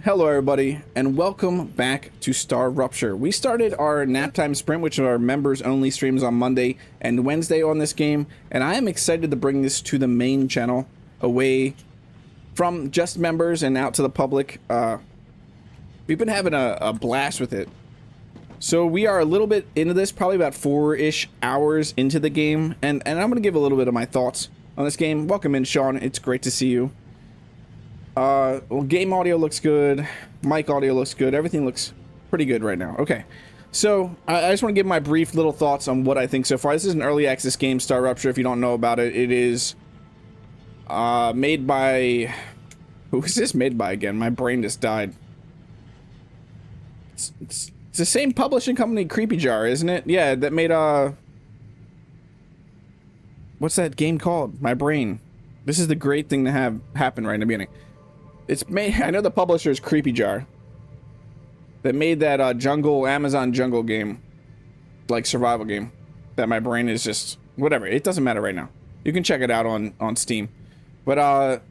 Hello everybody, and welcome back to StarRupture. We started our nap time sprint, which are members only streams on Monday and Wednesday on this game, and I am excited to bring this to the main channel, away from just members and out to the public. We've been having a blast with it. So we are a little bit into this, probably about 4-ish hours into the game, and I'm going to give a little bit of my thoughts on this game. Welcome in, Sean. It's great to see you. Well, game audio looks good, mic audio looks good, everything looks pretty good right now. Okay, so I just want to give my brief little thoughts on what I think so far. This is an early access game, StarRupture. If you don't know about it, it is made by... Who is this made by again? My brain just died. It's the same publishing company, Creepy Jar, isn't it? Yeah, that made what's that game called? My brain. This is the great thing to have happen right in the beginning. It's made, I know the publisher is Creepy Jar, that made that Amazon jungle game, like survival game, that my brain is just, whatever, it doesn't matter right now. You can check it out on Steam. But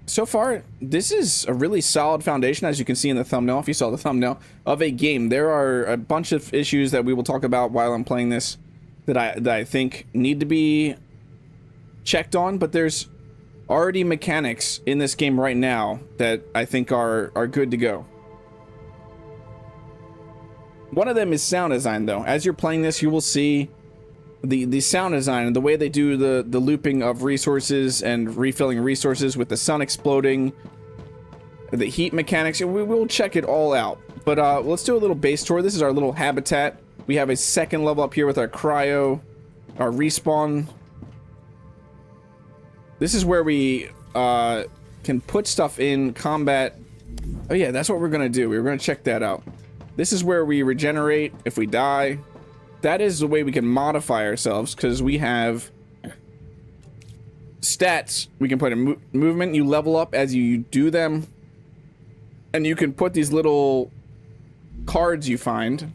so far, this is a really solid foundation, as you can see in the thumbnail, if you saw the thumbnail, of a game. There are a bunch of issues that we will talk about while I'm playing this that I think need to be checked on, but there's already mechanics in this game right now that I think are good to go. One of them is sound design, though. As you're playing this, you will see the sound design and the way they do the looping of resources and refilling resources with the sun exploding, the heat mechanics. We will check it all out. But let's do a little base tour. This is our little habitat. We have a second level up here with our cryo, our respawn. This is where we can put stuff in combat. Oh yeah, that's what we're gonna do. We're gonna check that out. This is where we regenerate if we die. That is the way we can modify ourselves, because we have stats. We can put in movement. You level up as you do them, and you can put these little cards you find.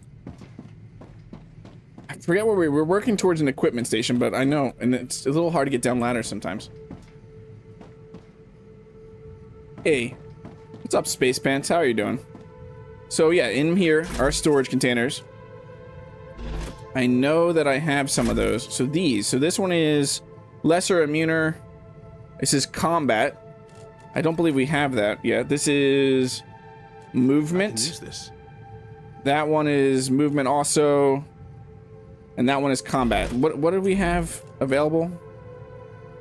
I forget where we're working towards an equipment station, but I know, and it's a little hard to get down ladders sometimes. Hey, what's up, Space Pants? How are you doing? So yeah, in here are storage containers. I know that I have some of those. So these. So this one is lesser immuner. This is combat. I don't believe we have that yet. This is movement. Use this. That one is movement also. And that one is combat. What do we have available?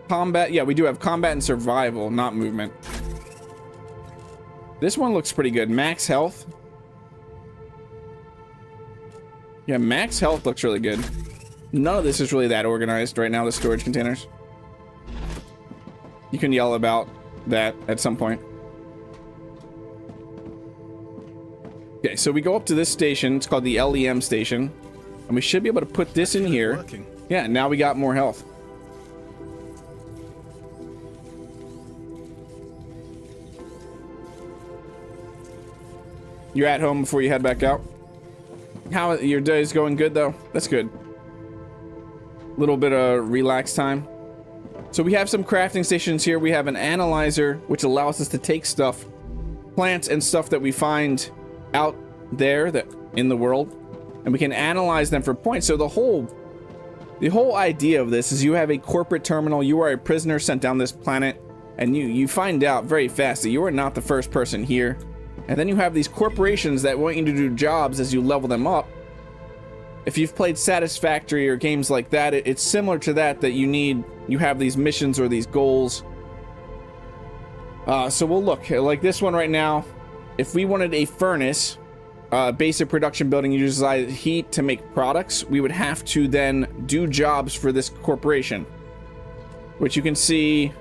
Combat. Yeah, we do have combat and survival, not movement. This one looks pretty good. Max health. Yeah, max health looks really good. None of this is really that organized right now, the storage containers. You can yell about that at some point. Okay, so we go up to this station. It's called the LEM station. And we should be able to put this in here. Working. Yeah, now we got more health. You're at home before you head back out? How your day is going? Good though? That's good. Little bit of relax time. So we have some crafting stations here. We have an analyzer, which allows us to take stuff, plants and stuff that we find out there that in the world, and we can analyze them for points. So the whole idea of this is you have a corporate terminal. You are a prisoner sent down this planet, and you find out very fast that you are not the first person here. And then you have these corporations that want you to do jobs as you level them up. If you've played Satisfactory or games like that, it's similar to that you have these missions or these goals. So we'll look like this one right now. If we wanted a furnace, basic production building utilizes heat to make products, we would have to then do jobs for this corporation, which you can see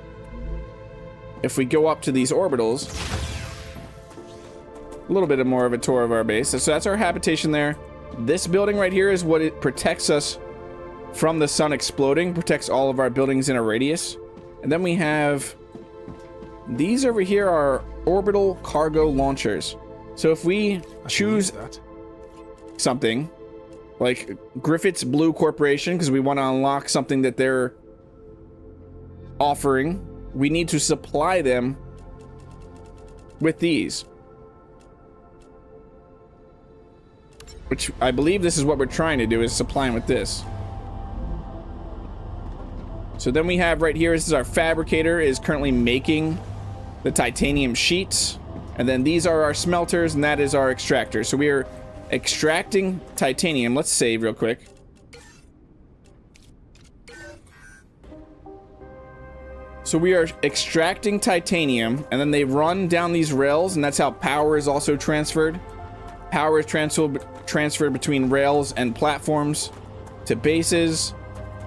if we go up to these orbitals. A little bit more of a tour of our base. So that's our habitation there. This building right here is what it protects us from the sun exploding, protects all of our buildings in a radius. And then we have these over here are orbital cargo launchers. So if we choose something like Griffith's Blue Corporation, because we want to unlock something that they're offering, we need to supply them with these. which I believe this is what we're trying to do, is supplying with this. So then we have right here, this is our fabricator, is currently making the titanium sheets. And then these are our smelters, and that is our extractor. So we are extracting titanium. Let's save real quick. So we are extracting titanium, and then they run down these rails, and that's how power is also transferred. Power is transferred between rails and platforms to bases.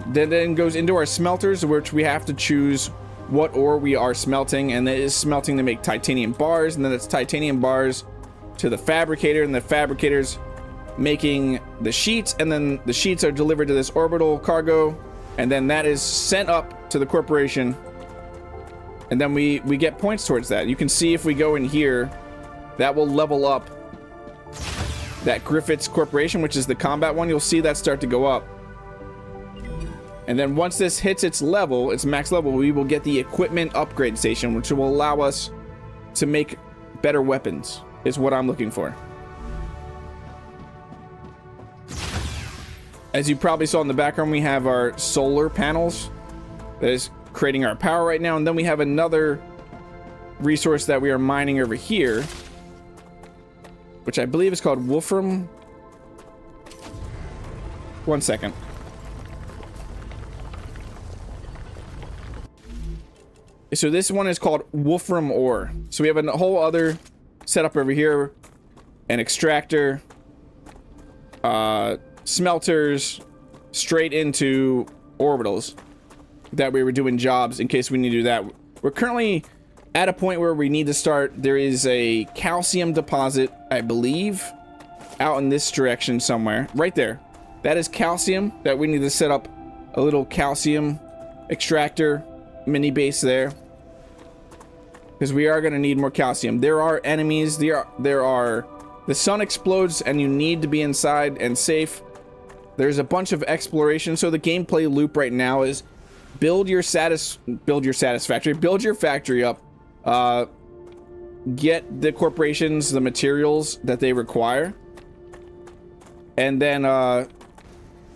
Then goes into our smelters, which we have to choose what ore we are smelting, and it is smelting to make titanium bars, and then it's titanium bars to the fabricator, and the fabricator's making the sheets, and then the sheets are delivered to this orbital cargo, and then that is sent up to the corporation, and then we get points towards that. You can see if we go in here, that will level up that Griffiths Corporation, which is the combat one. You'll see that start to go up. And then once this hits its level, its max level, we will get the equipment upgrade station, which will allow us to make better weapons, is what I'm looking for. As you probably saw in the background, we have our solar panels that is creating our power right now. And then we have another resource that we are mining over here, which I believe is called Wolfram. One second. So this one is called Wolfram ore. So we have a whole other setup over here, an extractor, smelters, straight into orbitals that we were doing jobs in case we need to do that. We're currently at a point where we need to start. There is a calcium deposit, I believe, out in this direction somewhere. Right there. That is calcium that we need to set up a little calcium extractor mini base there, because we are going to need more calcium. There are enemies. The sun explodes and you need to be inside and safe. There's a bunch of exploration. So the gameplay loop right now is build your factory up, get the corporations the materials that they require, and then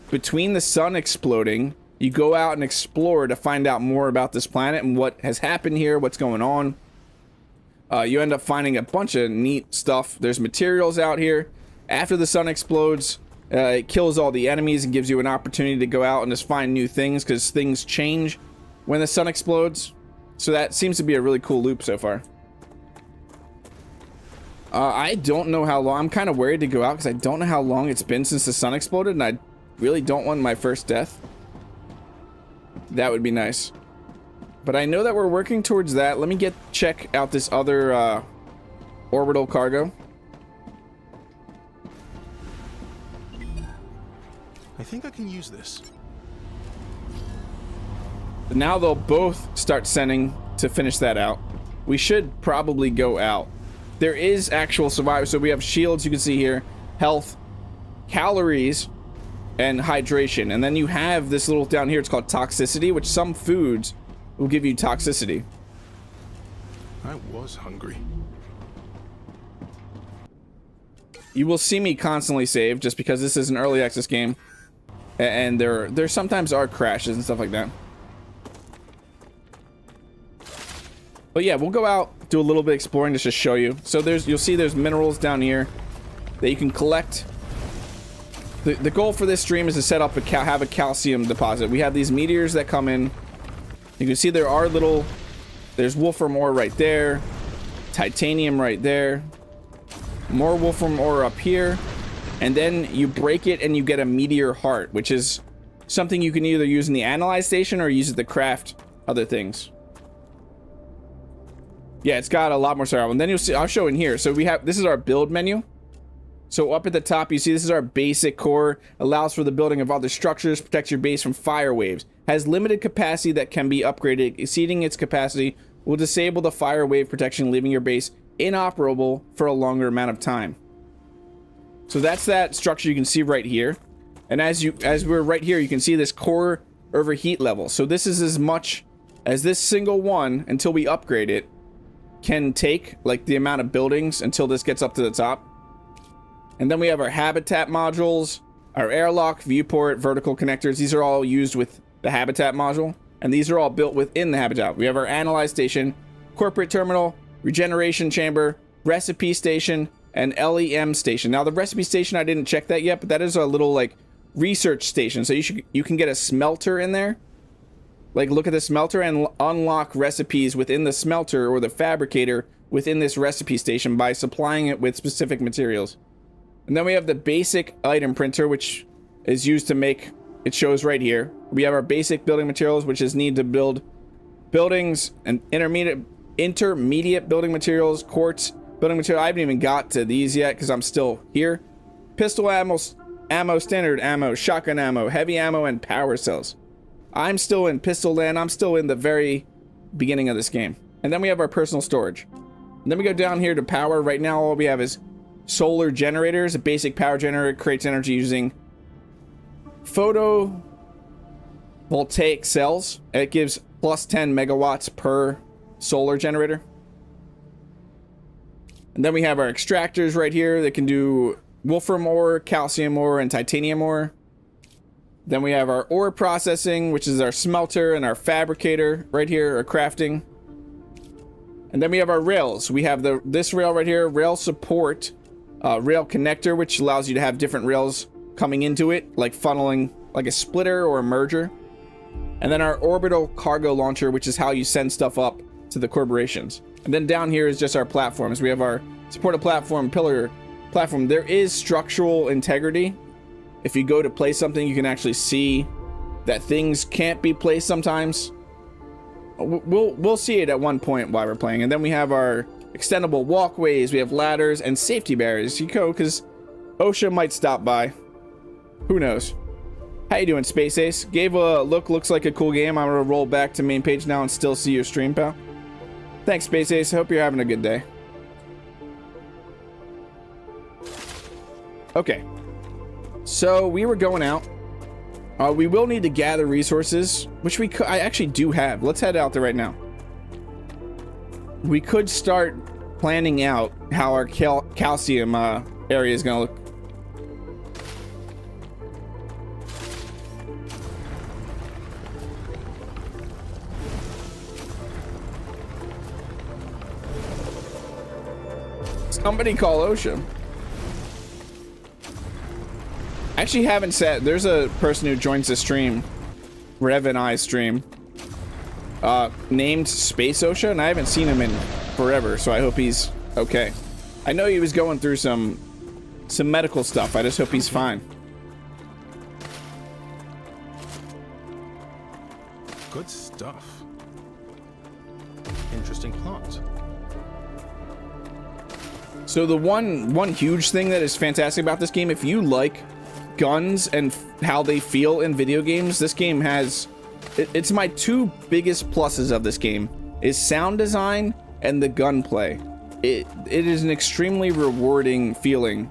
between the sun exploding, you go out and explore to find out more about this planet and what has happened here, what's going on. You end up finding a bunch of neat stuff. There's materials out here. After the sun explodes, it kills all the enemies and gives you an opportunity to go out and just find new things, because things change when the sun explodes. So that seems to be a really cool loop so far. I don't know how long. I'm kind of worried to go out because I don't know how long it's been since the sun exploded, and I really don't want my first death. That would be nice. But I know that we're working towards that. Let me check out this other orbital cargo. I think I can use this. Now they'll both start sending to finish that out. We should probably go out. There is actual survival. So we have shields, you can see here, health, calories, and hydration. And then you have this little down here, it's called toxicity, which some foods will give you toxicity. I was hungry. You will see me constantly save just because this is an early access game, and there sometimes are crashes and stuff like that. But yeah, we'll go out, do a little bit of exploring just to show you. So you'll see there's minerals down here that you can collect. The goal for this stream is to set up have a calcium deposit. We have these meteors that come in. You can see there's wolfram ore right there, titanium right there, more wolfram ore up here, and then you break it and you get a meteor heart, which is something you can either use in the analyze station or use it to craft other things. Yeah, it's got a lot more survival. And then you'll see, I'll show in here. So this is our build menu. So up at the top, you see this is our basic core. Allows for the building of other structures, protects your base from fire waves. Has limited capacity that can be upgraded. Exceeding its capacity will disable the fire wave protection, leaving your base inoperable for a longer amount of time. So that's that structure you can see right here. And as we're right here, you can see this core overheat level. So this is as much as this single one, until we upgrade it, can take, like the amount of buildings until this gets up to the top. And then we have our habitat modules, our airlock, viewport, vertical connectors. These are all used with the habitat module, and these are all built within the habitat. We have our analyze station, corporate terminal, regeneration chamber, recipe station, and LEM station. Now the recipe station, I didn't check that yet, but that is a little like research station. So you can get a smelter in there. Like look at the smelter and unlock recipes within the smelter or the fabricator within this recipe station by supplying it with specific materials. And then we have the basic item printer, which is used to make, it shows right here. We have our basic building materials, which is needed to build buildings and intermediate building materials, quartz building material. I haven't even got to these yet because I'm still here. Pistol ammo, standard ammo, shotgun ammo, heavy ammo, and power cells. I'm still in pistol land. I'm still in the very beginning of this game. And then we have our personal storage. And then we go down here to power. Right now, all we have is solar generators. A basic power generator creates energy using photovoltaic cells. It gives plus 10 megawatts per solar generator. And then we have our extractors right here that can do wolfram ore, calcium ore, and titanium ore. Then we have our ore processing, which is our smelter, and our fabricator right here, our crafting. And then we have our rails. We have this rail right here, rail support, rail connector, which allows you to have different rails coming into it, like funneling like a splitter or a merger. And then our orbital cargo launcher, which is how you send stuff up to the corporations. And then down here is just our platforms. We have our supported platform, pillar platform. There is structural integrity. If you go to place something, you can actually see that things can't be placed sometimes. We'll see it at one point while we're playing. And then we have our extendable walkways, we have ladders, and safety barriers. You go because OSHA might stop by. Who knows? How you doing, Space Ace? Gave a look, looks like a cool game. I'm gonna roll back to main page now and still see your stream, pal. Thanks, Space Ace. Hope you're having a good day. Okay. So we were going out. We will need to gather resources, which I actually do have. Let's head out there right now. We could start planning out how our calcium area is going to look. Somebody call OSHA. I actually haven't said, there's a person who joins the stream, Rev and I stream, named Space OSHA, and I haven't seen him in forever, so I hope he's okay. I know he was going through some medical stuff. I just hope he's fine. Good stuff. Interesting plot. So the one huge thing that is fantastic about this game, if you like guns and how they feel in video games, this game has it's my two biggest pluses of this game is sound design and the gunplay. It is an extremely rewarding feeling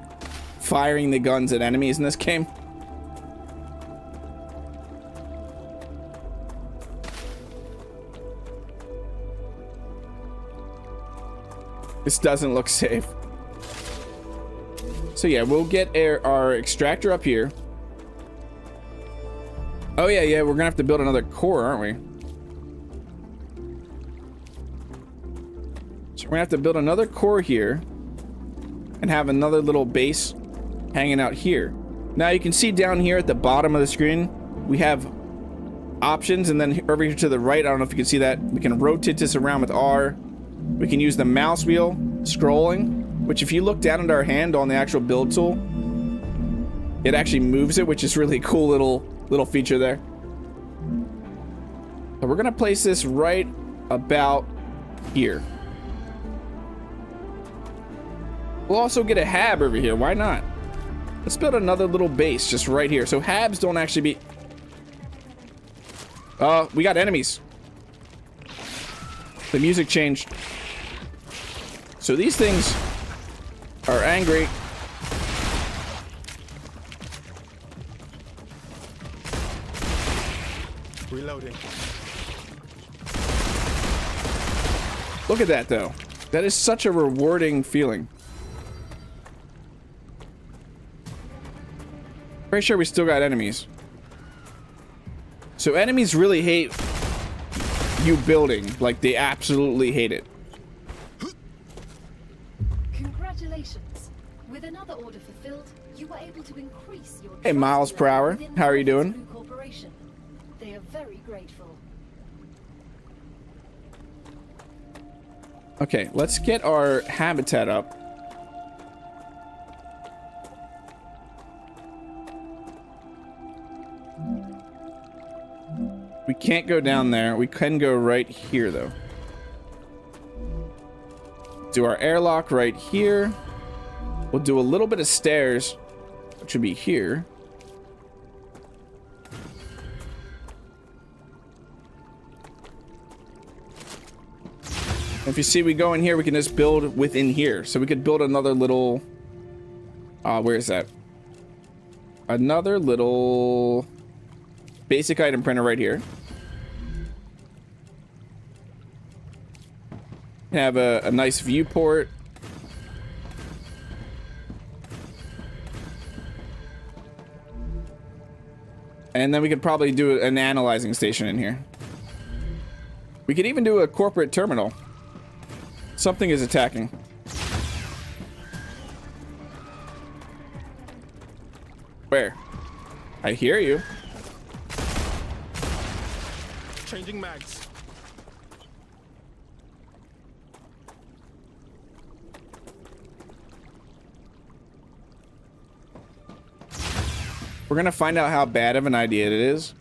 firing the guns at enemies in this game. This doesn't look safe. So yeah, we'll get our extractor up here. Oh yeah, we're gonna have to build another core, aren't we? So we're gonna have to build another core here and have another little base hanging out here. Now you can see down here at the bottom of the screen, we have options, and then over here to the right, I don't know if you can see that, we can rotate this around with R. We can use the mouse wheel scrolling, which if you look down at our hand on the actual build tool, it actually moves it, which is really cool little feature there. So we're gonna place this right about here. We'll also get a hab over here, why not? Let's build another little base just right here. So habs don't actually be... we got enemies. The music changed. So these things are angry. Reloading. Look at that though. That is such a rewarding feeling. Pretty sure we still got enemies. So enemies really hate you building. Like, they absolutely hate it. Congratulations. With another order fulfilled, you were able to increase your Hey, miles per hour. within How are you the doing? Blue Corporation. They are very grateful. Okay, let's get our habitat up. We can't go down there. We can go right here, though. Do our airlock right here. We'll do a little bit of stairs, which would be here. If you see, we go in here, we can just build within here. So we could build another little... where is that? Another little basic item printer right here. Have a nice viewport. And then we could probably do an analyzing station in here. We could even do a corporate terminal. Something is attacking. Where? I hear you. Changing mags. We're gonna find out how bad of an idea it is.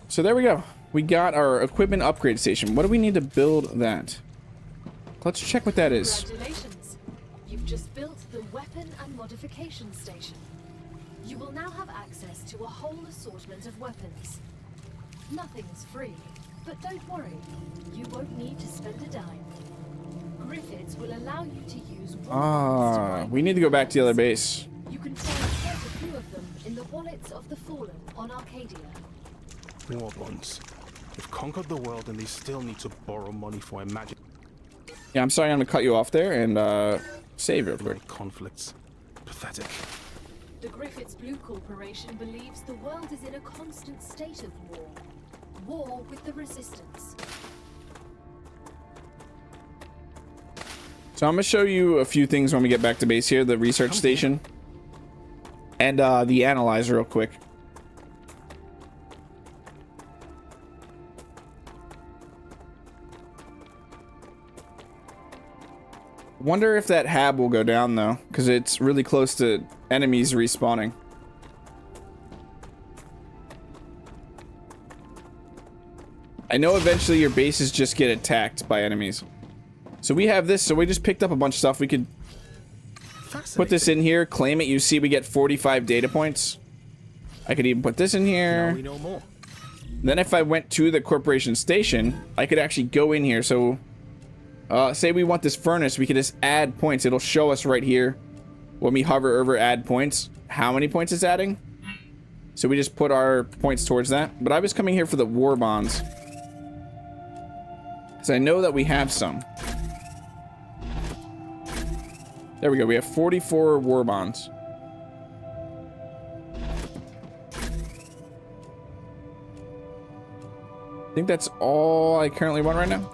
So there we go. We got our equipment upgrade station. What do we need to build that? Let's check what that is. Congratulations. You've just built the weapon and modification station. You will now have access to a whole assortment of weapons. Nothing's free, but don't worry. You won't need to spend a dime. Griffiths will allow you to use We need to go back to the other base. You can find quite a few of them in the wallets of the fallen on Arcadia. War bonds. They've conquered the world and they still need to borrow money for a magic. Yeah, I'm sorry, I'm gonna cut you off there and save real quick. Conflicts. Pathetic. The Griffiths Blue Corporation believes the world is in a constant state of war. War with the Resistance. So I'm gonna show you a few things when we get back to base here, the research station and the analyzer real quick. Wonder if that hab will go down though, because it's really close to enemies respawning. I know eventually your bases just get attacked by enemies. So we have this, so we just picked up a bunch of stuff. We could put this in here, claim it. You see we get 45 data points. I could even put this in here. Now we know more. Then if I went to the corporation station, I could actually go in here. So say we want this furnace, we could just add points. It'll show us right here when we hover over add points, how many points it's adding. So we just put our points towards that. But I was coming here for the war bonds, because I know that we have some. There we go. We have 44 war bonds. I think that's all I currently want right now.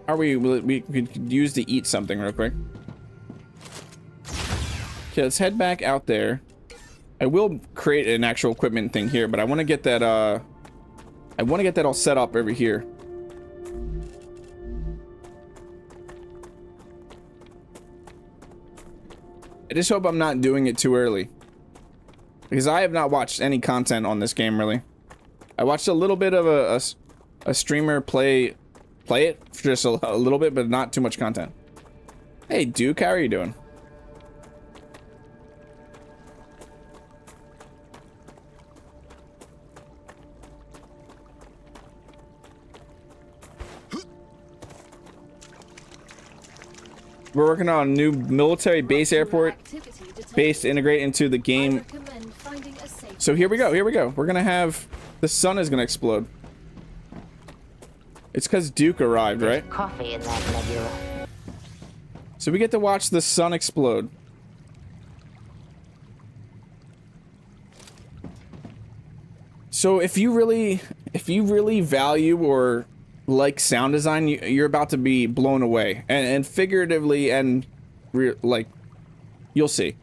Are we could use to eat something real quick. Okay, let's head back out there. I will create an actual equipment thing here, but I want to get that all set up over here. I just hope I'm not doing it too early, because I have not watched any content on this game really. I watched a little bit of a streamer play it for just a little bit, but not too much content. Hey Duke, how are you doing? We're working on a new military base airport base to integrate into the game. So here we go. Here we go. We're gonna have the sun is gonna explode. It's because Duke arrived, right? Coffee in that nebula. So we get to watch the sun explode. So if you really value or like sound design, you're about to be blown away, and figuratively and like, you'll see.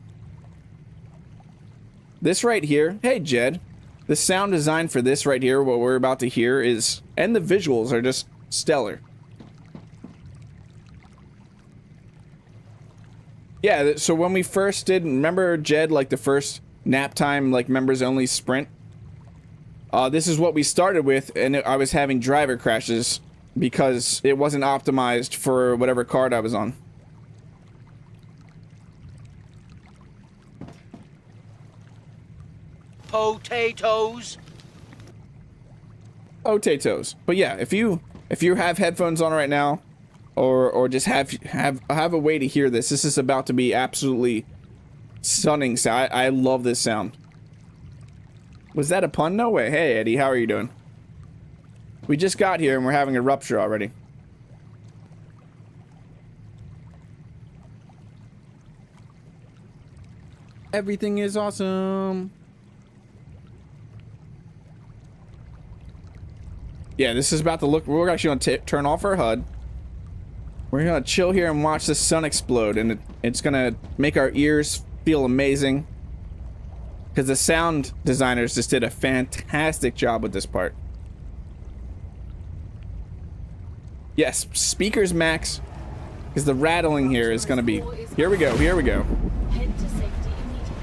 This right here, hey Jed, the sound design for this right here, what we're about to hear is, and the visuals are just stellar. Yeah, so when we first did, remember Jed, like the first nap time, like members only sprint? This is what we started with, and I was having driver crashes because it wasn't optimized for whatever card I was on. Potatoes. Potatoes. But yeah, if you have headphones on right now, or just have a way to hear this, this is about to be absolutely stunning sound. I love this sound. Was that a pun? No way. Hey Eddie, how are you doing? We just got here and we're having a rupture already. Everything is awesome. Yeah, this is about to look... We're actually going to turn off our HUD. We're going to chill here and watch the sun explode. And it's going to make our ears feel amazing. Because the sound designers just did a fantastic job with this part. Yes, speakers max. Because the rattling here is going to be... Here we go, here we go. Head to safety immediately.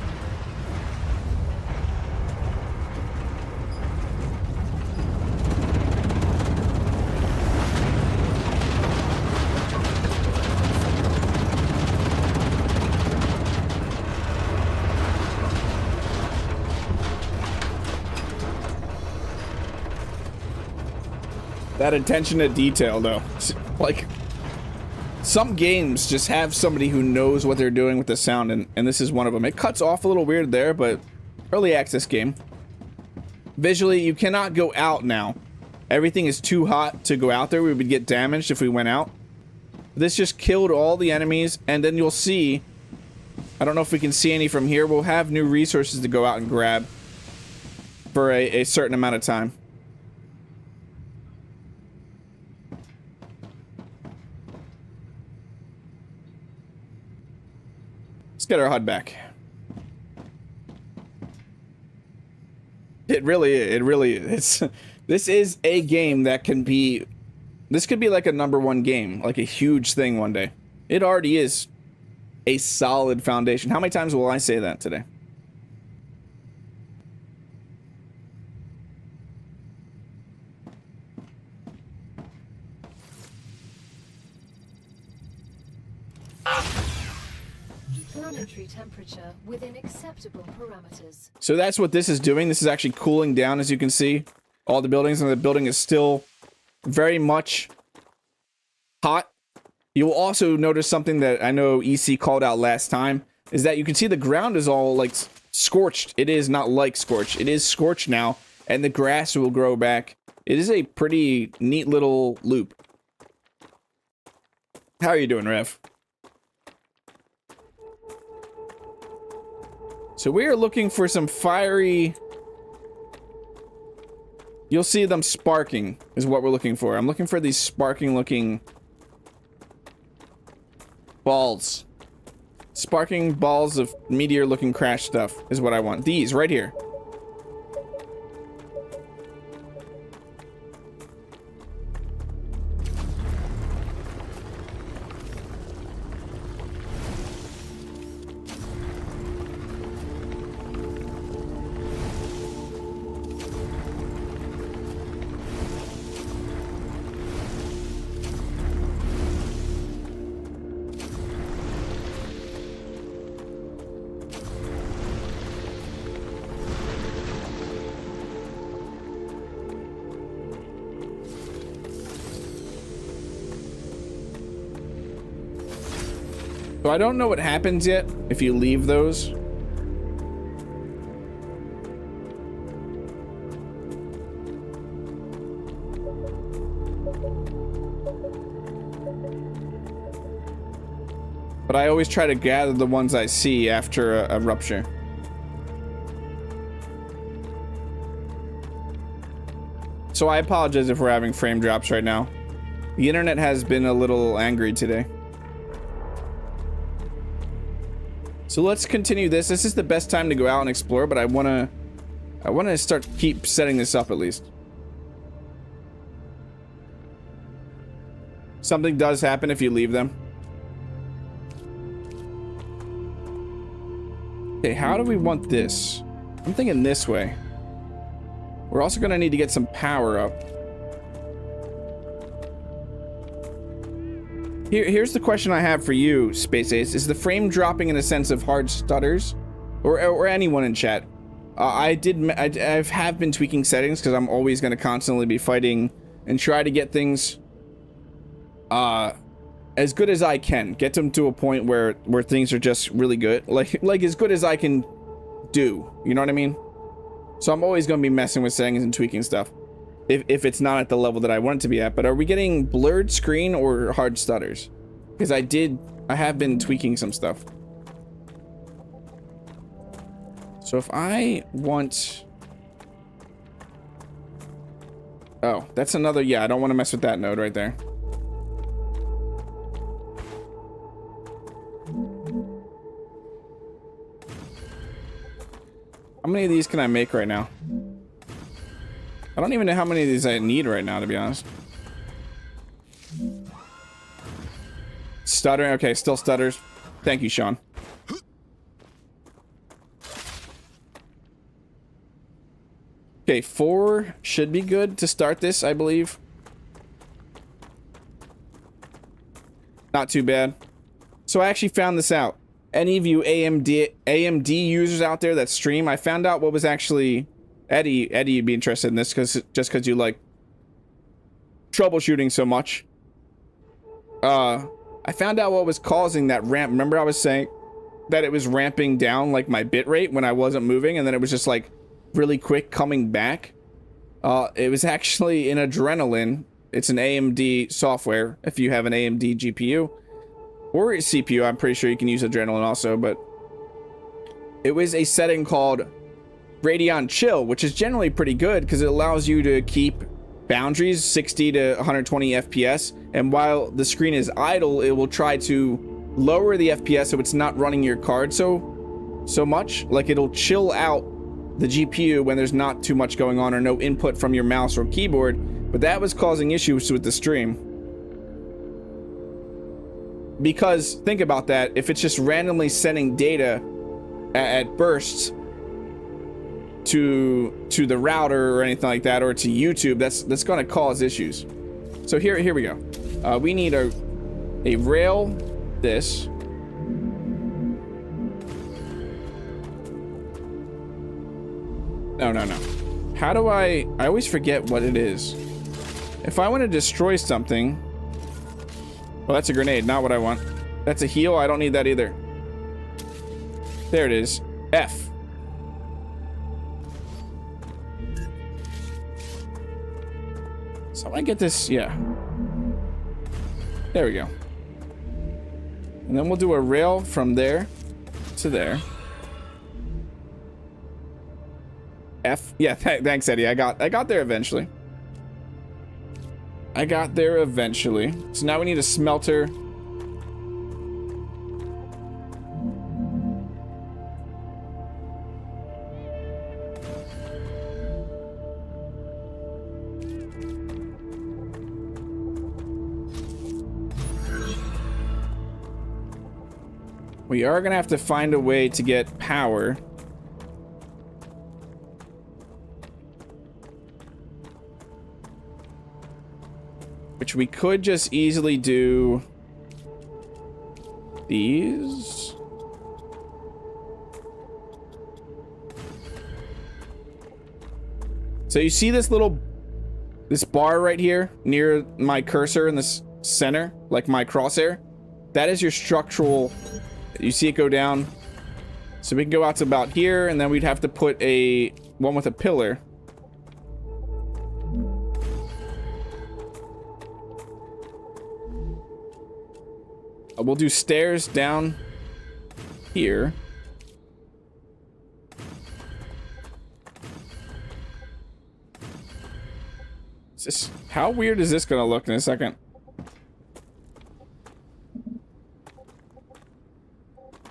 That attention to detail, though. Like, some games just have somebody who knows what they're doing with the sound, and this is one of them. It cuts off a little weird there, but early access game. Visually, you cannot go out now. Everything is too hot to go out there. We would get damaged if we went out. This just killed all the enemies, and then you'll see... I don't know if we can see any from here. We'll have new resources to go out and grab for a certain amount of time. Get our HUD back. It really is. This is a game that can be, this could be like a #1 game, like a huge thing one day. It already is a solid foundation. How many times will I say that today? Planetary temperature within acceptable parameters. So that's what this is doing. This is actually cooling down, as you can see. All the buildings, and the building is still very much hot. You'll also notice something that I know EC called out last time, is that you can see the ground is all like scorched. It is not like scorched. It is scorched now, and the grass will grow back. It is a pretty neat little loop. How are you doing, Rev? So we are looking for some fiery... You'll see them sparking, is what we're looking for. I'm looking for these sparking looking... balls. Sparking balls of meteor looking crash stuff is what I want. These, right here. So I don't know what happens yet if you leave those. But I always try to gather the ones I see after a rupture. So I apologize if we're having frame drops right now. The internet has been a little angry today. So let's continue this. This is the best time to go out and explore, but I want to keep setting this up at least. Something does happen if you leave them. Okay, how do we want this? I'm thinking this way. We're also going to need to get some power up. Here's the question I have for you, Space Ace. Is the frame dropping in a sense of hard stutters? Or anyone in chat? I have been tweaking settings because I'm always going to constantly be fighting and try to get things as good as I can. Get them to a point where things are just really good. Like as good as I can do. You know what I mean? So I'm always going to be messing with settings and tweaking stuff. If it's not at the level that I want it to be at. But are we getting blurred screen or hard stutters? Because I have been tweaking some stuff. So if I want... Oh, that's another... Yeah, I don't want to mess with that node right there. How many of these can I make right now? I don't even know how many of these I need right now, to be honest. Stuttering. Okay, still stutters. Thank you, Sean. Okay, 4 should be good to start this, I believe. Not too bad. So I actually found this out. Any of you AMD users out there that stream, I found out what was actually... Eddie, you'd be interested in this just because you like troubleshooting so much. I found out what was causing that ramp. Remember I was saying that it was ramping down like my bitrate when I wasn't moving, and then it was just like really quick coming back. It was actually in Adrenaline. It's an AMD software. If you have an AMD GPU or a CPU, I'm pretty sure you can use Adrenaline also, but it was a setting called Radeon Chill, which is generally pretty good because it allows you to keep boundaries 60 to 120 FPS, and while the screen is idle, it will try to lower the FPS so it's not running your card so much. Like, it'll chill out the GPU when there's not too much going on or no input from your mouse or keyboard, but that was causing issues with the stream. Because think about that, if it's just randomly sending data at bursts to the router or anything like that, or to YouTube, that's going to cause issues. So here we go. We need a rail. This. No. How do I always forget what it is. If I want to destroy something. Well, that's a grenade, not what I want. That's a heal. I don't need that either. There it is. F. So I get this, yeah. There we go. And then we'll do a rail from there to there. F. Yeah, thanks, Eddie. I got there eventually. So now we need a smelter. We are gonna have to find a way to get power. Which we could just easily do these. So you see this bar right here near my cursor in the center, like my crosshair? That is your structural. You see it go down. So we can go out to about here, and then we'd have to put one with a pillar. We'll do stairs down here. How weird is this gonna look in a second?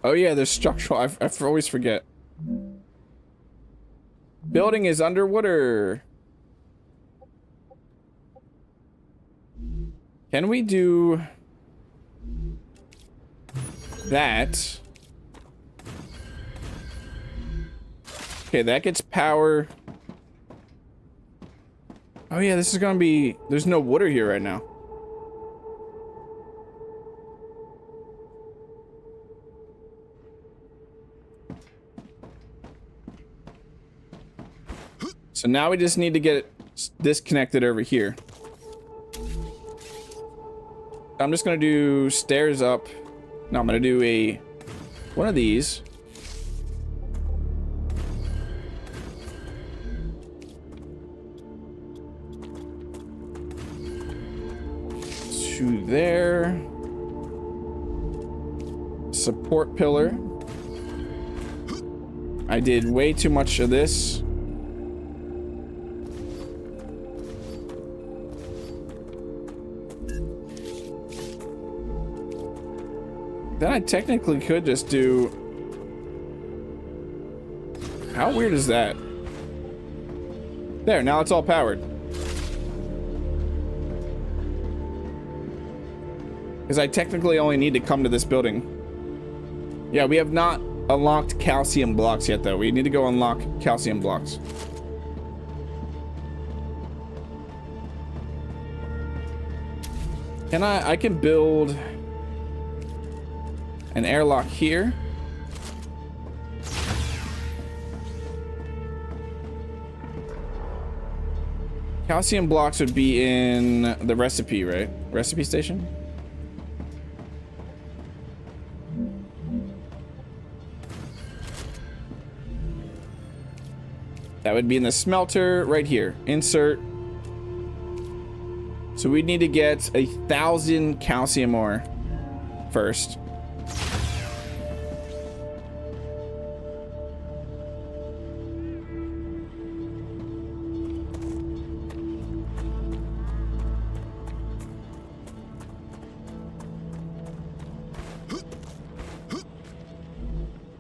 Oh yeah, there's structural. I always forget. Building is underwater. Can we do that? Okay, that gets power. Oh yeah, this is gonna be... There's no water here right now. So now we just need to get this connected over here. I'm just gonna do stairs up. No, I'm gonna do one of these. To there. Support pillar. I did way too much of this. Then I technically could just do... How weird is that? There, now it's all powered. Because I technically only need to come to this building. Yeah, we have not unlocked calcium blocks yet, though. We need to go unlock calcium blocks. And I can build an airlock here. Calcium blocks would be in the recipe, right? Recipe station? That would be in the smelter right here. Insert. So we need to get 1,000 calcium ore first.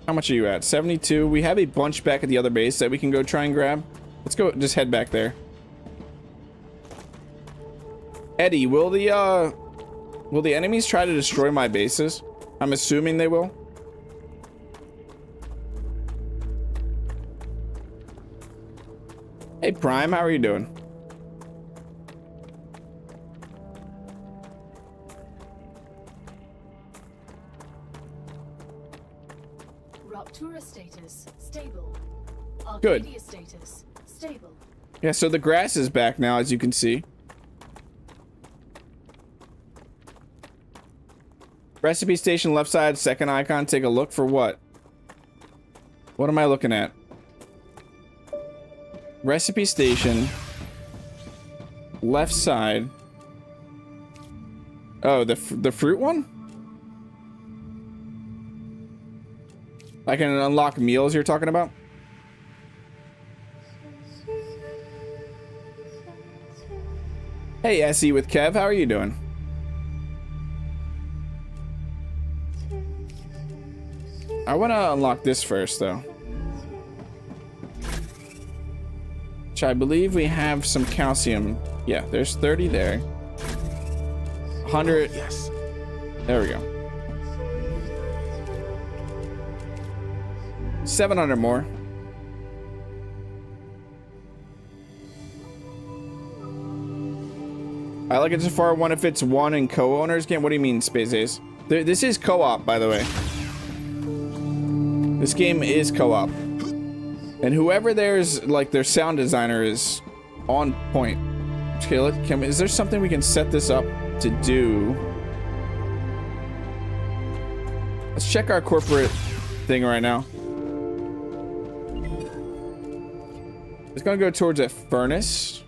How much are you at? 72. We have a bunch back at the other base that we can go try and grab. Let's go just head back there. Eddie, will the enemies try to destroy my bases? I'm assuming they will. Hey Prime, how are you doing? Rupture status stable. Good. Arcadia status stable. Yeah, so the grass is back now, as you can see. Recipe station left side, second icon. Take a look for what? What am I looking at? Recipe station. Left side. Oh, the fruit one? I can unlock meals you're talking about? Hey, SE with Kev, how are you doing? I want to unlock this first, though. Which I believe we have some calcium. Yeah, there's 30 there. 100. Yes. There we go. 700 more. I like it so far. One if it's one in co-owners game. What do you mean, Space Ace? This is co-op, by the way. This game is co-op. And whoever there's like their sound designer is on point. Okay, is there something we can set this up to do? Let's check our corporate thing right now. It's gonna go towards a furnace.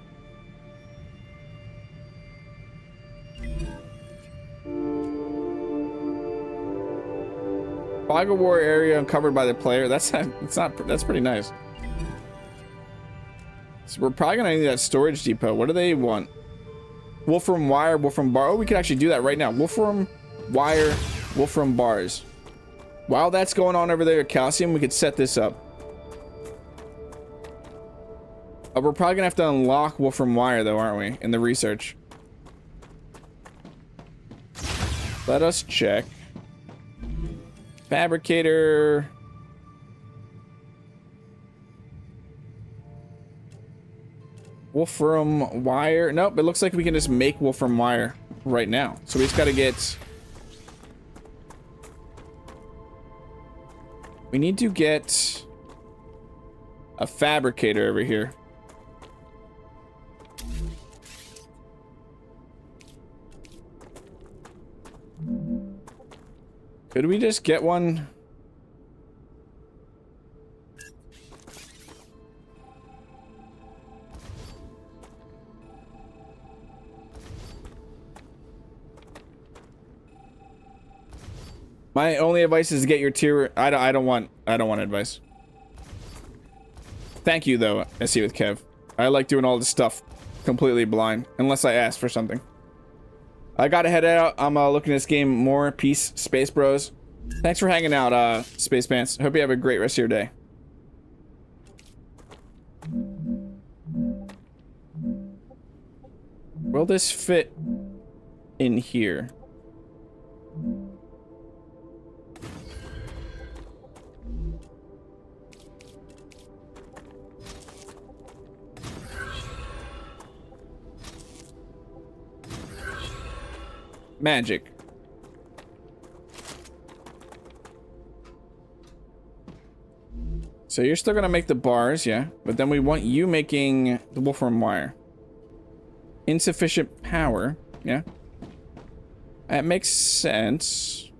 Fog of War area uncovered by the player. That's pretty nice. So we're probably gonna need that storage depot. What do they want? Wolfram wire, Wolfram bar. Oh, we could actually do that right now. Wolfram wire, Wolfram bars. While that's going on over there at Calcium, we could set this up. We're probably gonna have to unlock Wolfram wire though, aren't we? In the research. Let us check. Fabricator. Wolfram wire. Nope, it looks like we can just make Wolfram wire right now. So we just gotta get... We need to get a fabricator over here. Could we just get one? My only advice is to get your tier. I don't want advice. Thank you though, I see with Kev. I like doing all this stuff completely blind, unless I ask for something. I gotta head out. I'm looking at this game more. Peace, Space Bros. Thanks for hanging out, Space Pants. Hope you have a great rest of your day. Will this fit in here? Magic. So you're still gonna make the bars, yeah, but then we want you making the Wolfram wire. Insufficient power, yeah. That makes sense.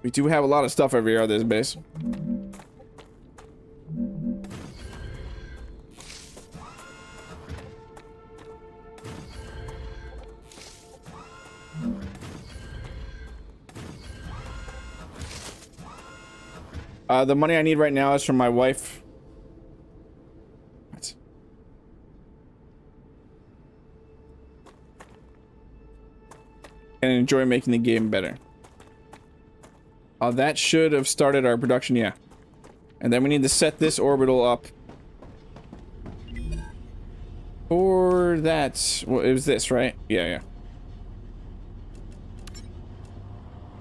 We do have a lot of stuff over here on this base. The money I need right now is from my wife. What? And enjoy making the game better. That should have started our production, yeah. And then we need to set this orbital up. For that, well, it was this, right? Yeah, yeah.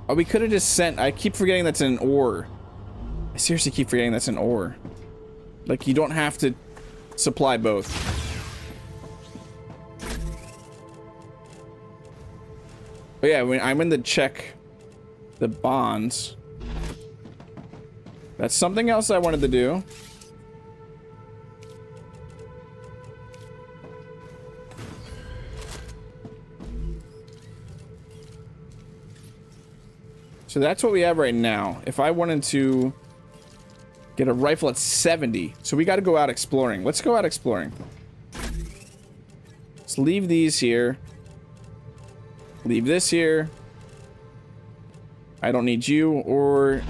Oh, we could have just sent, I keep forgetting that's an ore. I seriously keep forgetting that's an ore. Like, you don't have to supply both. But yeah, when I'm in the check the bonds. That's something else I wanted to do. So that's what we have right now. If I wanted to get a rifle at 70, so we got to go out exploring. Let's go out exploring. Let's leave these here. Leave this here. I don't need you or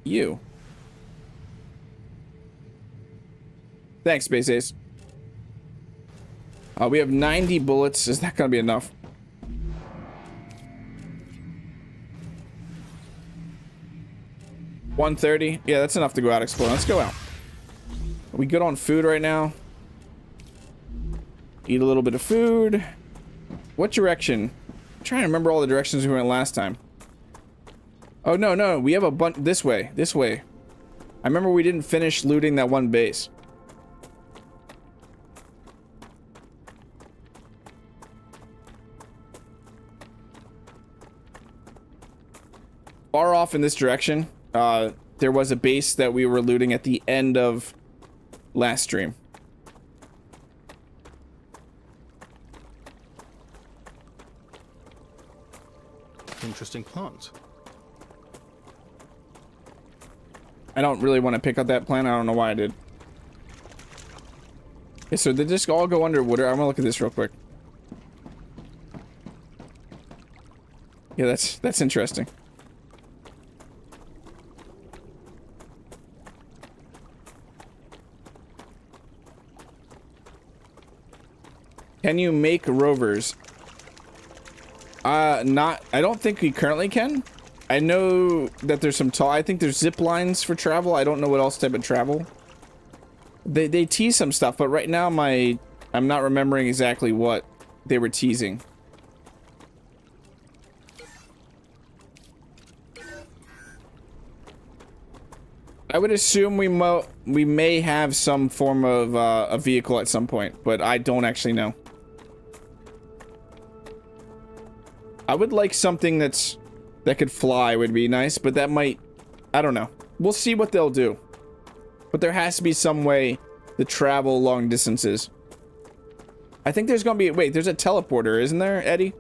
you. Thanks, Space Ace. We have 90 bullets. Is that gonna be enough? $130. Yeah, that's enough to go out exploring. Let's go out. Are we good on food right now? Eat a little bit of food. What direction? I'm trying to remember all the directions we went last time. Oh, no, no. We have a bunch. This way. This way. I remember we didn't finish looting that one base. Far off in this direction, there was a base that we were looting at the end of last stream. Interesting plant. I don't really want to pick up that plant. I don't know why I did. Okay, so they just all go underwater. I'm gonna look at this real quick. Yeah, that's interesting. Can you make rovers? I don't think we currently can. I know that there's some I think there's zip lines for travel. I don't know what else type of travel. They tease some stuff, but right now I'm not remembering exactly what they were teasing. I would assume we may have some form of a vehicle at some point, but I don't actually know. I would like something that could fly would be nice, but that might, I don't know. We'll see what they'll do. But there has to be some way to travel long distances. I think there's gonna be, wait, there's a teleporter, isn't there, Eddie?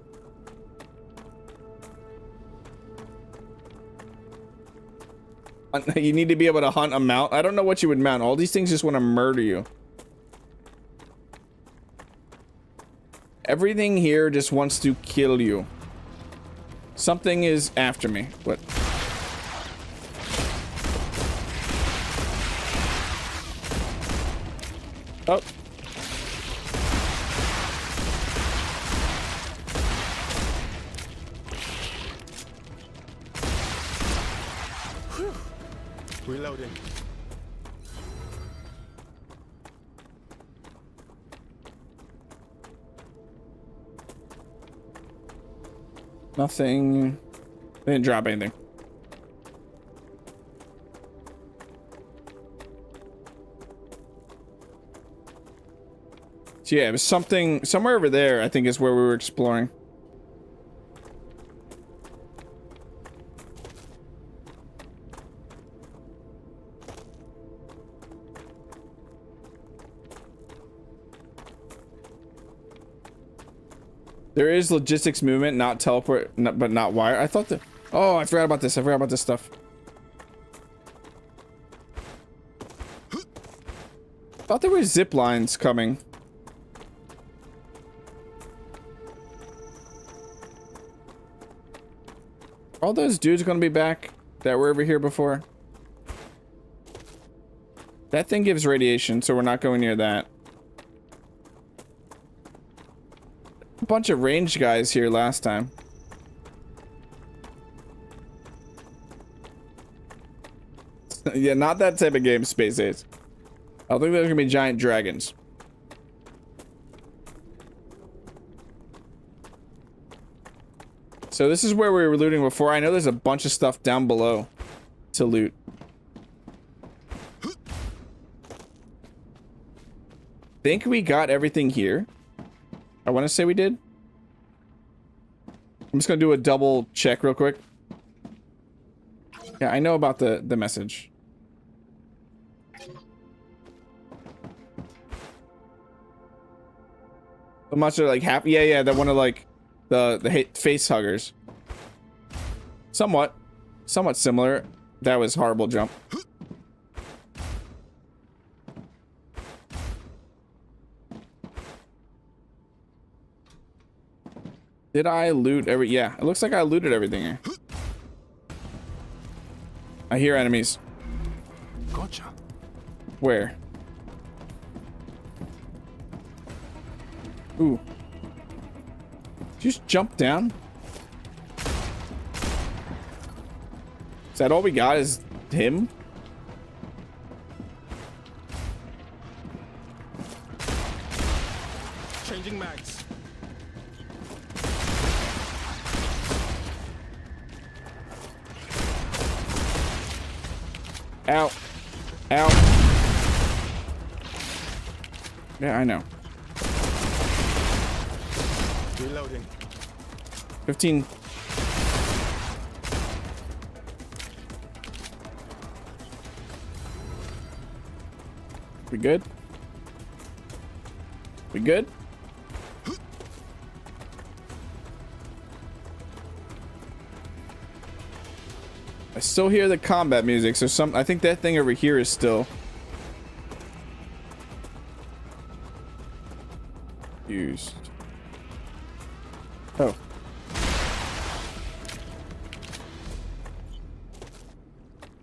You need to be able to hunt a mount. I don't know what you would mount. All these things just want to murder you. Everything here just wants to kill you. Something is after me. What? Oh. Reloading. Nothing. They didn't drop anything. So yeah, it was something somewhere over there, I think, is where we were exploring. There is logistics movement, not teleport, but not wire. I thought that. Oh, I forgot about this. I forgot about this stuff. I thought there were zip lines coming. Are all those dudes gonna be back that were over here before? That thing gives radiation, so we're not going near that. A bunch of ranged guys here last time. Yeah, not that type of game, Space Ace. I don't think there's gonna be giant dragons. So this is where we were looting before. I know there's a bunch of stuff down below to loot. Think we got everything here? I want to say we did. I'm just gonna do a double check real quick. Yeah, I know about the message. The monster like half. Yeah, that one of like the face huggers. Somewhat similar. That was horrible jump. Did I loot every? Yeah, it looks like I looted everything here. I hear enemies. Gotcha. Where? Ooh. Did you just jump down? Is that all we got? Is him? Changing mags. Ow. Ow. Yeah, I know. Reloading. 15. We good? We good? I still hear the combat music, so I think that thing over here is still used. Oh.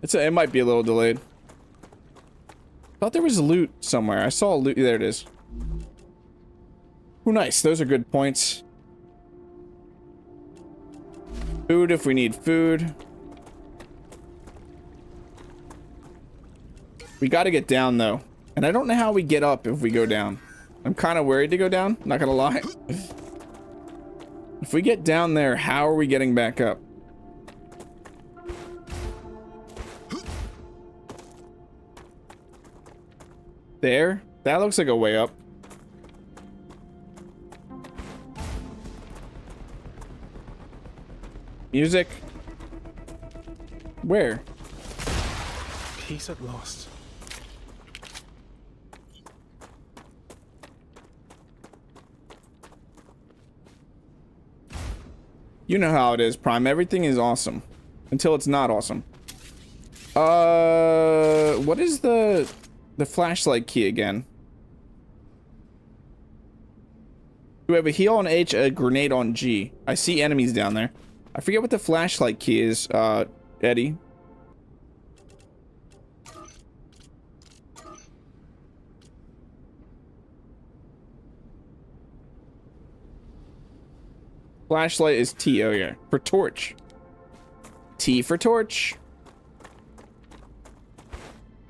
It might be a little delayed. Thought there was loot somewhere. I saw loot. There it is. Oh, nice. Those are good points. Food if we need food. We got to get down though. And I don't know how we get up if we go down. I'm kind of worried to go down. Not gonna lie. If we get down there, how are we getting back up? There? That looks like a way up. Music. Where? Peace at last. You know how it is, Prime. Everything is awesome. Until it's not awesome. What is the flashlight key again? We have a heal on H, a grenade on G. I see enemies down there. I forget what the flashlight key is, Eddie. Flashlight is T. Oh, yeah. For torch. T for torch.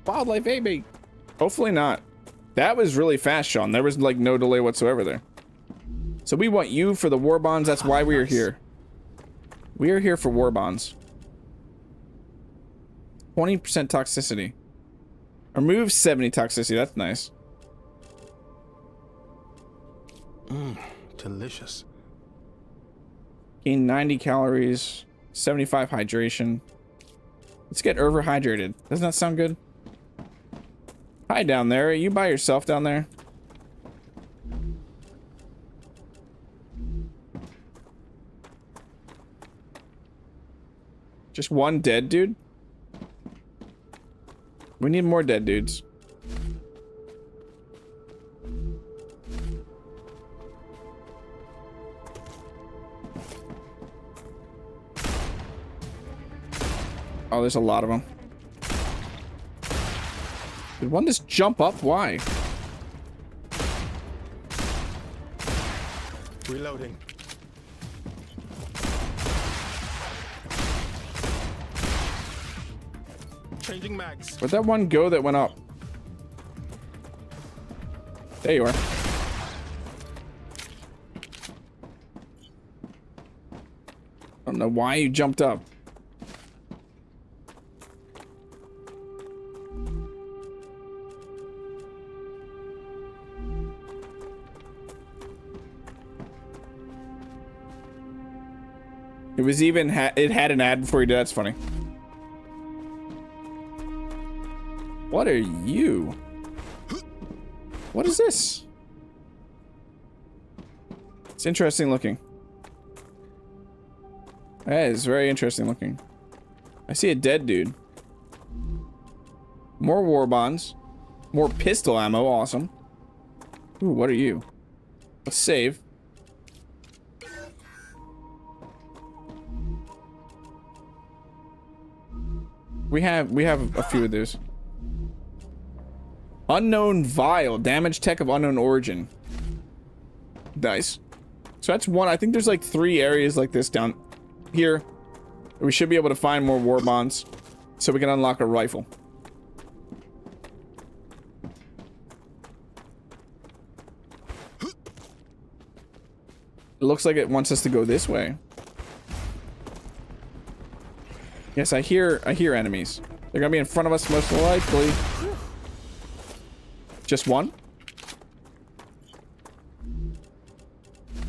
Wildlife baby. Hopefully not. That was really fast, Sean. There was like no delay whatsoever there. So we want you for the war bonds. That's why we are here. We are here for war bonds. 20% toxicity. Remove 70 toxicity. That's nice. Delicious. Gain 90 calories. 75 hydration. Let's get overhydrated. Doesn't that sound good? Hi down there. Are you by yourself down there? Just one dead dude? We need more dead dudes. Oh, there's a lot of them. Did one just jump up? Why? Reloading. Changing mags. Where'd that one go that went up? There you are. I don't know why you jumped up. It was even it had an ad before you did. That's funny. What are you? What is this? It's interesting looking. That is very interesting looking. I see a dead dude. More war bonds. More pistol ammo. Awesome. Ooh, what are you? Let's save. We have a few of those. Unknown vial. Damage tech of unknown origin. Nice. So that's one. I think there's like 3 areas like this down here. We should be able to find more war bonds so we can unlock a rifle. It looks like it wants us to go this way. Yes, I hear enemies. They're gonna be in front of us most likely. Just one?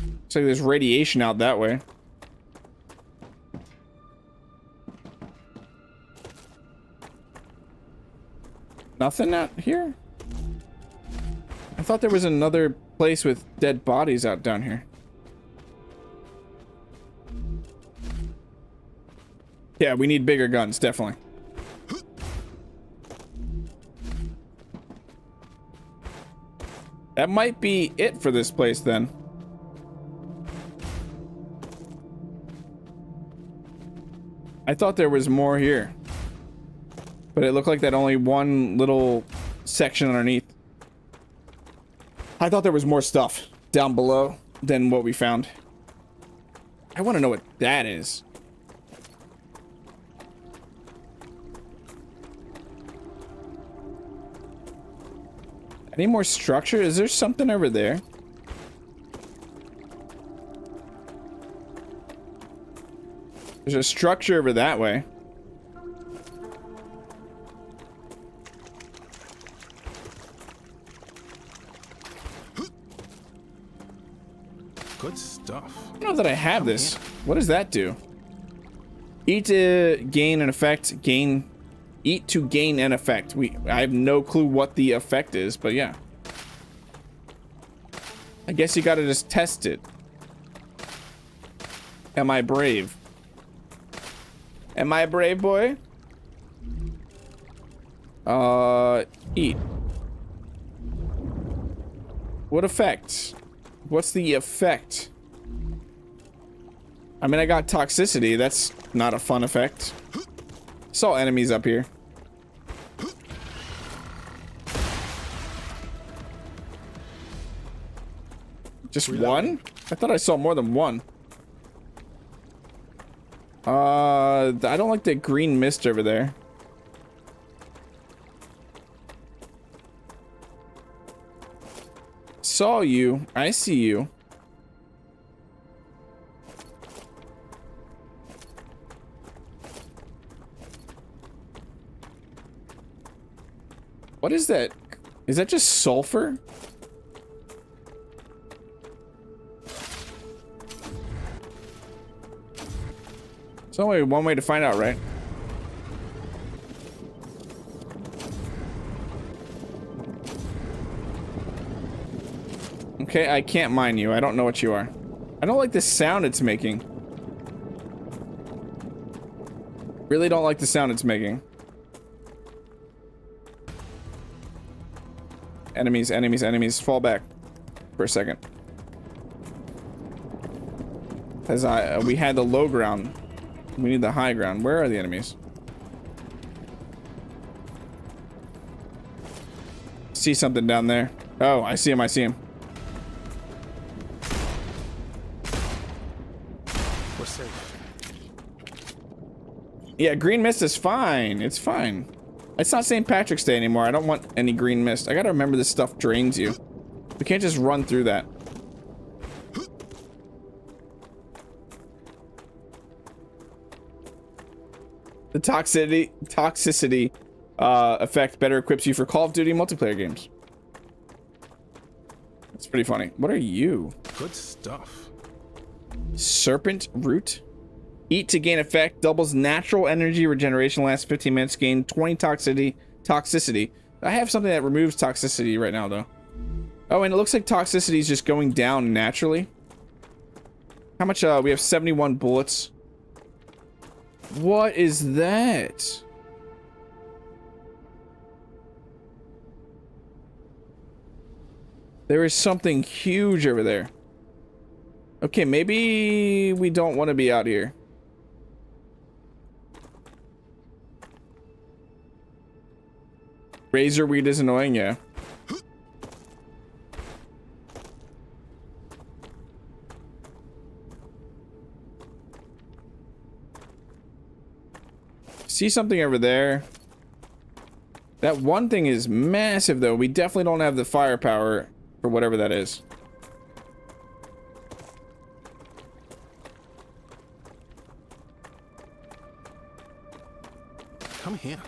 Looks like there's radiation out that way. Nothing out here? I thought there was another place with dead bodies out down here. Yeah, we need bigger guns, definitely. That might be it for this place, then. I thought there was more here. But it looked like that only one little section underneath. I thought there was more stuff down below than what we found. I want to know what that is. Any more structure? Is there something over there? There's a structure over that way. Good stuff. I don't know that I have this. What does that do? Eat to gain an effect. Eat to gain an effect. I have no clue what the effect is, but yeah. I guess you gotta just test it. Am I brave? Am I a brave boy? Eat. What effect? What's the effect? I mean, I got toxicity. That's not a fun effect. Saw enemies up here. Just one? I thought I saw more than one. I don't like the green mist over there. Saw you. I see you. What is that? Is that just sulfur? There's only one way to find out, right? Okay, I can't mine you. I don't know what you are. I don't like the sound it's making. Really don't like the sound it's making. Enemies, enemies, enemies. Fall back for a second. As we had the low ground. We need the high ground. Where are the enemies? See something down there. Oh, I see him. I see him. We're safe. Yeah, green mist is fine. It's fine. It's not St. Patrick's Day anymore. I don't want any green mist. I gotta remember this stuff drains you. We can't just run through that. The toxicity effect better equips you for Call of Duty multiplayer games. That's pretty funny. What are you? Good stuff. Serpent root. Eat to gain effect. Doubles natural energy regeneration. Lasts 15 minutes. Gain 20 toxicity. I have something that removes toxicity right now, though. Oh, and it looks like toxicity is just going down naturally. How much? We have 71 bullets. What is that? There is something huge over there. Okay, maybe we don't want to be out here. Razor weed is annoying, yeah. See something over there. That one thing is massive, though. We definitely don't have the firepower for whatever that is. Come here.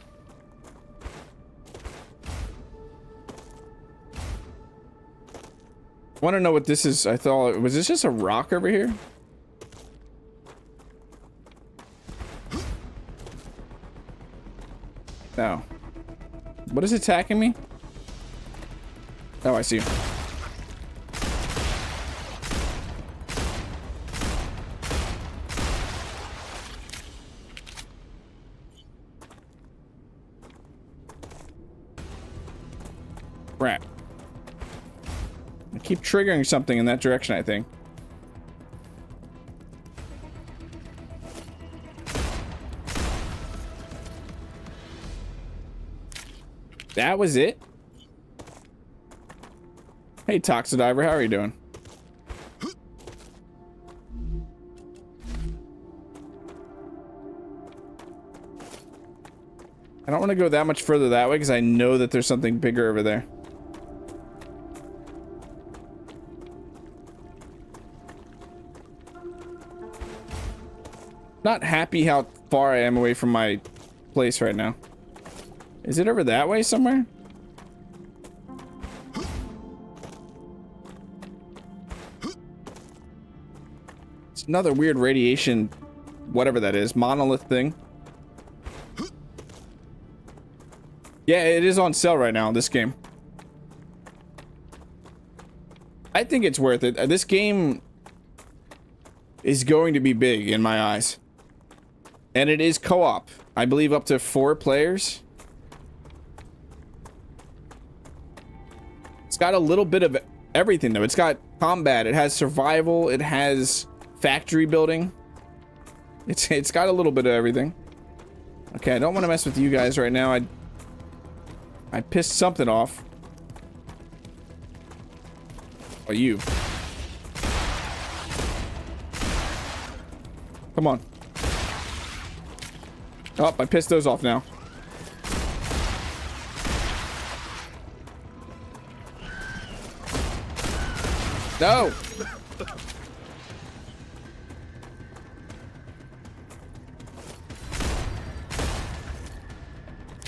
I want to know what this is. I thought, was this just a rock over here? No. What is attacking me? Oh, I see. Crap. I keep triggering something in that direction, I think. That was it? Hey, Toxodiver, how are you doing? I don't want to go that much further that way because I know that there's something bigger over there. Not happy how far I am away from my place right now. Is it over that way somewhere? It's another weird radiation, whatever that is, monolith thing. Yeah, it is on sale right now, this game. I think it's worth it. This game is going to be big in my eyes. And it is co-op. I believe up to 4 players. It's got a little bit of everything, though. It's got combat. It has survival. It has factory building. It's got a little bit of everything. Okay, I don't want to mess with you guys right now. I pissed something off. Oh, you. Come on. Oh, I pissed those off now. No!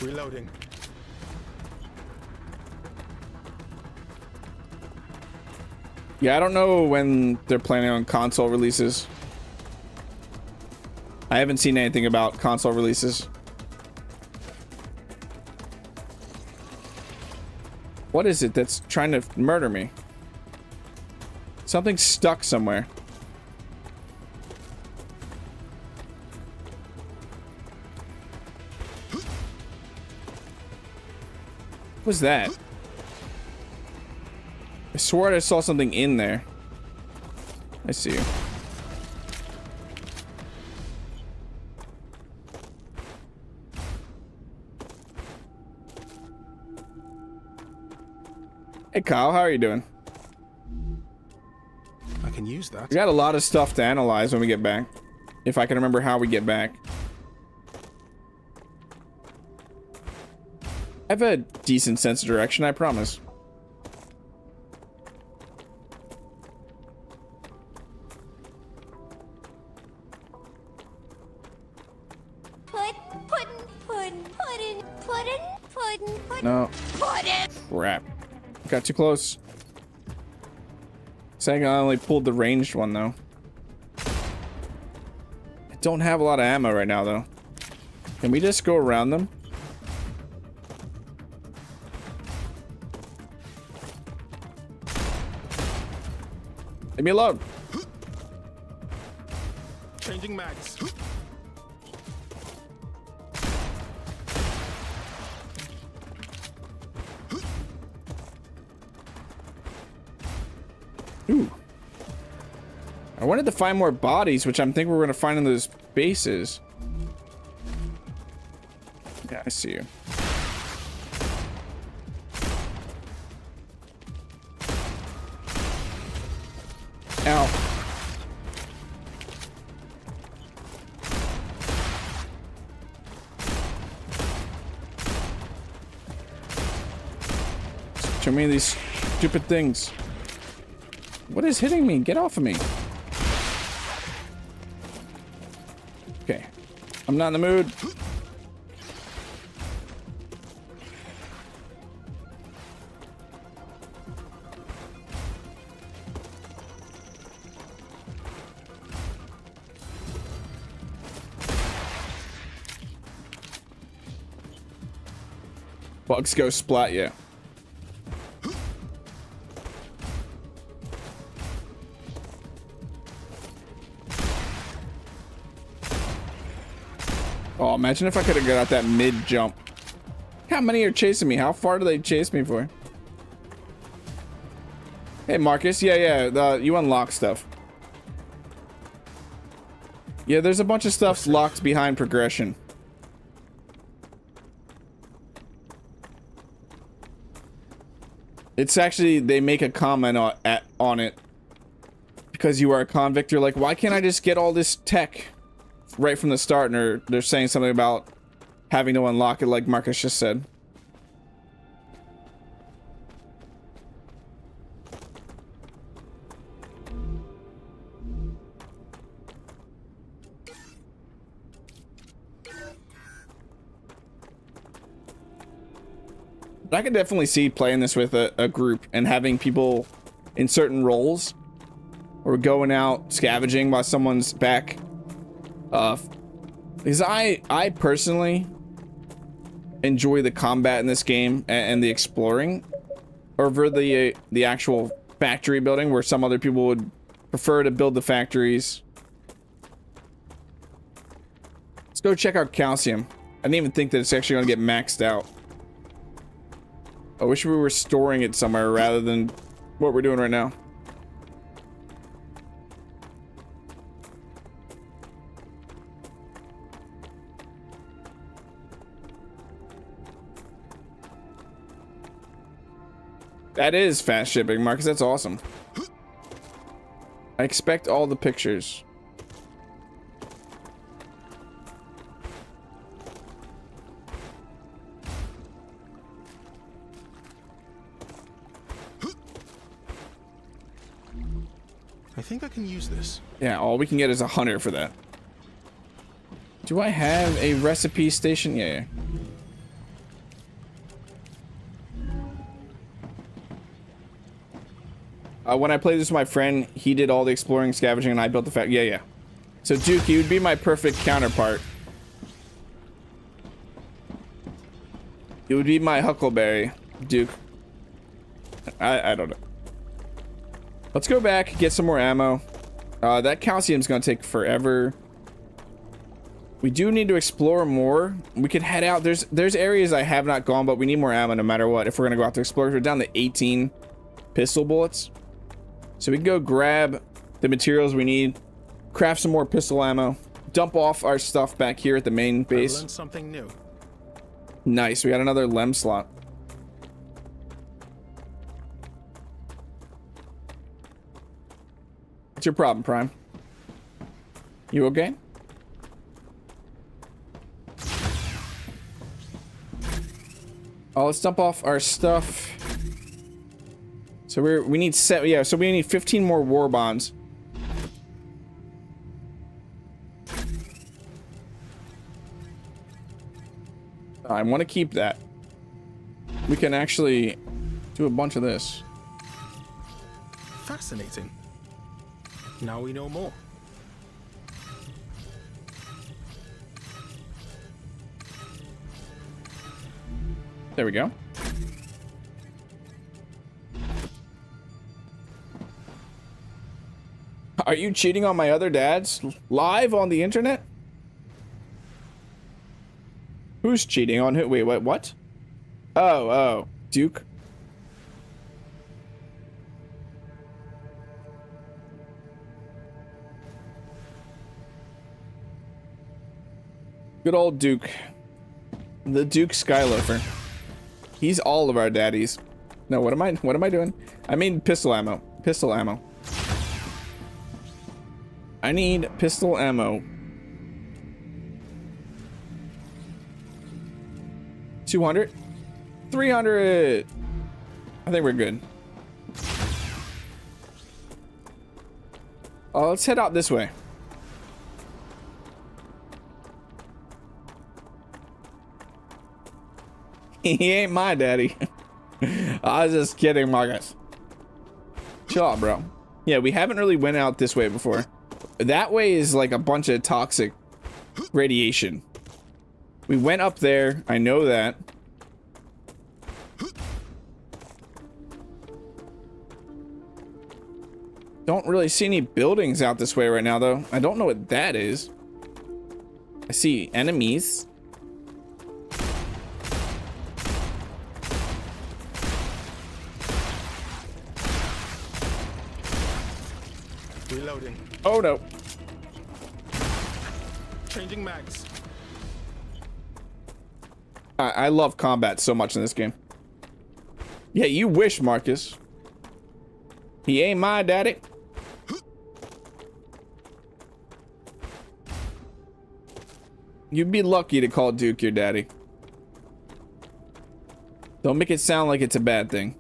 Reloading. Yeah, I don't know when they're planning on console releases. I haven't seen anything about console releases. What is it that's trying to murder me? Something's stuck somewhere. What was that? I swore I saw something in there. I see you. Hey Kyle, how are you doing? I can use that. We got a lot of stuff to analyze when we get back. If I can remember how we get back. I have a decent sense of direction, I promise. No. Crap. Got too close. Saying I only pulled the ranged one though. I don't have a lot of ammo right now though. Can we just go around them? Leave me alone. Changing mags. Ooh. I wanted to find more bodies, which I'm thinking we're going to find in those bases. Yeah, I see you. Ow. Too many of these stupid things. What is hitting me? Get off of me. Okay. I'm not in the mood. Bugs go splat, yeah. Oh, imagine if I could have got out that mid jump. How many are chasing me? How far do they chase me for? Hey, Marcus. Yeah, you unlock stuff. Yeah, there's a bunch of stuff locked behind progression. It's actually, they make a comment on it. Because you are a convict, you're like, why can't I just get all this tech right from the start? And they're saying something about having to unlock it, like Marcus just said. But I could definitely see playing this with a group and having people in certain roles. Or going out scavenging while someone's back. Because I personally enjoy the combat in this game and the exploring over the actual factory building, where some other people would prefer to build the factories. Let's go check out calcium. I didn't even think that it's actually going to get maxed out. I wish we were storing it somewhere rather than what we're doing right now. That is fast shipping, Marcus. That's awesome. I expect all the pictures. I think I can use this. Yeah, all we can get is 100 for that. Do I have a recipe station? Yeah. When I played this with my friend, he did all the exploring, scavenging, and I built the factory. Yeah. So Duke, you would be my perfect counterpart. You would be my Huckleberry, Duke. I don't know. Let's go back, get some more ammo. That calcium's gonna take forever. We do need to explore more. We could head out. There's areas I have not gone, but we need more ammo no matter what. If we're gonna go out to explore, we're down to 18 pistol bullets. So we can go grab the materials we need, craft some more pistol ammo, dump off our stuff back here at the main base. I learned something new. Nice, we got another lem slot. What's your problem, Prime? You okay? Oh, let's dump off our stuff. So we need yeah, so we need 15 more war bonds. I want to keep that. We can actually do a bunch of this. Fascinating. Now we know more. There we go. Are you cheating on my other dads live on the internet? Who's cheating on who? Wait, what? Oh, Duke. Good old Duke. The Duke Skyloafer. He's all of our daddies. No, what am I doing? I mean pistol ammo. Pistol ammo. I need pistol ammo. 200? 300! I think we're good. Let's head out this way. He ain't my daddy. I was just kidding, Marcus. Chill out, bro. Yeah, we haven't really went out this way before. That way is like a bunch of toxic radiation. We went up there. I know that. Don't really see any buildings out this way right now, though. I don't know what that is. I see enemies. Reloading. Oh no. Changing mags. I love combat so much in this game. Yeah, you wish, Marcus. He ain't my daddy. You'd be lucky to call Duke your daddy. Don't make it sound like it's a bad thing.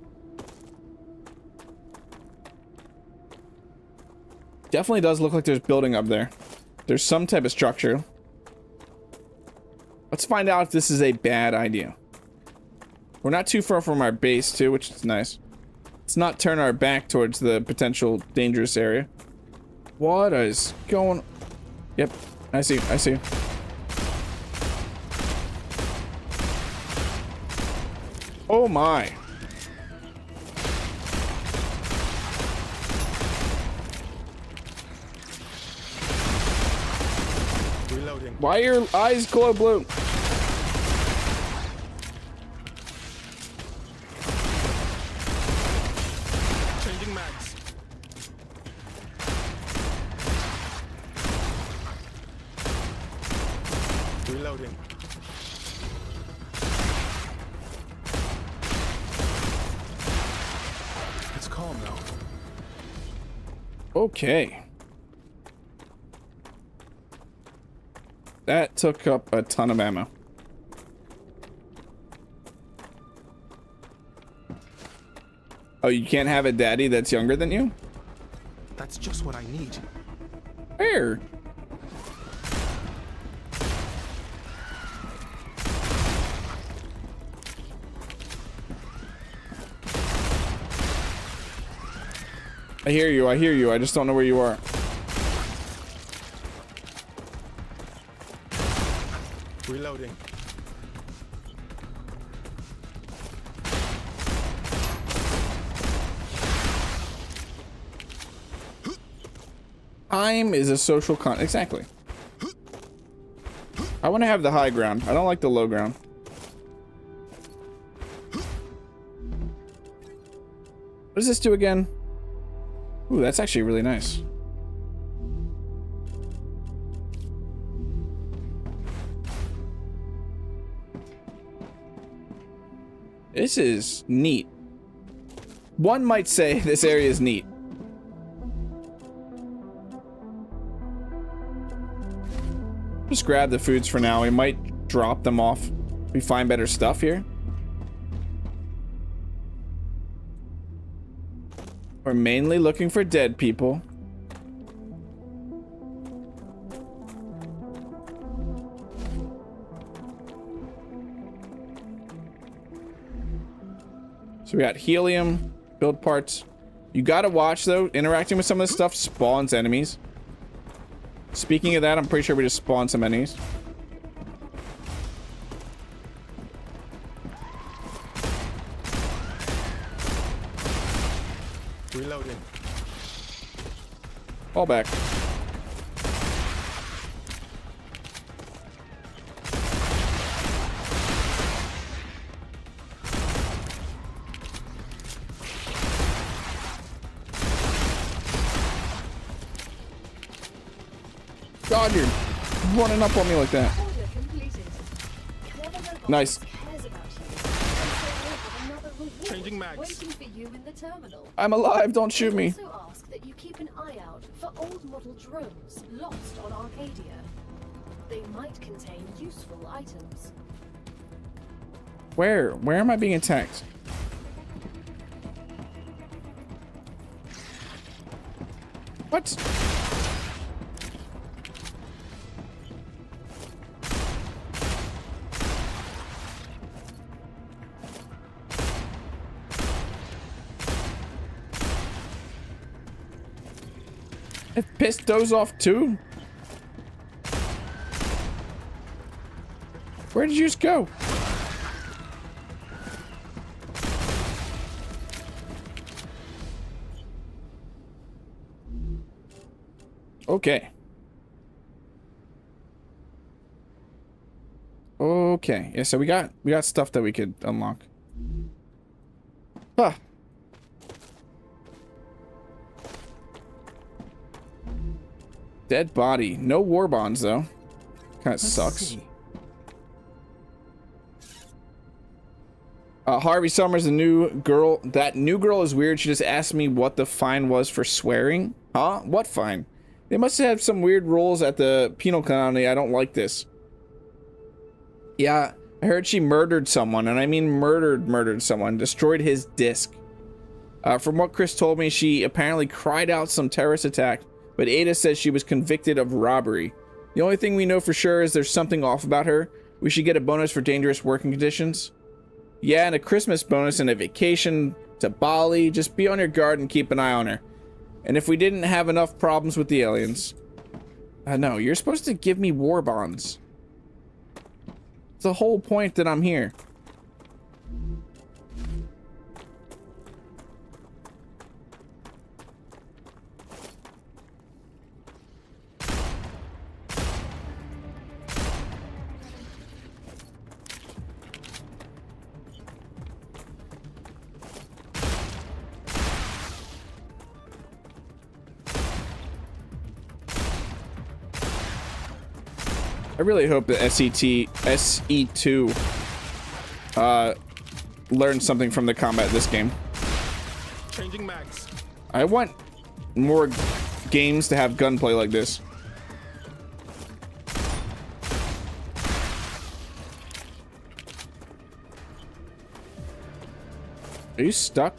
Definitely does look like there's building up there. There's some type of structure. Let's find out if this is a bad idea. We're not too far from our base too, which is nice. Let's not turn our back towards the potential dangerous area. What is going... Yep, I see, I see. Oh my. Reloading. Why your eyes glow blue? Changing mags. Reloading. It's calm now. Okay. That took up a ton of ammo. Oh, you can't have a daddy that's younger than you? That's just what I need. Where? I hear you, I hear you. I just don't know where you are. Reloading. Time is a social con. Exactly. I want to have the high ground. I don't like the low ground. What does this do again? Ooh, that's actually really nice. This is neat. One might say this area is neat. Just grab the foods for now. We might drop them off if we find better stuff here. We're mainly looking for dead people. So we got helium, build parts. You gotta watch though, interacting with some of this stuff spawns enemies. Speaking of that, I'm pretty sure we just spawned some enemies. Reloading. Fall back. God, you're running up on me like that. Order completed. Clever robotics Nice. cares about you. And so they have another reward Changing mags. waiting for you in the terminal. I'm alive, don't shoot me. They also ask that you keep an eye out for old model drones lost on Arcadia. They might contain useful items. Where am I being attacked? What? It pissed those off too? Where did you just go? Okay. Okay. Yeah, so we got stuff that we could unlock. Huh. Dead body. No war bonds though. Kind of sucks. See. Harvey Summers, the new girl. That new girl is weird. She just asked me what the fine was for swearing. Huh? What fine? They must have some weird rules at the penal colony. I don't like this. Yeah, I heard she murdered someone, and I mean murdered someone. Destroyed his disc. From what Chris told me, she apparently cried out some terrorist attack, but Ada says she was convicted of robbery. The only thing we know for sure is there's something off about her. We should get a bonus for dangerous working conditions. Yeah, and a Christmas bonus and a vacation to Bali. Just be on your guard and keep an eye on her. And if we didn't have enough problems with the aliens... no, you're supposed to give me war bonds. It's the whole point that I'm here. I really hope that SE2 learned something from the combat this game. Changing mags. I want more games to have gunplay like this. Are you stuck?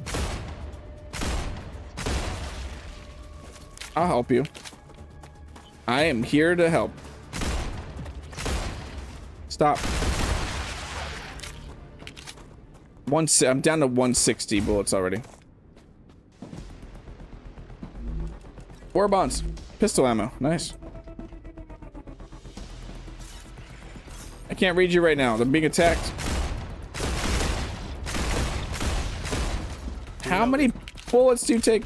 I'll help you. I am here to help. Stop. I'm down to 160 bullets already. 4 bonds. Pistol ammo. Nice. I can't read you right now. They're being attacked. How many bullets do you take?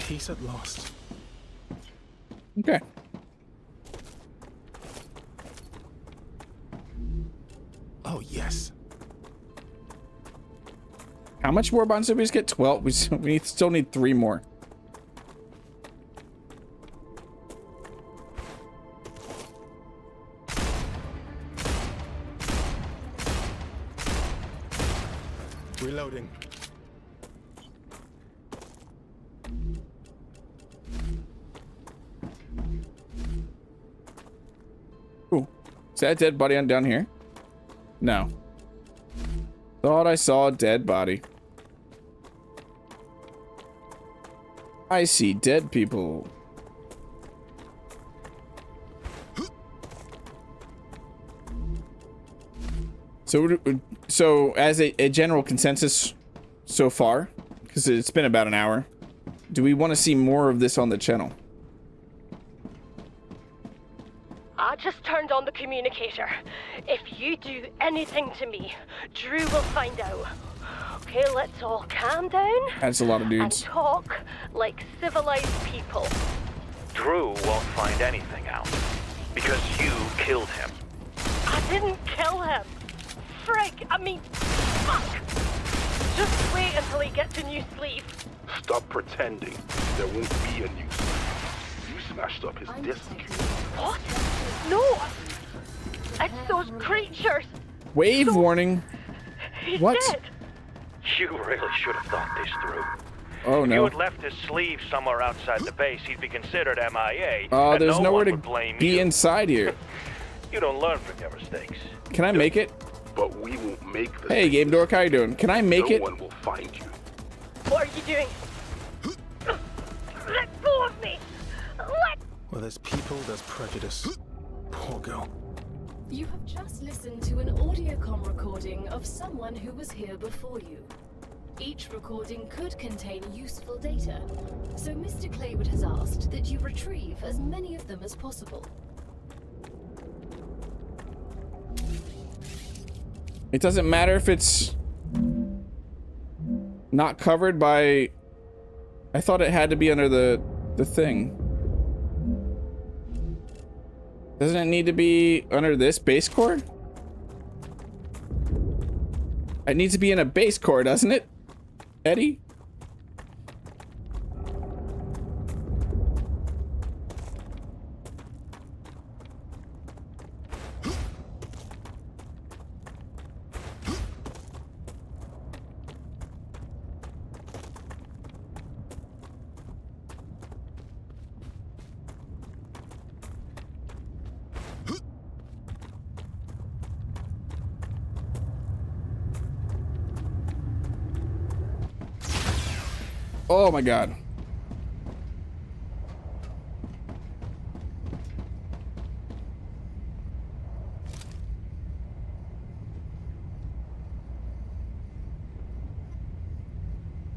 Peace at last. Okay. Oh, yes. How much more bonds did we just get? 12. We still need 3 more. Reloading. Ooh. Is that a dead body on down here? No. Thought I saw a dead body. I see dead people. So as a general consensus so far, because it's been about an hour, do we want to see more of this on the channel? I just turned on the communicator. If you do anything to me, Drew will find out. Okay, let's all calm down. That's a lot of And dudes. talk like civilized people. Drew won't find anything out. Because you killed him. I didn't kill him. Frig, I mean, fuck. Just wait until he gets a new sleeve. Stop pretending. There won't be a new sleeve. You smashed up his disc. What? No. It's those creatures. Wave warning. He's What? dead. You really should have thought this through. Oh If you no. had left his sleeve somewhere outside the base, he'd be considered MIA. Oh, and there's no nowhere one to would blame be you. inside here. You don't learn from your mistakes. Can I make it? But we won't make the Hey, Game Dork, how you doing? Can I make no it? one will find you. What are you doing? Let go of me. Let. Where there's people, there's prejudice. Poor girl. You have just listened to an audiocom recording of someone who was here before you. Each recording could contain useful data, so Mr. Claywood has asked that you retrieve as many of them as possible. It doesn't matter if it's not covered by... I thought it had to be under the thing. Doesn't it need to be under this base core? It needs to be in a base core, doesn't it, Eddie? Oh my god.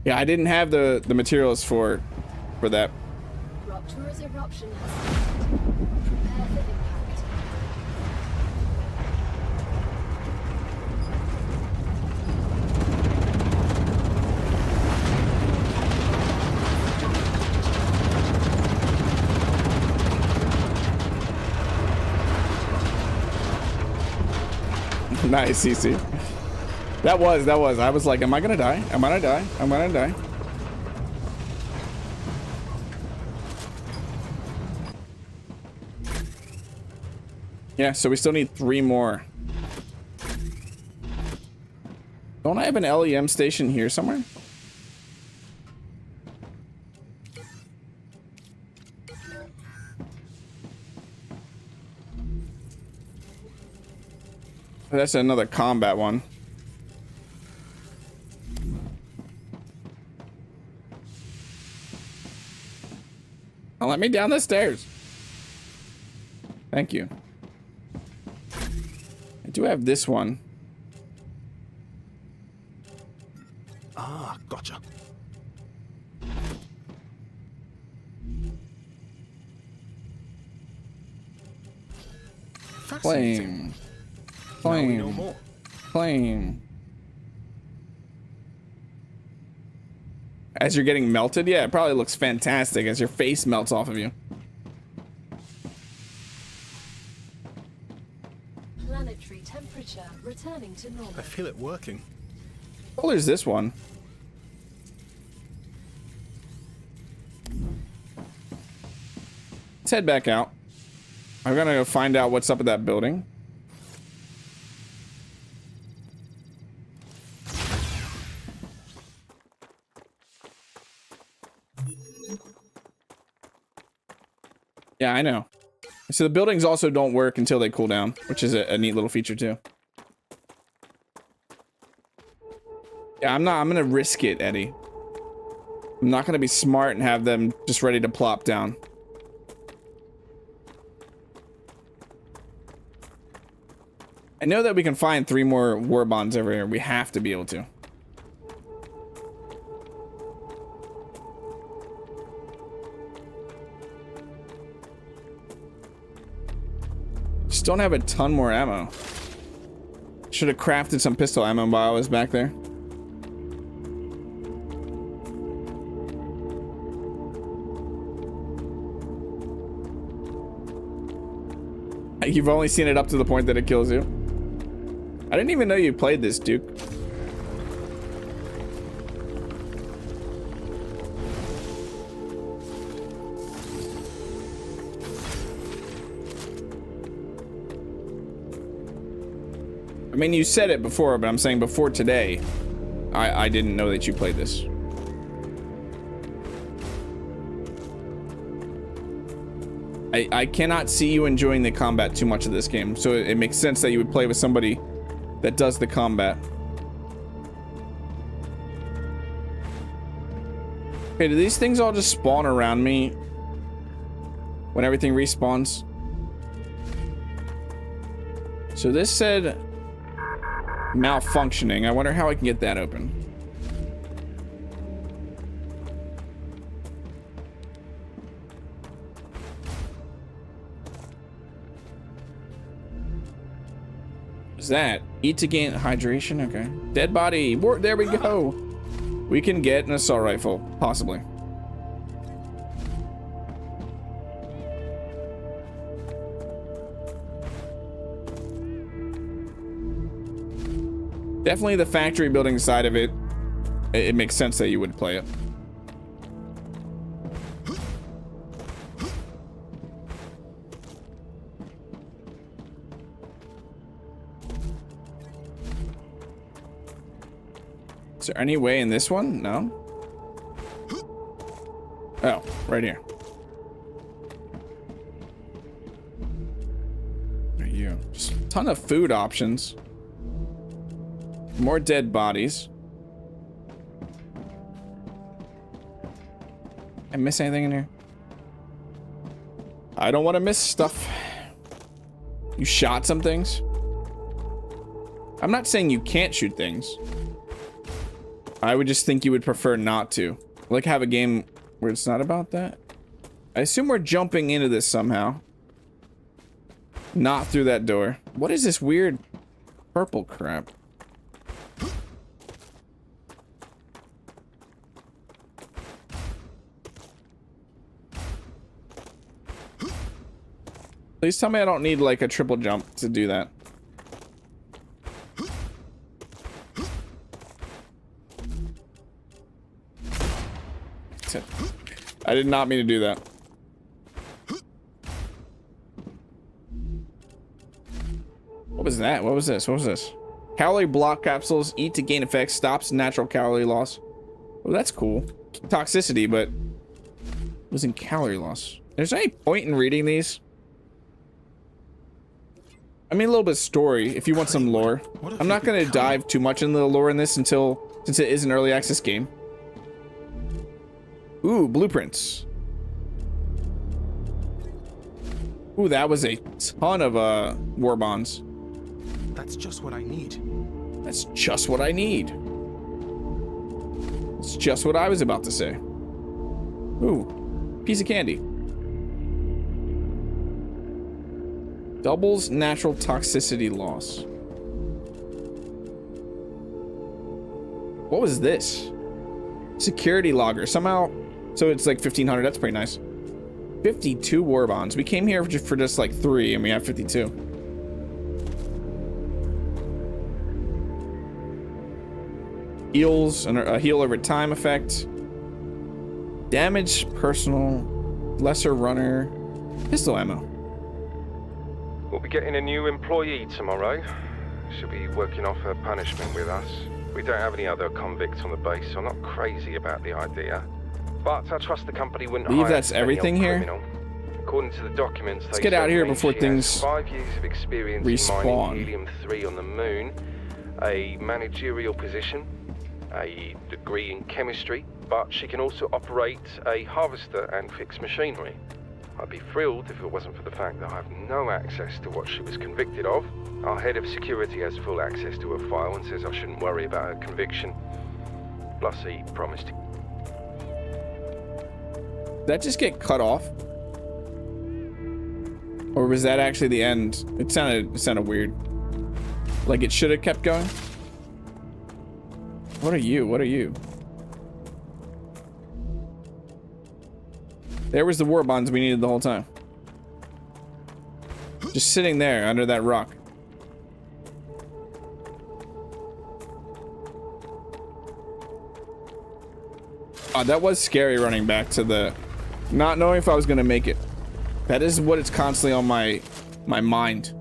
Yeah, I didn't have the materials for that. Rupture's eruption has started. Prepare for impact. Nice, CC. That was. I was like, am I gonna die? Am I gonna die? I'm gonna die. Yeah, so we still need 3 more. Don't I have an LEM station here somewhere? That's another combat one. Oh, let me down the stairs. Thank you. I do have this one. Ah, gotcha. Flame. Fascinating. Now we know Flame. more. Flame. As you're getting melted? Yeah, it probably looks fantastic as your face melts off of you. Planetary temperature returning to normal. I feel it working. Oh, there's this one. Let's head back out. I'm gonna go find out what's up with that building. Yeah, I know. So the buildings also don't work until they cool down, which is a neat little feature too. Yeah, I'm gonna risk it, Eddie. I'm not gonna be smart and have them just ready to plop down. I know that we can find 3 more war bonds over here. We have to be able to. Just don't have a ton more ammo. Should have crafted some pistol ammo while I was back there. You've only seen it up to the point that it kills you. I didn't even know you played this, Duke. I mean, you said it before, but I'm saying before today, I didn't know that you played this. I cannot see you enjoying the combat too much of this game, so it makes sense that you would play with somebody that does the combat. Okay, do these things all just spawn around me when everything respawns? So this said malfunctioning. I wonder how I can get that open. What's that? Eat to gain hydration? Okay. Dead body. There we go. We can get an assault rifle, possibly. Definitely the factory building side of it. It makes sense that you would play it. Is there any way in this one? No. Oh, right here. There you. Just a ton of food options. More dead bodies. I miss anything in here? I don't want to miss stuff. You shot some things? I'm not saying you can't shoot things. I would just think you would prefer not to. Like have a game where it's not about that. I assume we're jumping into this somehow. Not through that door. What is this weird purple crap? Please tell me I don't need like a triple jump to do that. I did not mean to do that. What was that? What was this? What was this? Calorie block capsules. Eat to gain effects. Stops natural calorie loss. Well, that's cool. Toxicity, but it wasn't calorie loss. There's any point in reading these? I mean, a little bit of story if you want some lore. I'm not going to dive too much into the lore in this since it is an early access game. Ooh, blueprints. Ooh, that was a ton of war bonds. That's just what I need. That's just what I need. It's just what I was about to say. Ooh, piece of candy. Doubles natural toxicity loss. What was this? Security logger. Somehow, so it's like 1500. That's pretty nice. 52 war bonds. We came here for just like 3 and we have 52. Heals, and a heal over time effect. Damage, personal, lesser runner, pistol ammo. We'll be getting a new employee tomorrow. She'll be working off her punishment with us. We don't have any other convicts on the base, so I'm not crazy about the idea. But I trust the company wouldn't hire that's everything here. Criminal. According to the documents, let's get out of here before things 5 years of experience respawn. In mining helium-3 on the moon, a managerial position, a degree in chemistry, but she can also operate a harvester and fix machinery. I'd be thrilled if it wasn't for the fact that I have no access to what she was convicted of. Our head of security has full access to her file and says I shouldn't worry about her conviction. Plus he promised to... Did that just get cut off? Or was that actually the end? It sounded weird. Like it should have kept going? What are you? What are you? There was the war bonds we needed the whole time. Just sitting there under that rock. Oh, that was scary running back to the... Not knowing if I was gonna make it. That is what it's constantly on my mind.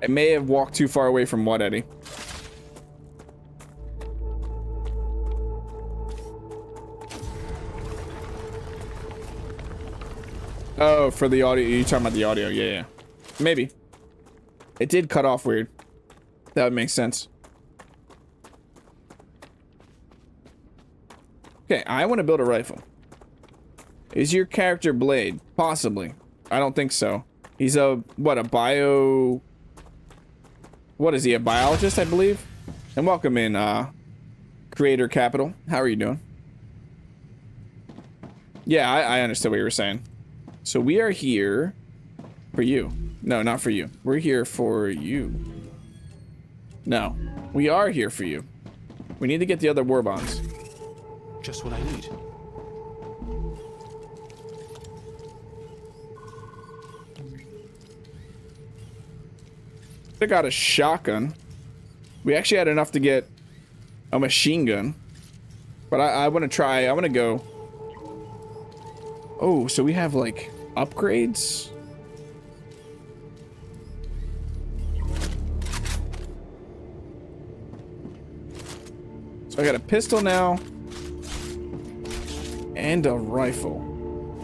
I may have walked too far away from what, Eddie? Oh, for the audio. You're talking about the audio. Yeah. Maybe. It did cut off weird. That would make sense. Okay, I want to build a rifle. Is your character Blade? Possibly. I don't think so. He's a bio... What is he, a biologist, I believe? And welcome in, Creator Capital. How are you doing? Yeah, I understood what you were saying. So we are here for you. No, not for you. We're here for you. No, we are here for you. We need to get the other war bonds. Just what I need. I got a shotgun. We actually had enough to get a machine gun. But I want to try. I want to go. Oh, so we have like upgrades? So I got a pistol now. And a rifle.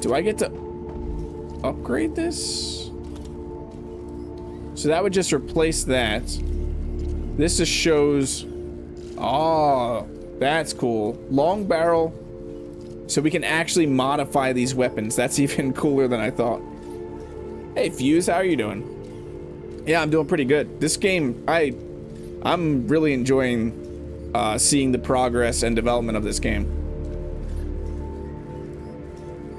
Do I get to upgrade this? So that would just replace that. This just shows... Oh, that's cool. Long barrel. So we can actually modify these weapons. That's even cooler than I thought. Hey, Fuse, how are you doing? Yeah, I'm doing pretty good. This game, I'm really enjoying seeing the progress and development of this game.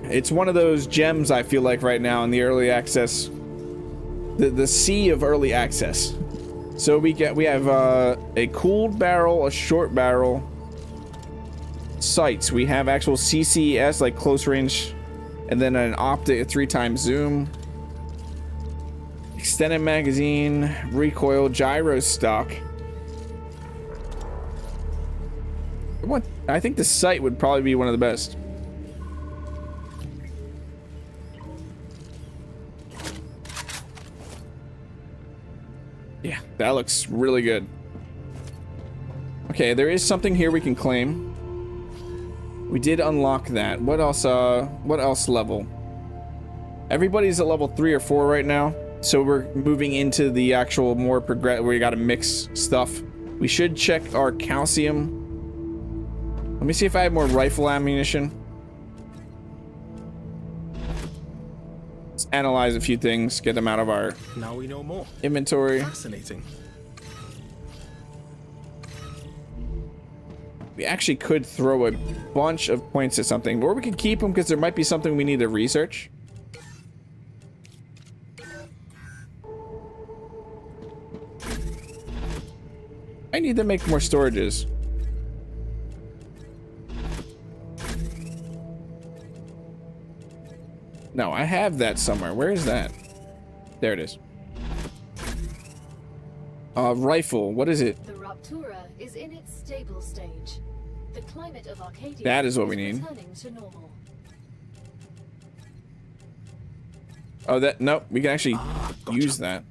It's one of those gems I feel like right now in the early access, the sea of early access. So we have a cooled barrel, a short barrel, sights. We have actual CCS, like close range, and then an optic 3x zoom, extended magazine, recoil, gyro stock. What? I think the sight would probably be one of the best. Yeah, that looks really good. Okay, there is something here we can claim. We did unlock that. What else level? Everybody's at level 3 or 4 right now. So we're moving into the actual more where you gotta mix stuff. We should check our calcium. Let me see if I have more rifle ammunition. Let's analyze a few things, get them out of our Now we know more. inventory. Fascinating. We actually could throw a bunch of points at something, or we could keep them because there might be something we need to research. I need to make more storages. No, I have that somewhere. Where is that? There it is. Rifle. What is it? The Rupture is in its stable stage. The climate of Arcadia That is what we need. returning to normal. Oh, that... Nope. We can actually Gotcha. use that.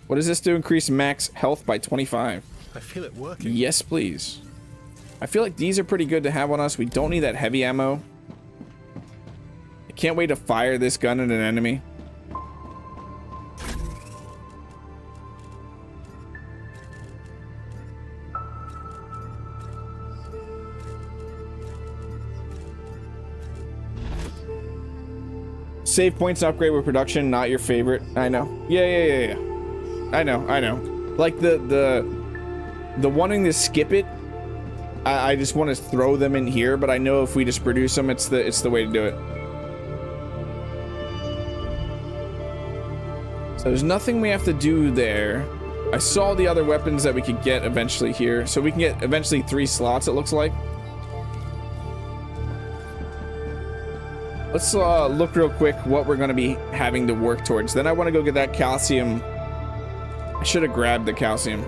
What does this do? Increase max health by 25. I feel it working. Yes, please. I feel like these are pretty good to have on us. We don't need that heavy ammo. I can't wait to fire this gun at an enemy. Save points and upgrade with production, not your favorite. I know. Yeah. I know. Like the wanting to skip it, I just want to throw them in here, but I know if we just produce them, it's the way to do it. So there's nothing we have to do there. I saw the other weapons that we could get eventually here, so we can get eventually 3 slots, it looks like. Let's look real quick what we're going to be having to work towards. Then I want to go get that calcium. I should have grabbed the calcium.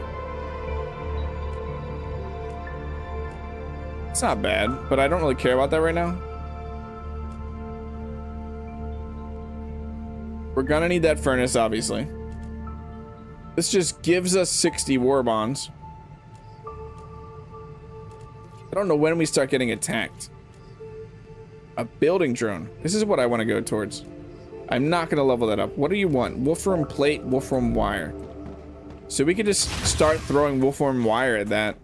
It's not bad, but I don't really care about that right now. We're gonna need that furnace, obviously. This just gives us 60 war bonds. I don't know when we start getting attacked. A building drone. This is what I want to go towards. I'm not gonna level that up. What do you want? Wolfram plate, Wolfram wire. So we could just start throwing Wolfram wire at that.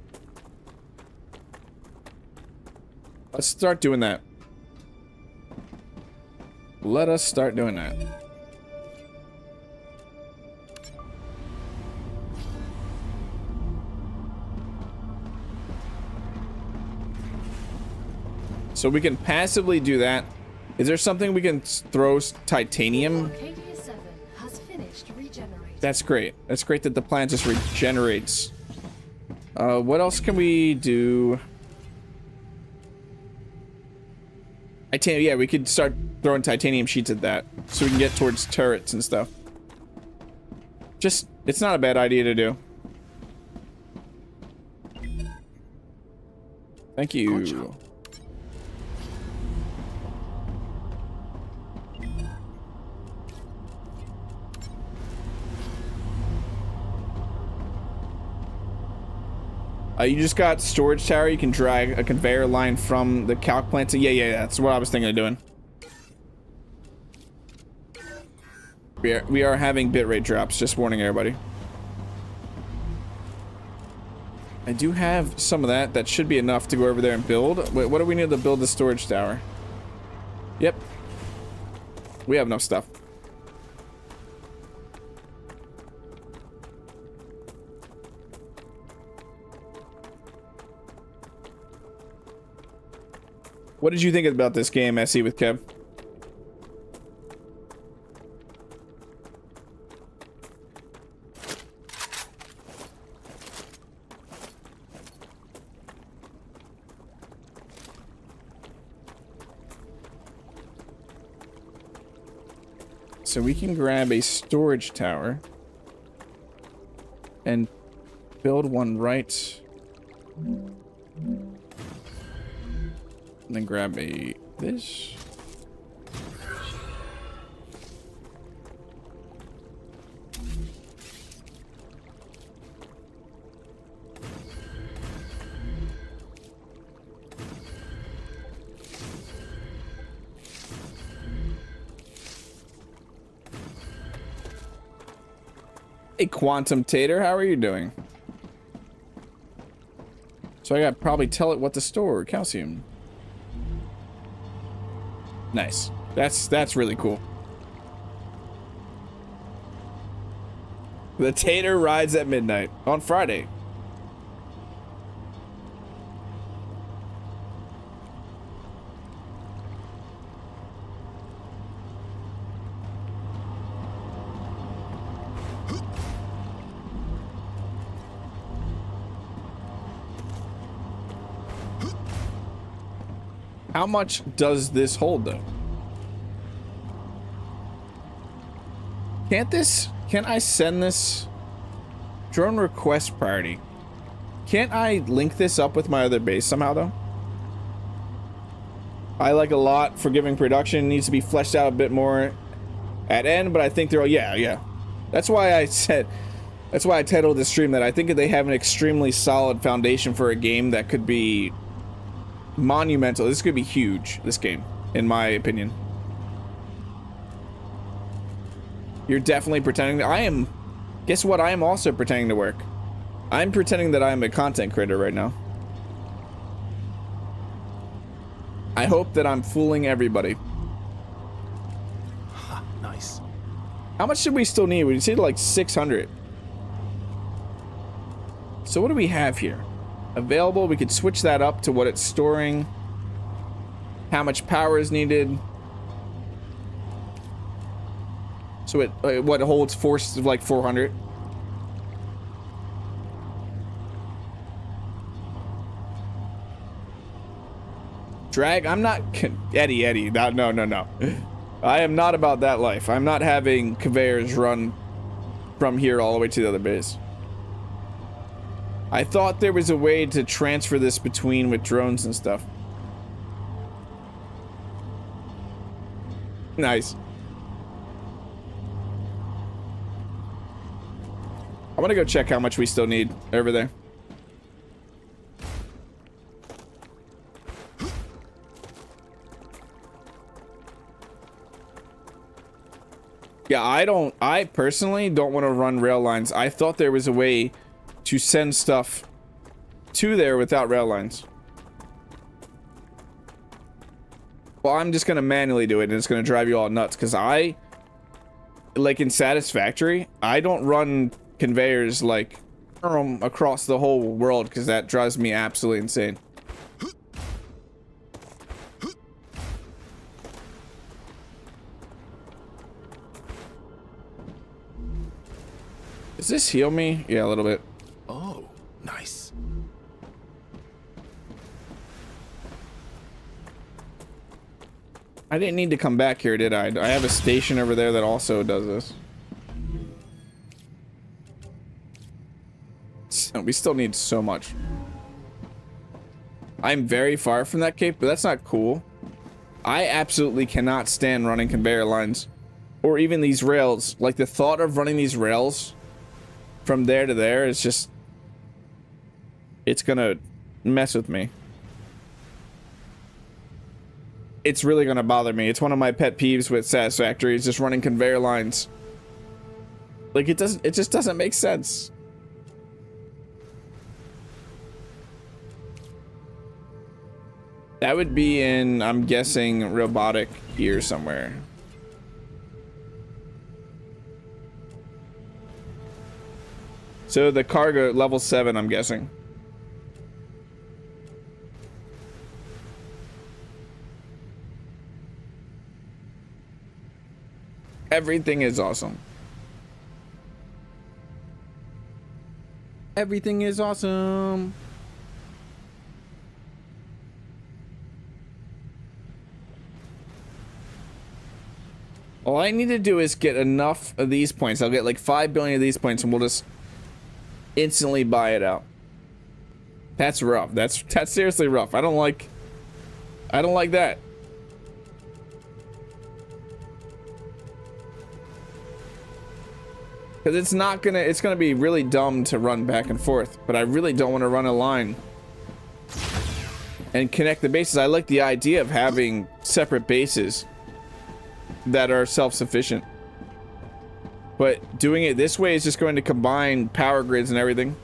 Let's start doing that. Let us start doing that. So we can passively do that. Is there something we can throw titanium? Arcadia 7 has finished regenerating. That's great. That's great that the plant just regenerates. What else can we do? Yeah, we could start throwing titanium sheets at that so we can get towards turrets and stuff. Just, it's not a bad idea to do. Thank you. Good job. You just got storage tower. You can drag a conveyor line from the calc plant to... Yeah, that's what I was thinking of doing. We are having bitrate drops, just warning everybody. I do have some of that. That should be enough to go over there and build. Wait, what do we need to build the storage tower? Yep. We have enough stuff. What did you think about this game, SE, with Kev? So we can grab a storage tower and build one right. And then grab this. Hey, Quantum Tater, how are you doing? So I got probably tell it what to store. Calcium. Nice. That's really cool. The Tater rides at midnight on Friday. How much does this hold, though? Can I send this drone request priority? Can't I link this up with my other base somehow, though? I like a lot. Forgiving production needs to be fleshed out a bit more at end, but I think they're all, yeah. That's why I titled this stream that I think they have an extremely solid foundation for a game that could be monumental. This could be huge, this game, in my opinion. You're definitely pretending that I am. Guess what? I am also pretending to work. I'm pretending that I'm a content creator right now. I hope that I'm fooling everybody. Nice. How much should we still need? We need like 600. So what do we have here? Available. We could switch that up to what it's storing. How much power is needed. So it what holds force of like 400. Drag. I'm not Eddie. No. I am not about that life. I'm not having conveyors run from here all the way to the other base. I thought there was a way to transfer this between with drones and stuff. Nice. I'm gonna go check how much we still need over there. Yeah, I personally don't want to run rail lines. I thought there was a way to send stuff to there without rail lines. Well, I'm just gonna manually do it, and it's gonna drive you all nuts, because like in Satisfactory, I don't run conveyors like across the whole world, because that drives me absolutely insane. Does this heal me? Yeah, a little bit. Oh, nice. I didn't need to come back here, did I? I have a station over there that also does this. So we still need so much. I'm very far from that cape, but that's not cool. I absolutely cannot stand running conveyor lines. Or even these rails. Like, the thought of running these rails from there to there is just... It's gonna mess with me. It's really gonna bother me. It's one of my pet peeves with Satisfactory, is just running conveyor lines. Like, it just doesn't make sense. That would be in, I'm guessing, robotic here somewhere. So the cargo, level 7, I'm guessing. Everything is awesome. Everything is awesome. All I need to do is get enough of these points. I'll get like 5 billion of these points and we'll just instantly buy it out. That's rough. That's seriously rough. I don't like that. Cuz it's gonna be really dumb to run back and forth, but I really don't want to run a line and connect the bases. I like the idea of having separate bases that are self-sufficient, but doing it this way is just going to combine power grids and everything.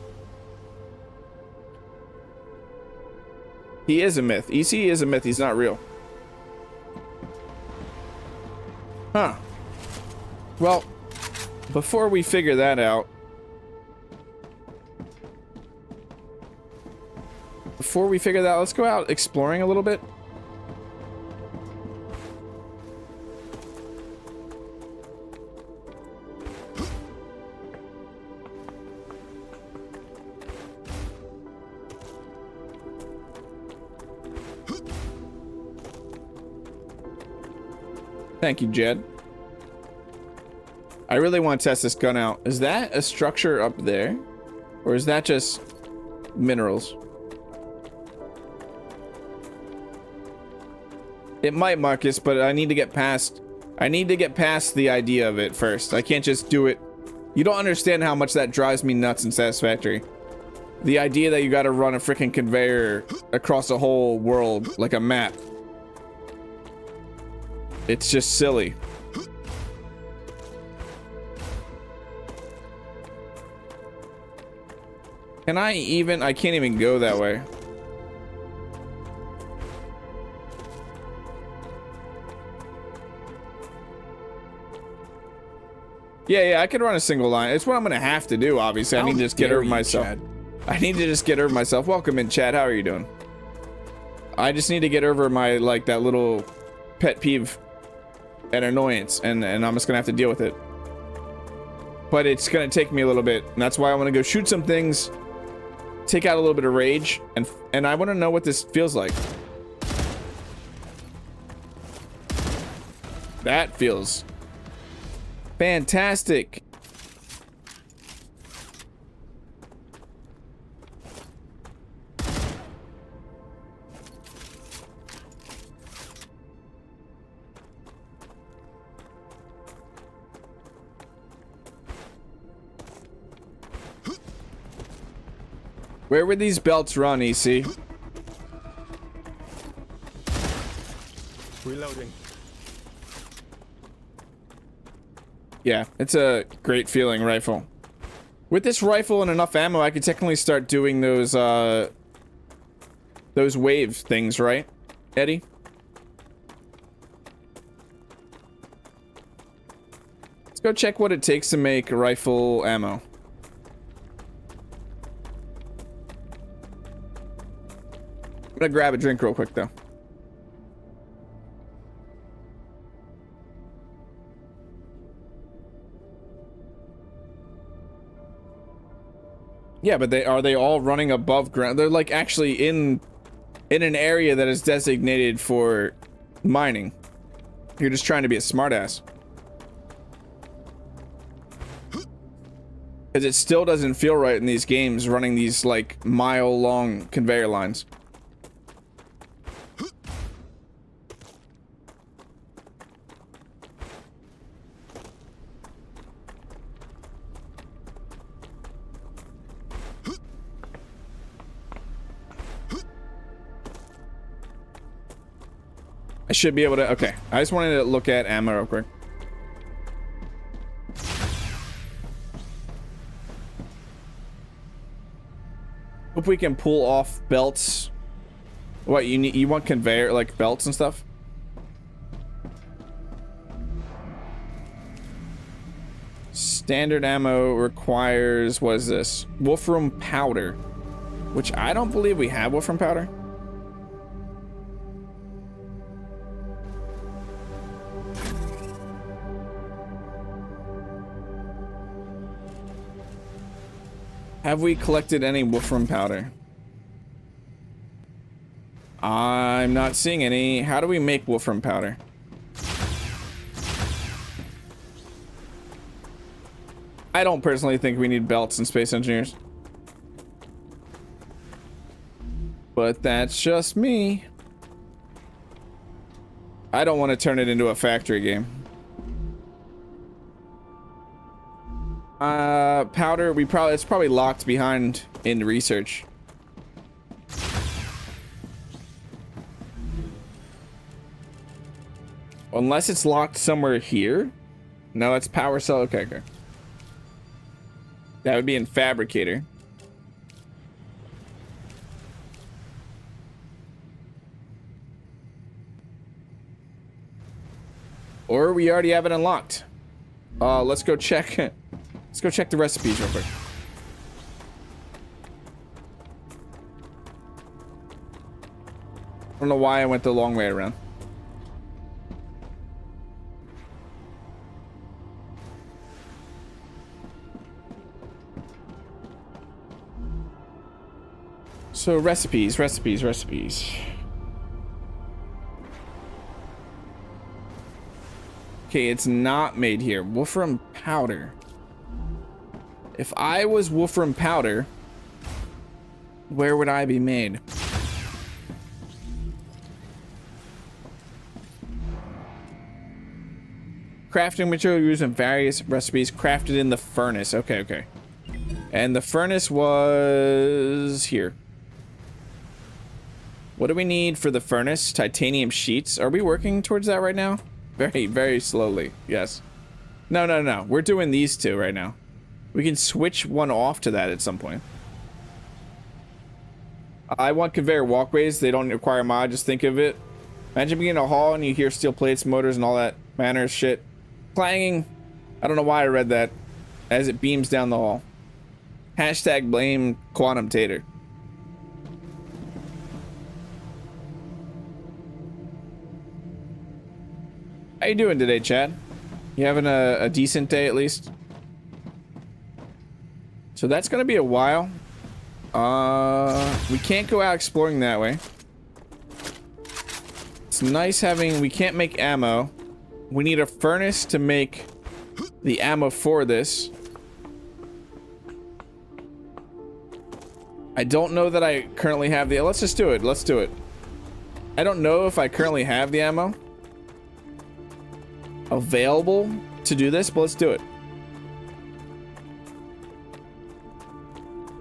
He is a myth. EC is a myth. He's not real. Huh. Well, before we figure that out, let's go out exploring a little bit. Thank you, Jed. I really want to test this gun out. Is that a structure up there? Or is that just minerals? It might, Marcus, but I need to get past the idea of it first. I can't just do it. You don't understand how much that drives me nuts in Satisfactory. The idea that you gotta run a freaking conveyor across a whole world like a map. It's just silly. I can't even go that way. Yeah, I can run a single line. It's what I'm gonna have to do, obviously. I need to just get over myself. I need to just get over myself. Welcome in, Chad. How are you doing? I just need to get over my, like, that little pet peeve and annoyance, and I'm just gonna have to deal with it. But it's gonna take me a little bit, and that's why I want to go shoot some things, take out a little bit of rage, and I want to know what this feels like. That feels fantastic. Where would these belts run, EC? Reloading. Yeah, it's a great feeling rifle. With this rifle and enough ammo, I could technically start doing those wave things, right, Eddie? Let's go check what it takes to make rifle ammo. I'm gonna grab a drink real quick, though. Yeah, but are they all running above ground? They're like actually in an area that is designated for mining. You're just trying to be a smartass. Because it still doesn't feel right in these games running these like mile-long conveyor lines. I should be able to, okay. I just wanted to look at ammo real quick. Hope we can pull off belts. What, you want conveyor, like belts and stuff? Standard ammo requires, what is this? Wolfram powder. Which I don't believe we have wolfram powder. Have we collected any wolfram powder? I'm not seeing any. How do we make wolfram powder? I don't personally think we need belts in Space Engineers. But that's just me. I don't want to turn it into a factory game. Powder, it's probably locked behind in research. Unless it's locked somewhere here. No, it's power cell. Okay, okay. That would be in fabricator. Or we already have it unlocked. Let's go check. Let's go check the recipes real quick. I don't know why I went the long way around. So recipes. Okay, it's not made here. Wolfram powder. If I was wolfram powder, where would I be made? Crafting material used in various recipes crafted in the furnace. Okay, okay. And the furnace was here. What do we need for the furnace? Titanium sheets. Are we working towards that right now? Very, very slowly. Yes. No. We're doing these two right now. We can switch one off to that at some point. I want conveyor walkways. They don't require mod. Just think of it. Imagine being in a hall and you hear steel plates, motors, and all that manner of shit clanging. I don't know why I read that. As it beams down the hall. Hashtag blame Quantum Tater. How you doing today, Chad? You having a decent day at least? So that's gonna be a while. We can't go out exploring that way. It's nice having, we can't make ammo. We need a furnace to make the ammo for this. I don't know that I currently have the, let's just do it. Let's do it. I don't know if I currently have the ammo available to do this, but let's do it.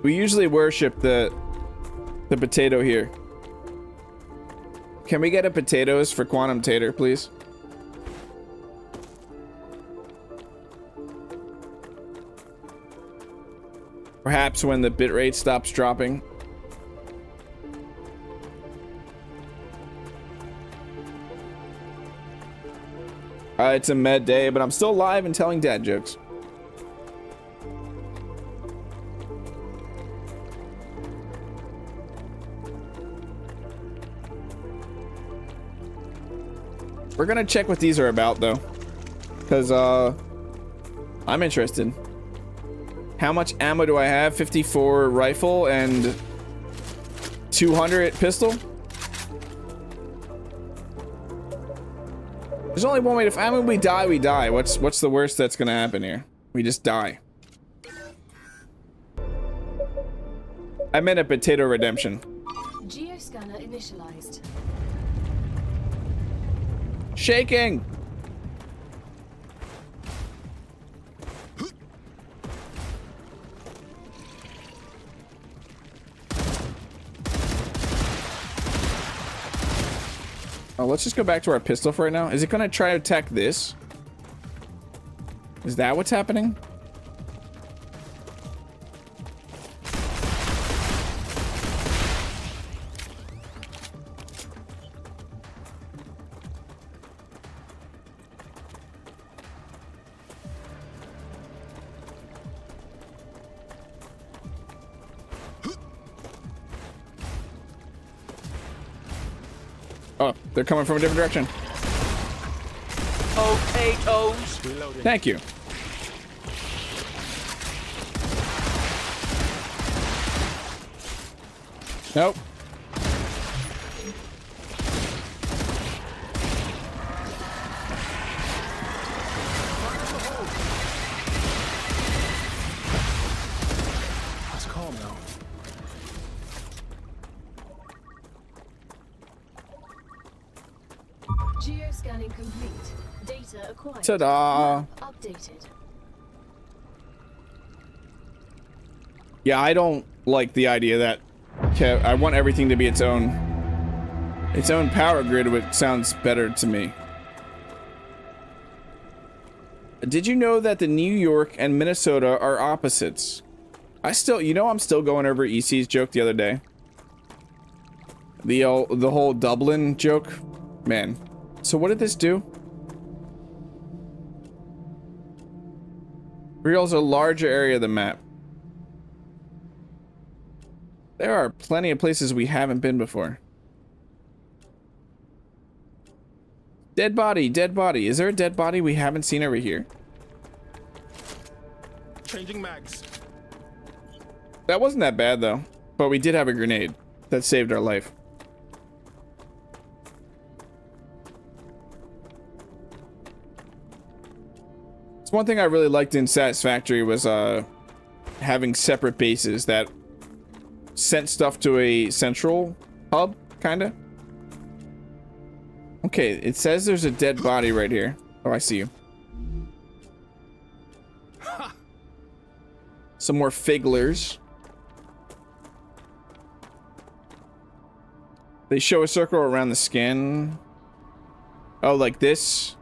We usually worship the potato here. Can we get a potatoes for Quantum Tater, please? Perhaps when the bitrate stops dropping. It's a med day, but I'm still alive and telling dad jokes. We're gonna check what these are about, though. Because, I'm interested. How much ammo do I have? 54 rifle and 200 pistol? There's only one way to. I mean, we die, we die. What's the worst that's gonna happen here? We just die. I meant a potato redemption. Geoscanner initialized. Shaking. Oh, let's just go back to our pistol for right now. Is it gonna try to attack this? Is that what's happening? Oh, they're coming from a different direction. Potatoes. Reloading. Thank you. Nope. It's calm now. Geoscanning complete. Data acquired. Ta-da. Map updated. Yeah, I don't like the idea that I want everything to be its own power grid, which sounds better to me. Did you know that the New York and Minnesota are opposites? I'm still going over EC's joke the other day. The whole Dublin joke, man. So what did this do? Reveals a larger area of the map. There are plenty of places we haven't been before. Dead body, dead body. Is there a dead body we haven't seen over here? Changing mags. That wasn't that bad though, but we did have a grenade that saved our life. It's one thing I really liked in Satisfactory was having separate bases that sent stuff to a central hub, kinda. Okay, it says there's a dead body right here. Oh, I see you. Some more figglers. They show a circle around the skin. Oh, like this?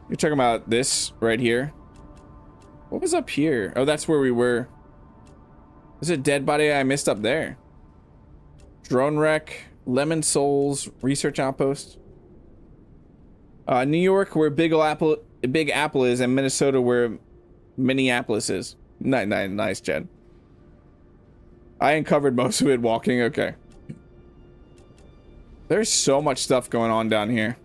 You're talking about this right here? What was up here? Oh, that's where we were. There's a dead body I missed up there. Drone wreck, Lemon Souls, research outpost. New York, where Big Apple is, and Minnesota, where Minneapolis is. Nice, Jed. I uncovered most of it walking. Okay. There's so much stuff going on down here.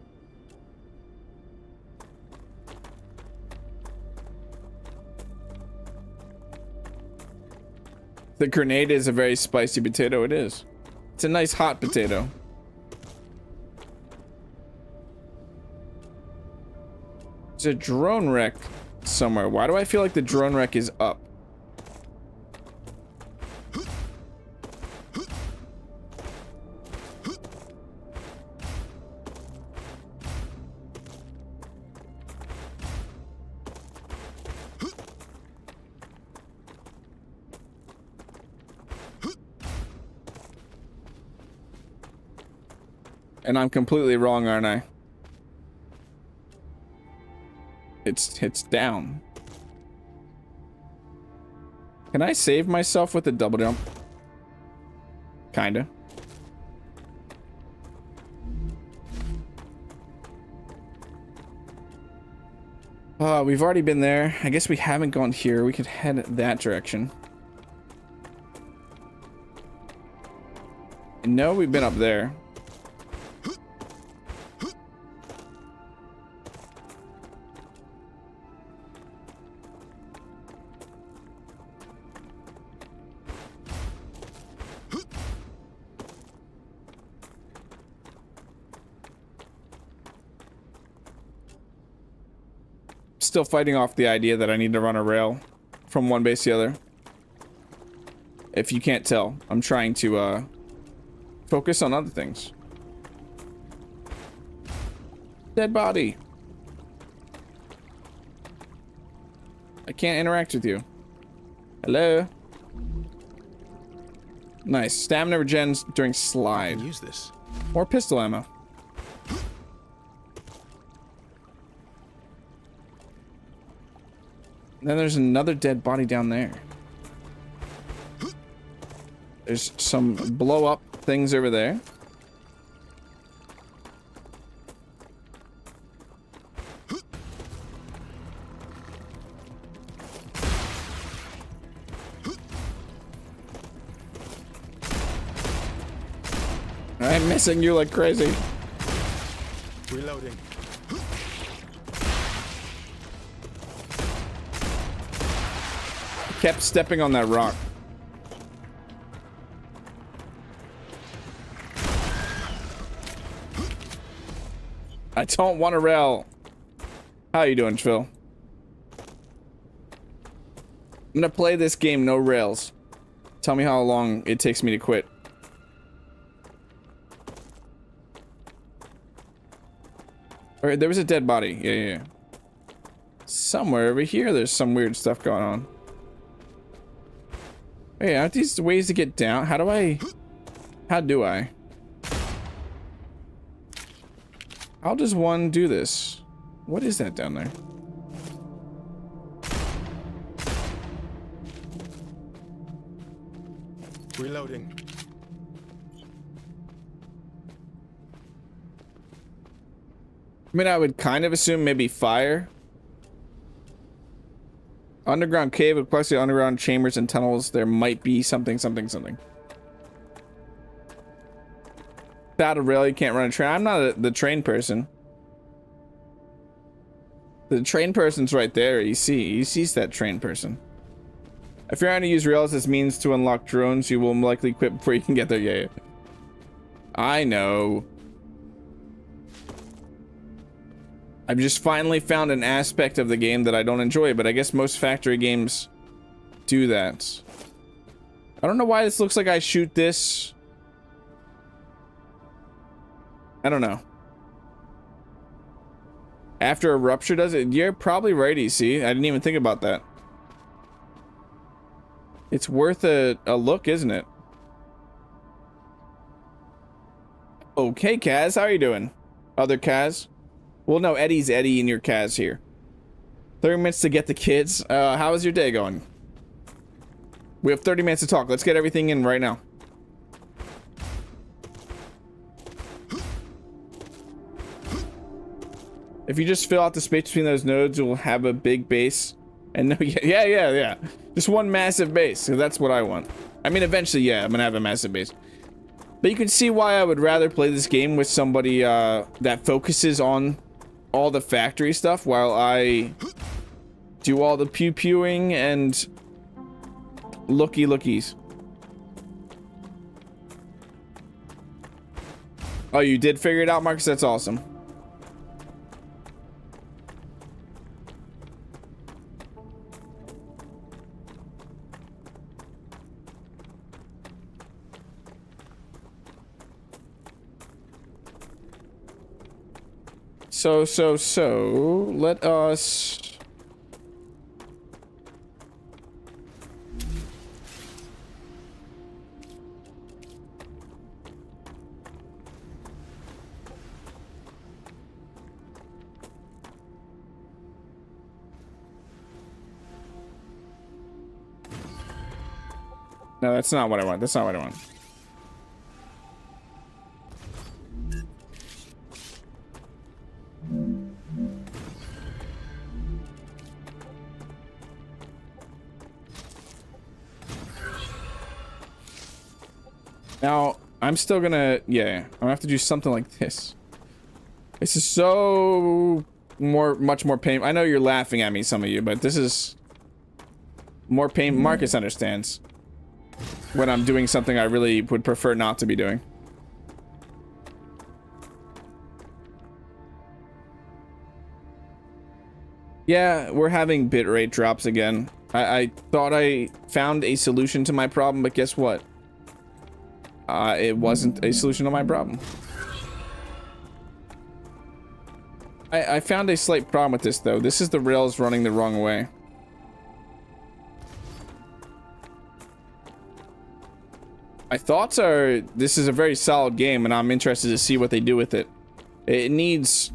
The grenade is a very spicy potato. It is. It's a nice hot potato. There's a drone wreck somewhere. Why do I feel like the drone wreck is up? And I'm completely wrong, aren't I? It's down. Can I save myself with a double jump? Kinda. We've already been there. I guess we haven't gone here. We could head that direction. No, we've been up there. still fighting off the idea that I need to run a rail from one base to the other. If you can't tell, I'm trying to focus on other things. Dead body. I can't interact with you. Hello? Nice. Stamina regens during slide. Use this. More pistol ammo. Then there's another dead body down there. There's some blow up things over there. I'm missing you like crazy. Reloading. Kept stepping on that rock. I don't want to rail. How you doing, Phil? I'm gonna play this game no rails. Tell me how long it takes me to quit. Alright, there was a dead body. Yeah. Somewhere over here, there's some weird stuff going on. Hey, aren't these ways to get down? How do I? How does one do this? What is that down there? Reloading. I mean, I would kind of assume maybe fire. Underground cave with plexi underground chambers and tunnels. There might be something. Without a rail, you can't run a train. I'm not the train person. The train person's right there. You sees that train person. If you're trying to use rails as means to unlock drones, you will likely quit before you can get there. Yeah. I know. I've just finally found an aspect of the game that I don't enjoy, but I guess most factory games do that. I don't know why this looks like I shoot this. I don't know. After a rupture does it? You're probably right, EC. I didn't even think about that. It's worth a look, isn't it? Okay, Kaz, how are you doing? Other Kaz? Well, no, Eddie's Eddie and your Kaz here. 30 minutes to get the kids. How is your day going? We have 30 minutes to talk. Let's get everything in right now. If you just fill out the space between those nodes, you'll have a big base. And no, yeah. Just one massive base, because that's what I want. I mean, eventually, yeah, I'm gonna have a massive base. But you can see why I would rather play this game with somebody that focuses on all the factory stuff while I do all the pew-pewing and lookies. Oh, you did figure it out, Marcus? That's awesome. So, let us... No, that's not what I want. That's not what I want. Now, I'm still gonna, yeah, I'm gonna have to do something like this. This is so much more pain. I know you're laughing at me, some of you, but this is more pain. Marcus understands when I'm doing something I really would prefer not to be doing. Yeah, we're having bitrate drops again. I thought I found a solution to my problem, but guess what? It wasn't a solution to my problem. I found a slight problem with this, though. This is the rails running the wrong way. My thoughts are this is a very solid game, and I'm interested to see what they do with it. It needs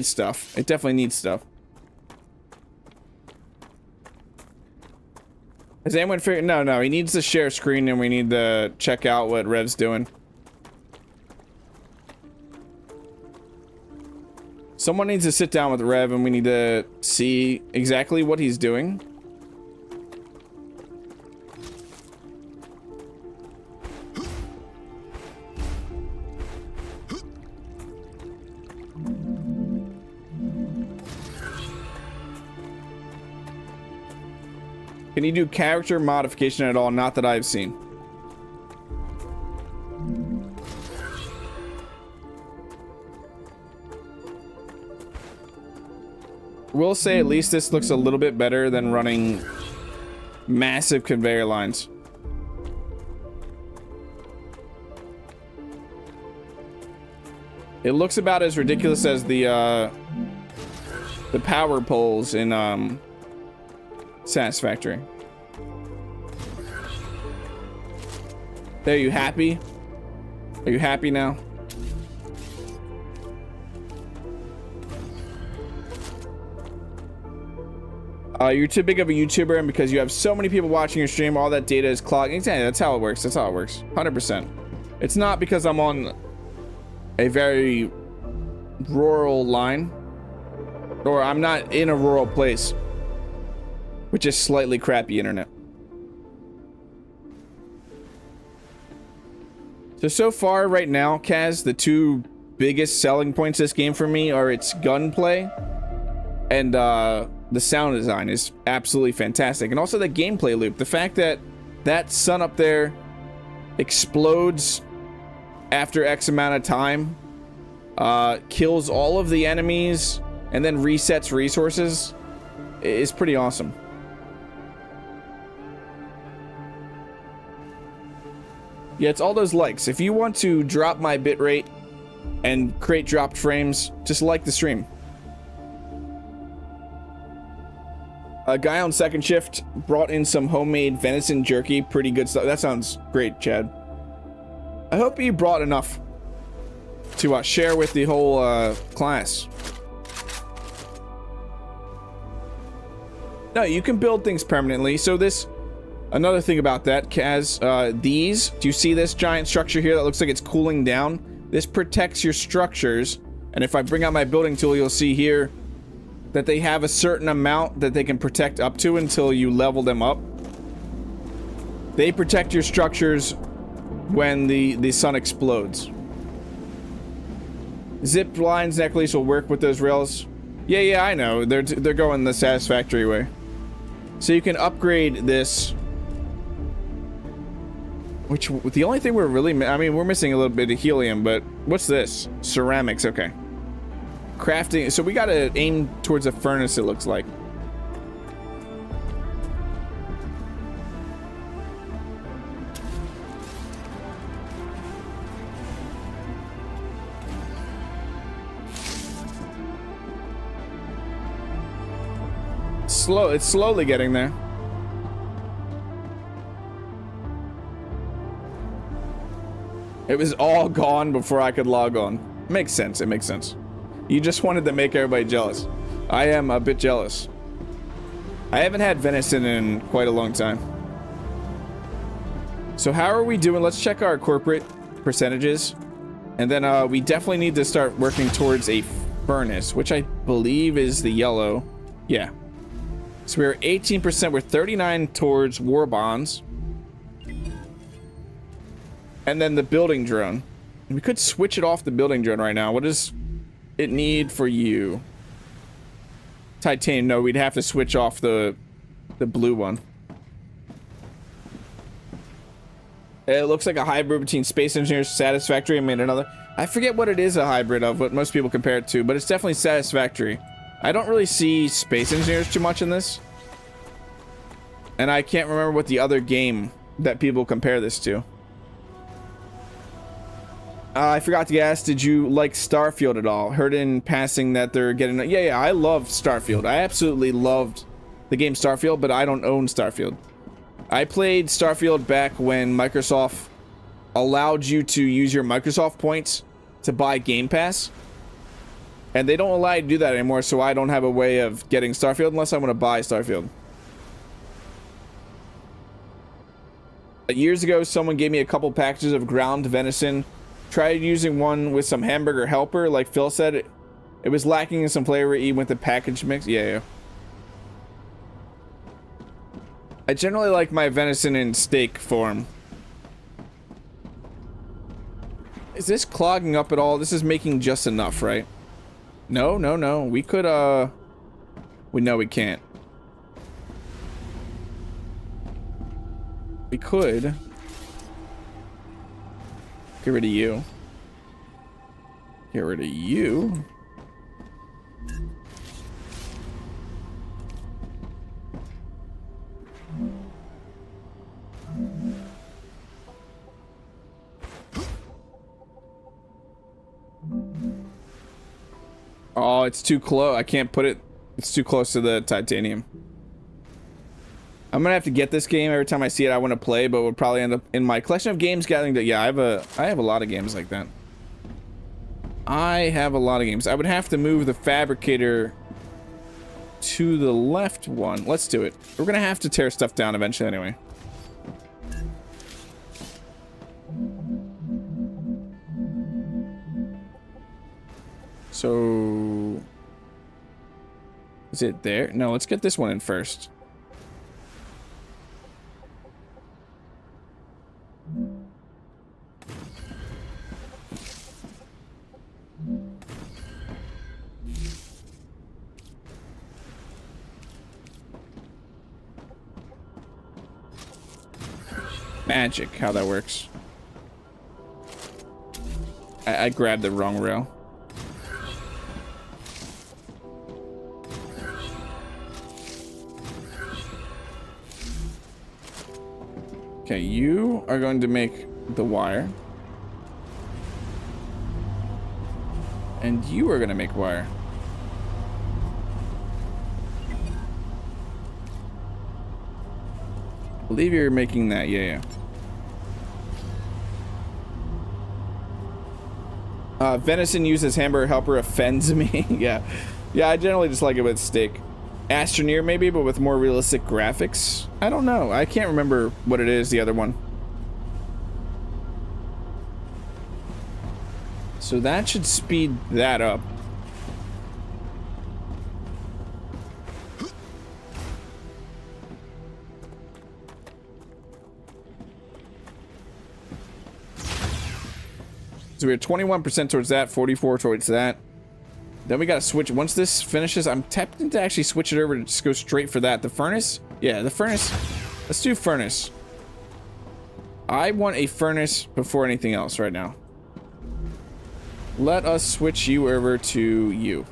stuff. It definitely needs stuff. Has anyone figured? No, he needs to share screen, and we need to check out what Rev's doing. Someone needs to sit down with Rev, and we need to see exactly what he's doing. Can you do character modification at all? Not that I've seen. We'll say at least this looks a little bit better than running massive conveyor lines. It looks about as ridiculous as the power poles in Satisfactory. There, you happy? Are you happy now? You're too big of a YouTuber, and because you have so many people watching your stream, all that data is clogged. Exactly, that's how it works. That's how it works. 100%. It's not because I'm on a very rural line, or I'm not in a rural place, which is slightly crappy internet. So far right now, Kaz, the two biggest selling points of this game for me are its gunplay and the sound design is absolutely fantastic, and also the gameplay loop. The fact that that sun up there explodes after X amount of time, kills all of the enemies, and then resets resources is pretty awesome. Yeah, it's all those likes. If you want to drop my bitrate and create dropped frames, just like the stream. A guy on second shift brought in some homemade venison jerky. Pretty good stuff. That sounds great, Chad. I hope you brought enough to share with the whole class. No, you can build things permanently. So this, another thing about that, Kaz, do you see this giant structure here that looks like it's cooling down? This protects your structures. And if I bring out my building tool, you'll see here that they have a certain amount that they can protect up to until you level them up. They protect your structures when the sun explodes. Zip lines necklace will work with those rails. Yeah, I know. They're going the satisfactory way. So you can upgrade this. Which, the only thing we're really, I mean, we're missing a little bit of helium, but what's this? Ceramics, okay. Crafting, so we gotta aim towards a furnace, it looks like. It's slowly getting there. It was all gone before I could log on. Makes sense, it makes sense. You just wanted to make everybody jealous. I am a bit jealous. I haven't had venison in quite a long time. So how are we doing? Let's check our corporate percentages. And then we definitely need to start working towards a furnace, which I believe is the yellow. Yeah. So we're 18%, we're 39 towards war bonds. And then the building drone. We could switch it off the building drone right now. What does it need for you? Titanium. No, we'd have to switch off the blue one. It looks like a hybrid between Space Engineers, Satisfactory, and made another. I forget what it is a hybrid of, what most people compare it to, but it's definitely Satisfactory. I don't really see space engineers too much in this. And I can't remember what the other game that people compare this to. I forgot to ask, did you like Starfield at all? Heard in passing that they're getting... Yeah, I love Starfield. I absolutely loved the game Starfield, but I don't own Starfield. I played Starfield back when Microsoft allowed you to use your Microsoft points to buy Game Pass. And they don't allow you to do that anymore, so I don't have a way of getting Starfield unless I want to buy Starfield. Years ago, someone gave me a couple packages of ground venison. Tried using one with some hamburger helper, like Phil said. It was lacking in some flavor even with the package mix. Yeah. I generally like my venison in steak form. Is this clogging up at all? This is making just enough, right? No. We could, no, we can't. We could get rid of you. Get rid of you. Oh, it's too close. I can't put it. It's too close to the titanium. I'm gonna have to get this game every time I see it. I want to play, but we'll probably end up in my collection of games gathering. That yeah, I have a lot of games like that. I have a lot of games. I would have to move the fabricator to the left one. Let's do it. We're gonna have to tear stuff down eventually anyway. So is it there? No, let's get this one in first. Magic, how that works. I grabbed the wrong rail. Okay, you are going to make the wire. And you are going to make wire. I believe you're making that, yeah. Venison used as hamburger helper offends me. Yeah, I generally just like it with steak. Astroneer maybe, but with more realistic graphics. I don't know. I can't remember what it is, the other one. So that should speed that up. So we're 21% towards that, 44 towards that. Then we gotta switch. Once this finishes, I'm tempted to actually switch it over to just go straight for that. The furnace? Yeah, the furnace. Let's do furnace. I want a furnace before anything else right now. Let us switch you over to you.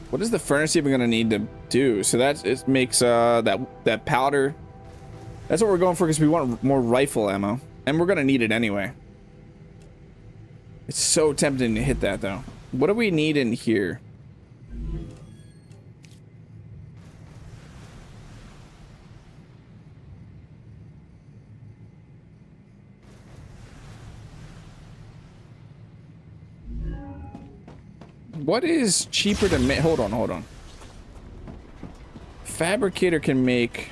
What is the furnace even gonna need to do? So that it makes that powder. That's what we're going for because we want more rifle ammo, and we're gonna need it anyway. It's so tempting to hit that though. What do we need in here? What is cheaper to make? Hold on. Fabricator can make...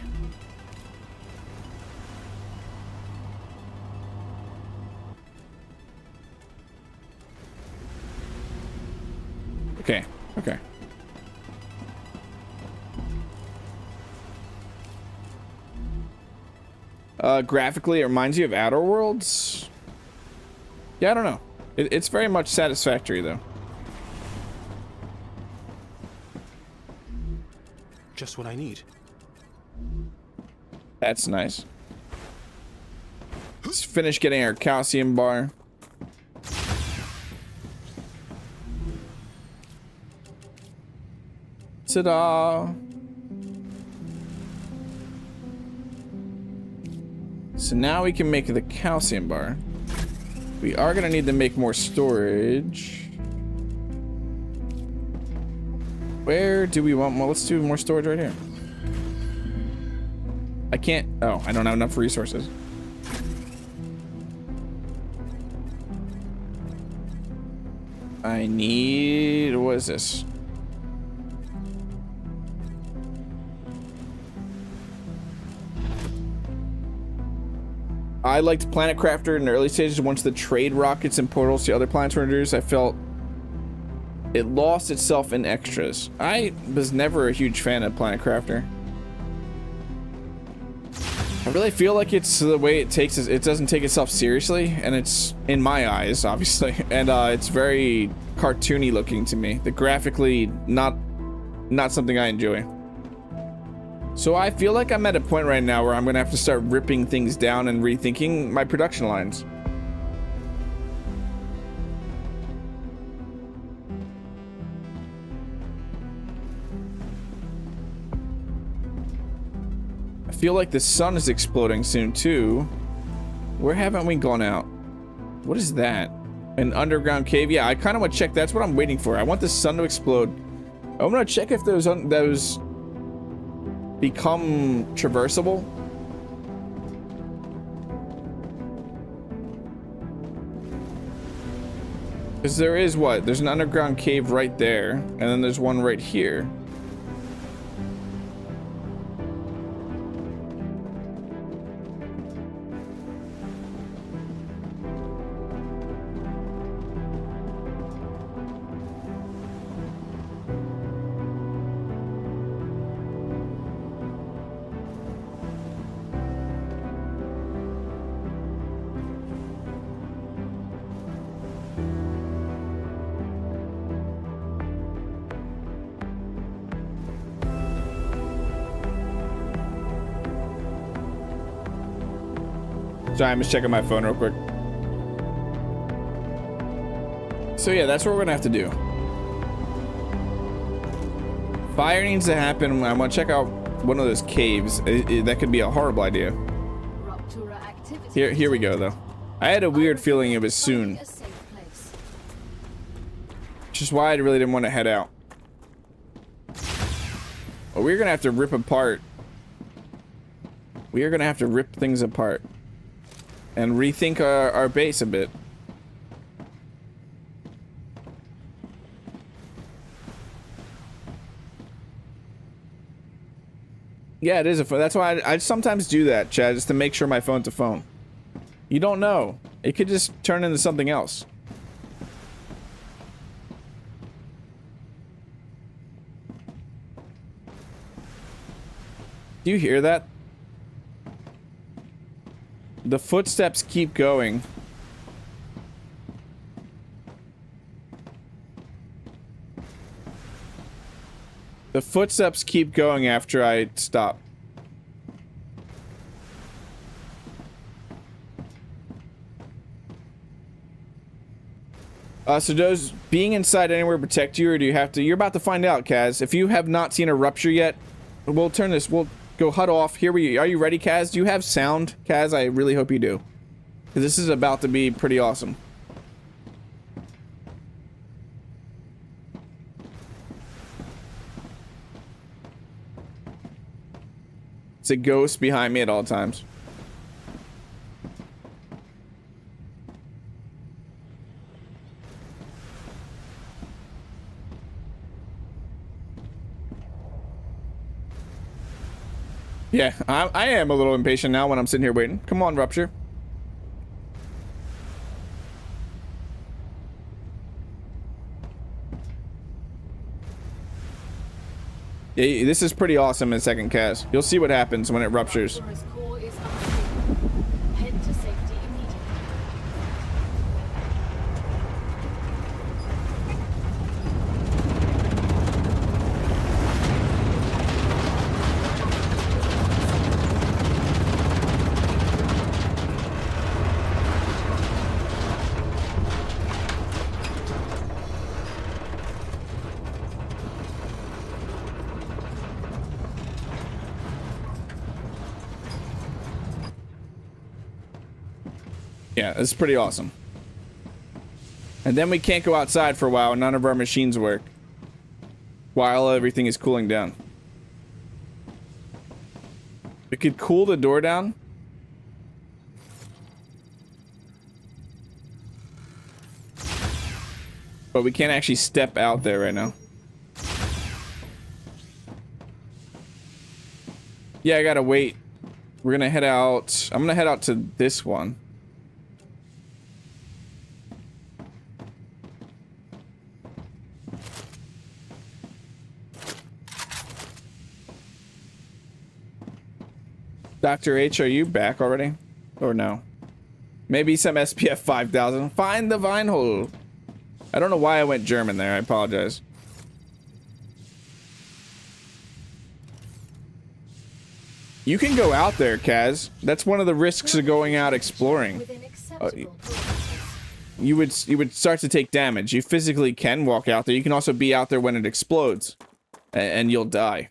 Okay. Graphically, it reminds you of Outer Worlds. Yeah, I don't know. It's very much satisfactory, though. Just what I need. That's nice. Let's finish getting our calcium bar. Ta-da! So now we can make the calcium bar. We are gonna need to make more storage. Where do we want? Well, let's do more storage right here. I can't. Oh, I don't have enough resources. I need. What is this? I liked Planet Crafter in the early stages. Once the trade rockets and portals to other planets were introduced, I felt it lost itself in extras. I was never a huge fan of Planet Crafter. I really feel like it's the way it takes it doesn't take itself seriously, and it's, in my eyes, obviously, and it's very cartoony looking to me. The graphically not something I enjoy. So I feel like I'm at a point right now where I'm gonna have to start ripping things down and rethinking my production lines. I feel like the sun is exploding soon too. Where haven't we gone out? What is that? An underground cave? Yeah, I kind of want to check. That's what I'm waiting for. I want the sun to explode. I'm gonna check if those become traversable. Because there is what? There's an underground cave right there, and then there's one right here. Sorry, I'm just checking my phone real quick. So yeah, that's what we're gonna have to do. Fire needs to happen. I want to check out one of those caves. That could be a horrible idea. Here we go, though. I had a weird feeling it was soon. Which is why I really didn't want to head out. Well, we're gonna have to rip apart. We are gonna have to rip things apart. And rethink our base a bit. Yeah, it is a phone. That's why I sometimes do that, Chad, just to make sure my phone's a phone. You don't know. It could just turn into something else. Do you hear that? The footsteps keep going. The footsteps keep going after I stop. So does being inside anywhere protect you, or do you have to? You're about to find out, Kaz. If you have not seen a Rupture yet, we'll turn this. We'll go HUD off. Here we are. You ready, Kaz? Do you have sound, Kaz? I really hope you do, because this is about to be pretty awesome. It's a ghost behind me at all times. Yeah, I am a little impatient now when I'm sitting here waiting. Come on, Rupture. Yeah, this is pretty awesome in second cast. You'll see what happens when it ruptures. Yeah, it's pretty awesome. And then we can't go outside for a while. None of our machines work while everything is cooling down. We could cool the door down. But we can't actually step out there right now. Yeah, I gotta wait. We're gonna head out. I'm gonna head out to this one. Dr. H, are you back already? Or no? Maybe some SPF 5000. Find the vine hole. I don't know why I went German there. I apologize. You can go out there, Kaz. That's one of the risks of going out exploring. You would start to take damage. You physically can walk out there. You can also be out there when it explodes, and you'll die.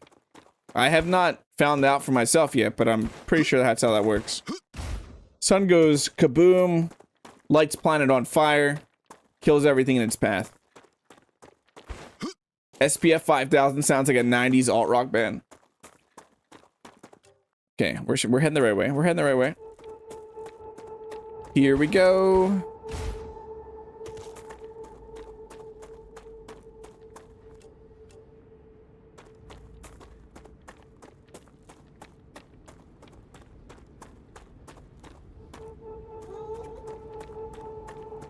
I have not found out for myself yet, but I'm pretty sure that's how that works. Sun goes kaboom, lights planet on fire, kills everything in its path. SPF 5000 sounds like a 90s alt-rock band. Okay, we're heading the right way. We're heading the right way. Here we go.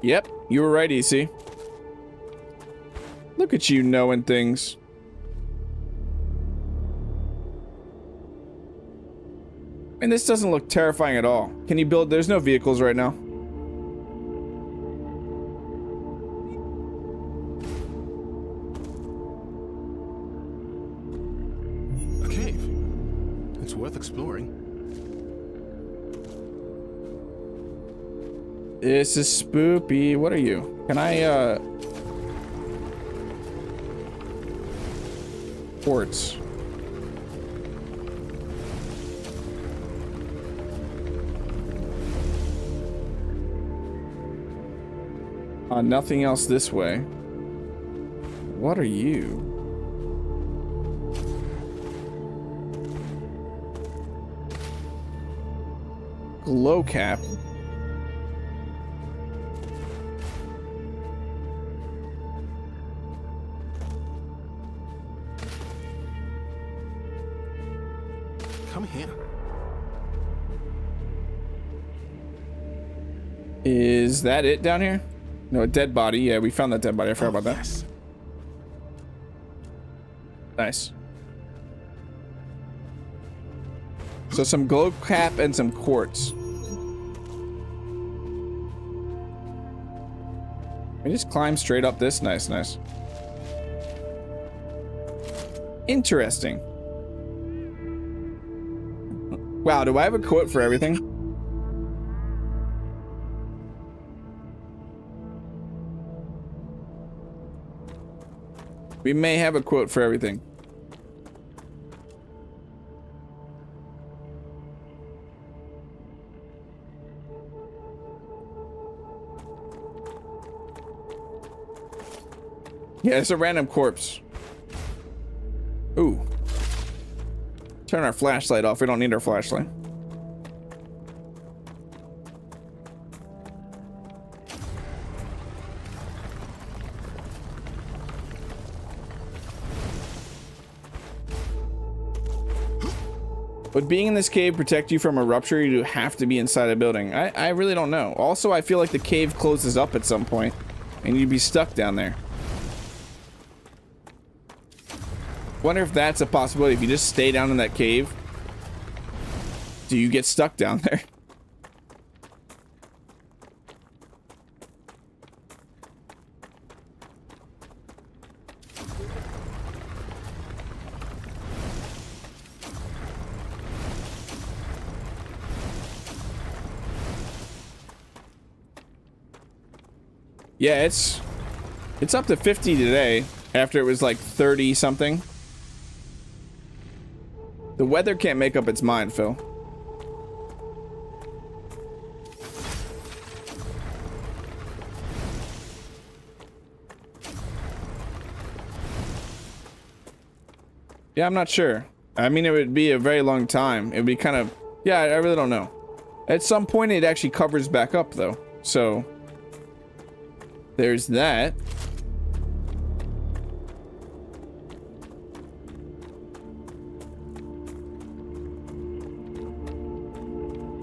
Yep, you were right, EC. Look at you knowing things. And this doesn't look terrifying at all. Can you build? There's no vehicles right now. A cave. It's worth exploring. This is spoopy. What are you? Can I, Quartz. Nothing else this way. What are you? Glow cap. Come here. Is that it down here? No, a dead body. Yeah, we found that dead body. I forgot about that. Yes. Nice. So some glow cap and some quartz. We just climb straight up this. Nice, nice. Interesting. Wow, do I have a quote for everything? We may have a quote for everything. Yeah, it's a random corpse. Ooh. Turn our flashlight off. We don't need our flashlight. Would being in this cave protect you from a rupture? You have to be inside a building. I really don't know. Also, I feel like the cave closes up at some point and you'd be stuck down there. Wonder if that's a possibility. If you just stay down in that cave, do you get stuck down there? Yeah, it's up to 50 today after it was like 30 something. The weather can't make up its mind, Phil. Yeah, I'm not sure. I mean, it would be a very long time. It would be kind of... Yeah, I really don't know. At some point, it actually covers back up, though. So... there's that.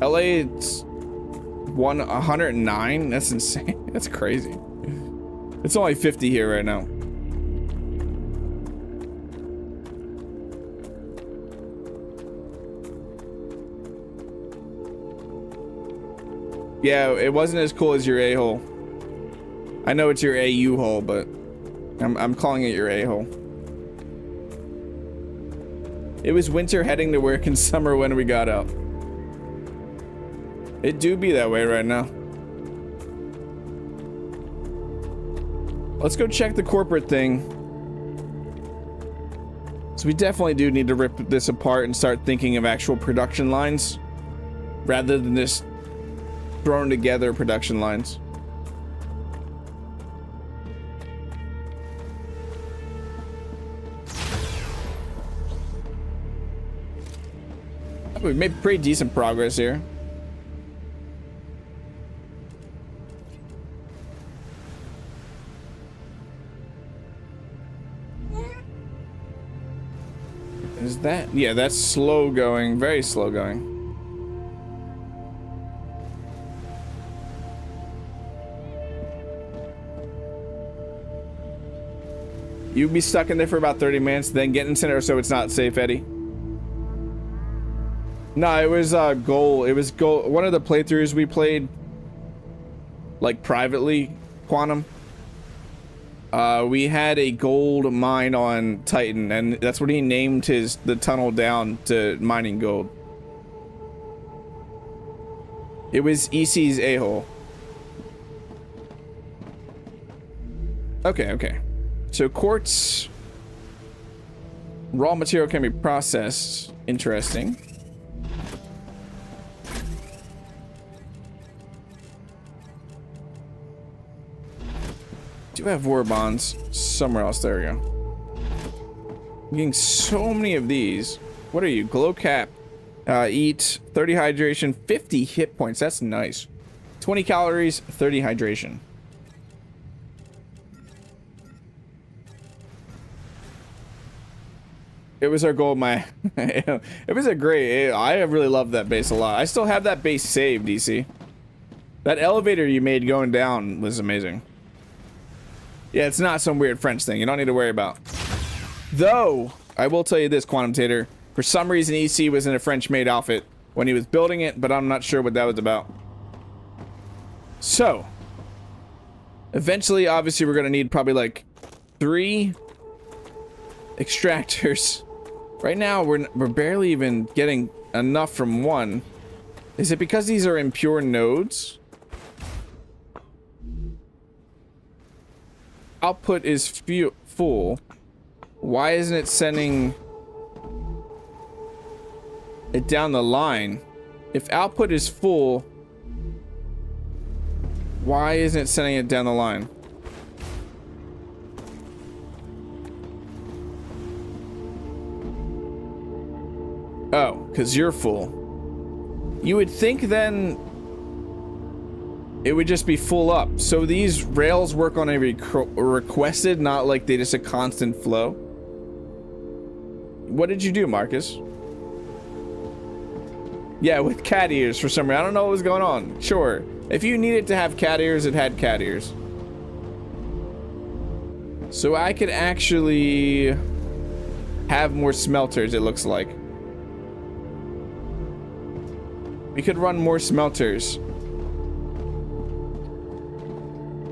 LA, it's 109? That's insane. That's crazy. It's only 50 here right now. Yeah, it wasn't as cool as your a-hole. I know it's your AU hole, but I'm calling it your a-hole. It was winter heading to work and summer when we got out. It do be that way right now. Let's go check the corporate thing. So we definitely do need to rip this apart and start thinking of actual production lines rather than just thrown together production lines. We've made pretty decent progress here. Is that? Yeah, that's slow going, very slow going. You'd be stuck in there for about 30 minutes, then get in center so it's not safe, Eddie. No, it was goal. It was goal. One of the playthroughs we played, like privately, Quantum. We had a gold mine on Titan, and that's what he named the tunnel down to mining gold. It was EC's a-hole. Okay, okay. So quartz raw material can be processed. Interesting. Do have war bonds somewhere else. There we go. I'm getting so many of these. What are you? Glow cap. Eat 30 hydration, 50 hit points. That's nice. 20 calories, 30 hydration. It was our goal. It was a great. I really loved that base a lot. I still have that base saved, DC. That elevator you made going down was amazing. Yeah, it's not some weird French thing. You don't need to worry about. Though, I will tell you this, Quantum Tater. For some reason, EC was in a French-made outfit when he was building it, but I'm not sure what that was about. So, eventually, obviously, we're going to need probably like 3 extractors. Right now, we're barely even getting enough from 1. Is it because these are impure nodes? Output is full. Why isn't it sending it down the line? If output is full, why isn't it sending it down the line? Oh, because you're full. You would think then it would just be full up. So these rails work on a requested, not like they just a constant flow. What did you do, Marcus? Yeah, with cat ears for some reason. I don't know what was going on. Sure. If you needed to have cat ears, it had cat ears. So I could actually have more smelters, it looks like. We could run more smelters.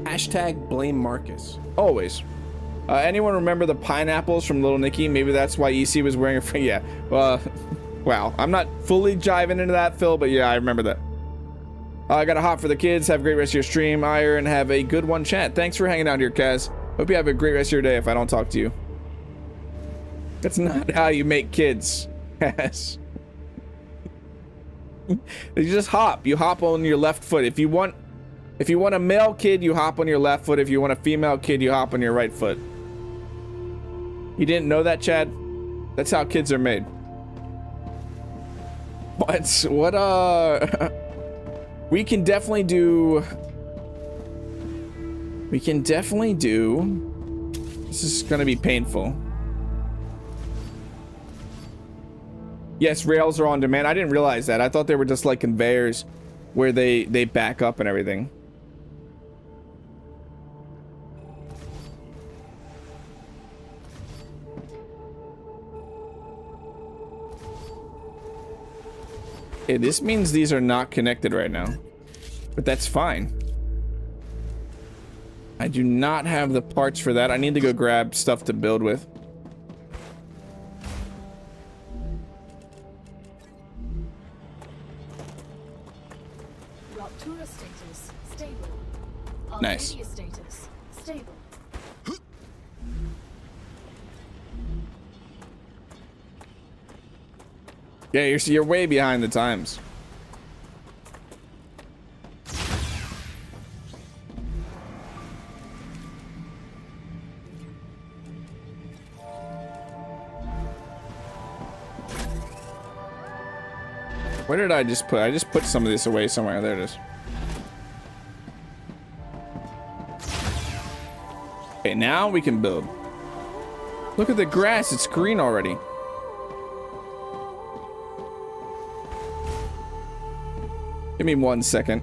Hashtag blame Marcus. Always. Anyone remember the pineapples from Little Nicky? Maybe that's why EC was wearing a... Yeah. Wow. I'm not fully jiving into that, Phil, but yeah, I remember that. I got a hot for the kids. Have a great rest of your stream, Iron. Have a good one, chat. Thanks for hanging out here, Kaz. Hope you have a great rest of your day if I don't talk to you. That's not how you make kids, Kaz. You just hop. You hop on your left foot. If you want a male kid, you hop on your left foot. If you want a female kid, you hop on your right foot. You didn't know that, Chad? That's how kids are made. What we can definitely do this is gonna be painful. Yes, rails are on demand. I didn't realize that. I thought they were just like conveyors where they back up and everything. Okay, this means these are not connected right now, but that's fine. I do not have the parts for that. I need to go grab stuff to build with. Rupture status stable. Nice. Arcadia status stable. Yeah, you're way behind the times. Where did I just put? I just put some of this away somewhere. There it is. Okay, now we can build. Look at the grass. It's green already. Give me 1 second.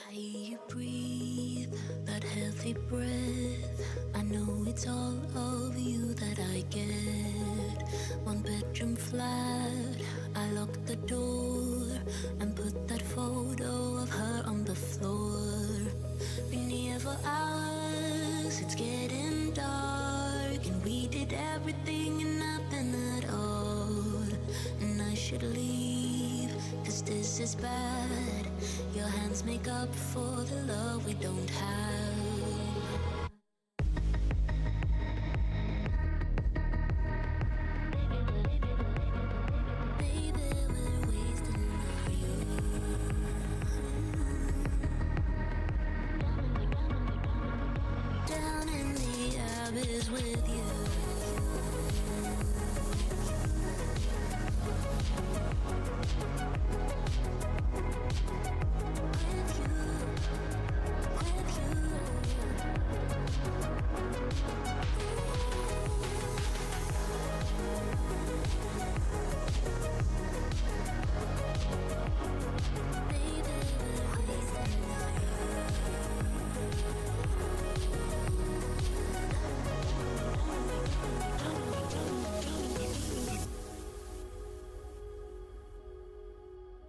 I hear you breathe that healthy breath. I know it's all of you that I get. 1 bedroom flat, I locked the door and put that photo of her on the floor. Been here for hours, it's getting dark, and we did everything and nothing at all. And I should leave, 'cause this is bad. Your hands make up for the love we don't have. Baby, we're wasting our youth. Down in the abyss with you.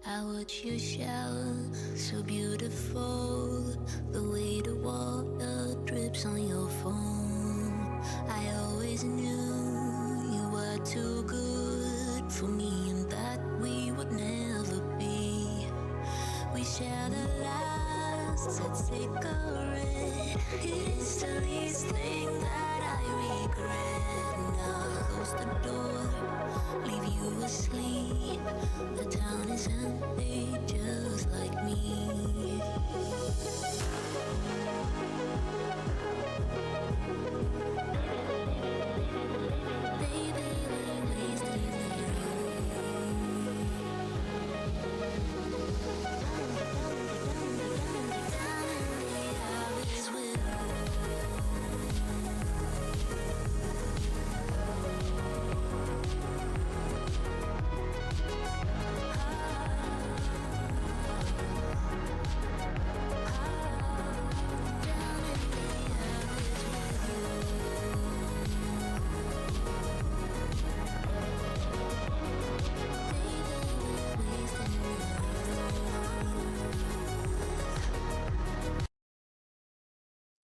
I watch you shower, so beautiful. The way the water drips on your phone. I always knew you were too good for me, and that we would never be. We shared a last said cigarette. It's the least thing that I regret. Now close the door, leave you asleep. The town is empty, just like me. Baby, we're wasting our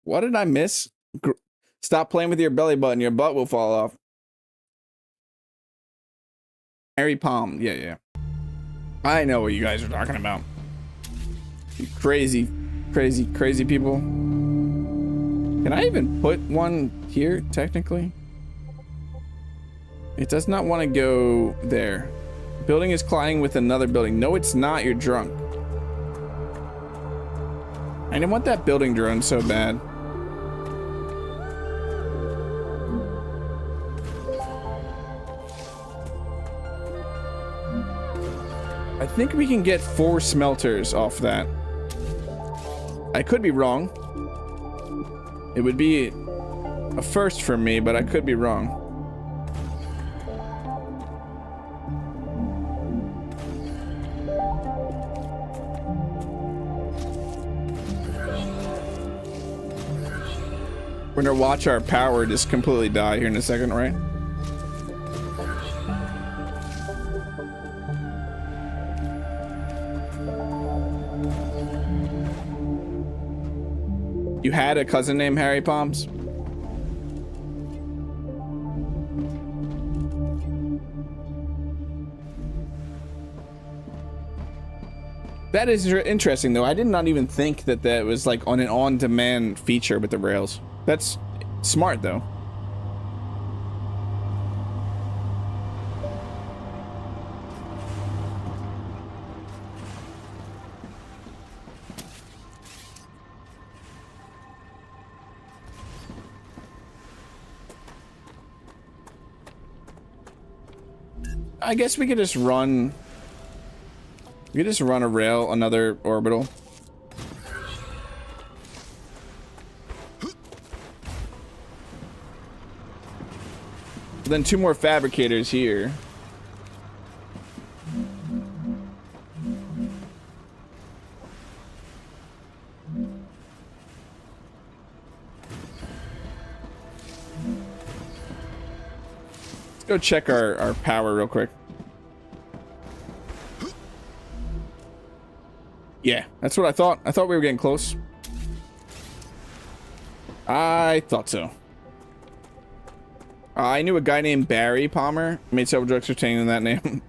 What did I miss? Stop playing with your belly button. Your butt will fall off. Harry Palm. Yeah. I know what you guys are talking about. You crazy people. Can I even put one here, technically? It does not want to go there. Building is colliding with another building. No, it's not. You're drunk. I didn't want that building drone so bad. I think we can get 4 smelters off that. I could be wrong. It would be a first for me, but I could be wrong. We're gonna watch our power just completely die here in a second, right? You had a cousin named Harry Palms? That is interesting, though. I did not even think that that was like on an on-demand feature with the rails. That's smart, though. I guess we could just run. We could just run a rail, another orbital. Then 2 more fabricators here. Let's go check our power real quick. Yeah, that's what I thought. I thought we were getting close. I thought so. I knew a guy named Barry Palmer. Made several jokes retaining that name.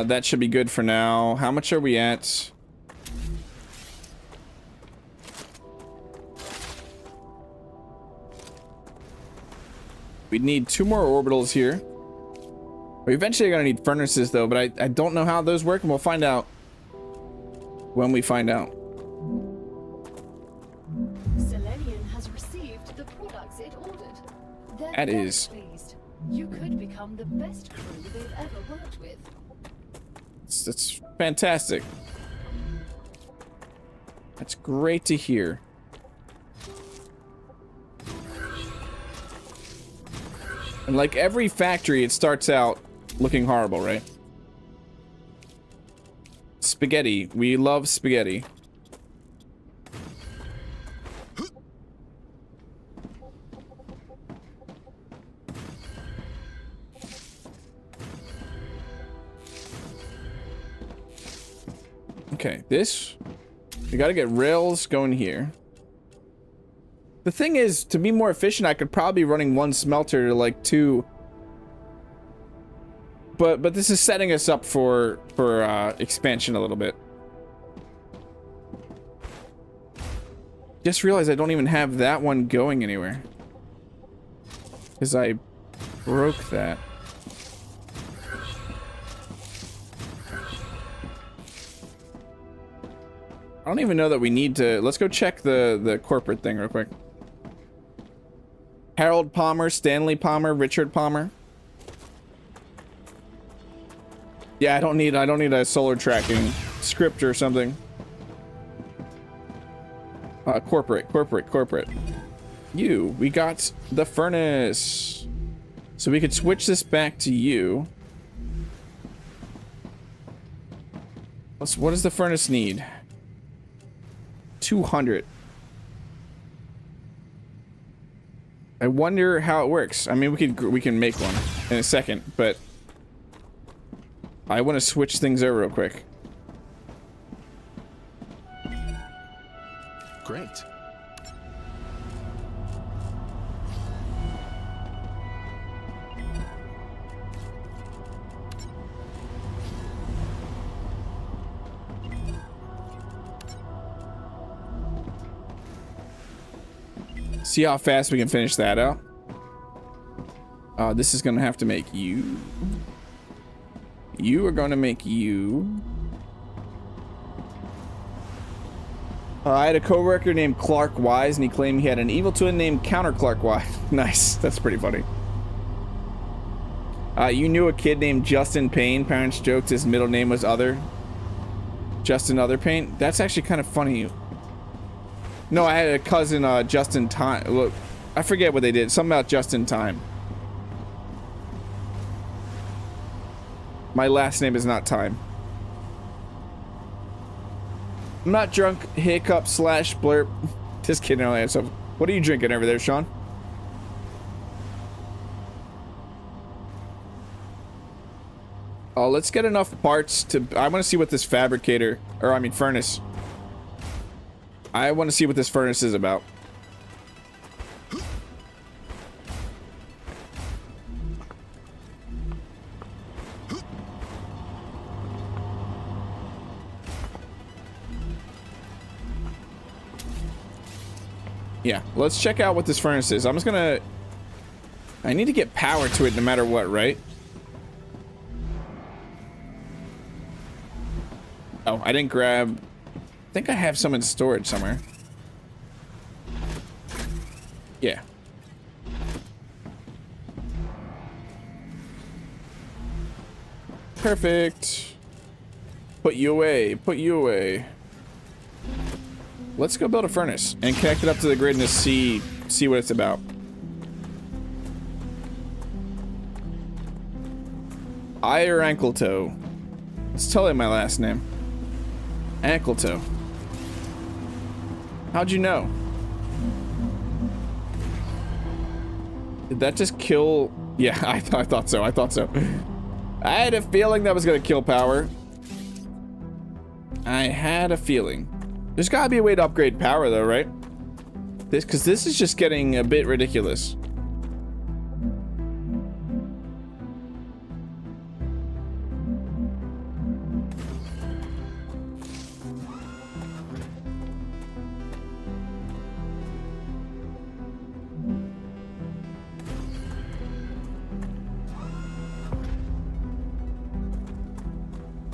That should be good for now. How much are we at? We need 2 more orbitals here. We eventually are gonna need furnaces though, but I don't know how those work, and we'll find out when we find out. Selenian has received the products it ordered. They're That very is- pleased. You could become the best crew they've ever worked with. That's fantastic. That's great to hear. And like every factory, it starts out looking horrible, right? Spaghetti. We love spaghetti. Okay, this... We gotta get rails going here. The thing is, to be more efficient, I could probably be running 1 smelter to like 2. But this is setting us up for expansion a little bit. Just realized I don't even have that one going anywhere. Because I broke that. I don't even know that we need to... Let's go check the corporate thing real quick. Harold Palmer, Stanley Palmer, Richard Palmer. Yeah, I don't need a solar tracking script or something. Corporate. We got the furnace. So we could switch this back to you. What does the furnace need? 200. I wonder how it works. I mean, we can make one in a second, but I want to switch things over real quick. Great. See how fast we can finish that out. This is gonna have to make you. You are gonna make you. I had a coworker named Clark Wise, and he claimed he had an evil twin named Counter Clark Wise. Nice, that's pretty funny. You knew a kid named Justin Payne. Parents joked his middle name was Other. Justin Other Payne. That's actually kind of funny. No, I had a cousin, Justin Time. Look, I forget what they did. Something about Justin Time. My last name is not Time. I'm not drunk. Hiccup / blurp. Just kidding. So, what are you drinking over there, Sean? Oh, let's get enough parts to. I want to see what this fabricator, or I mean furnace. I want to see what this furnace is about. Yeah, let's check out what this furnace is. I'm just gonna... I need to get power to it no matter what, right? Oh, I didn't grab... I think I have some in storage somewhere. Yeah. Perfect. Put you away. Put you away. Let's go build a furnace and connect it up to the grid and just see what it's about. Eye or ankle toe? It's totally my last name. Ankle toe. How'd you know? Did that just kill? Yeah, I thought so. I thought so. I had a feeling that was gonna kill power. I had a feeling. There's gotta be a way to upgrade power though, right? Because this is just getting a bit ridiculous.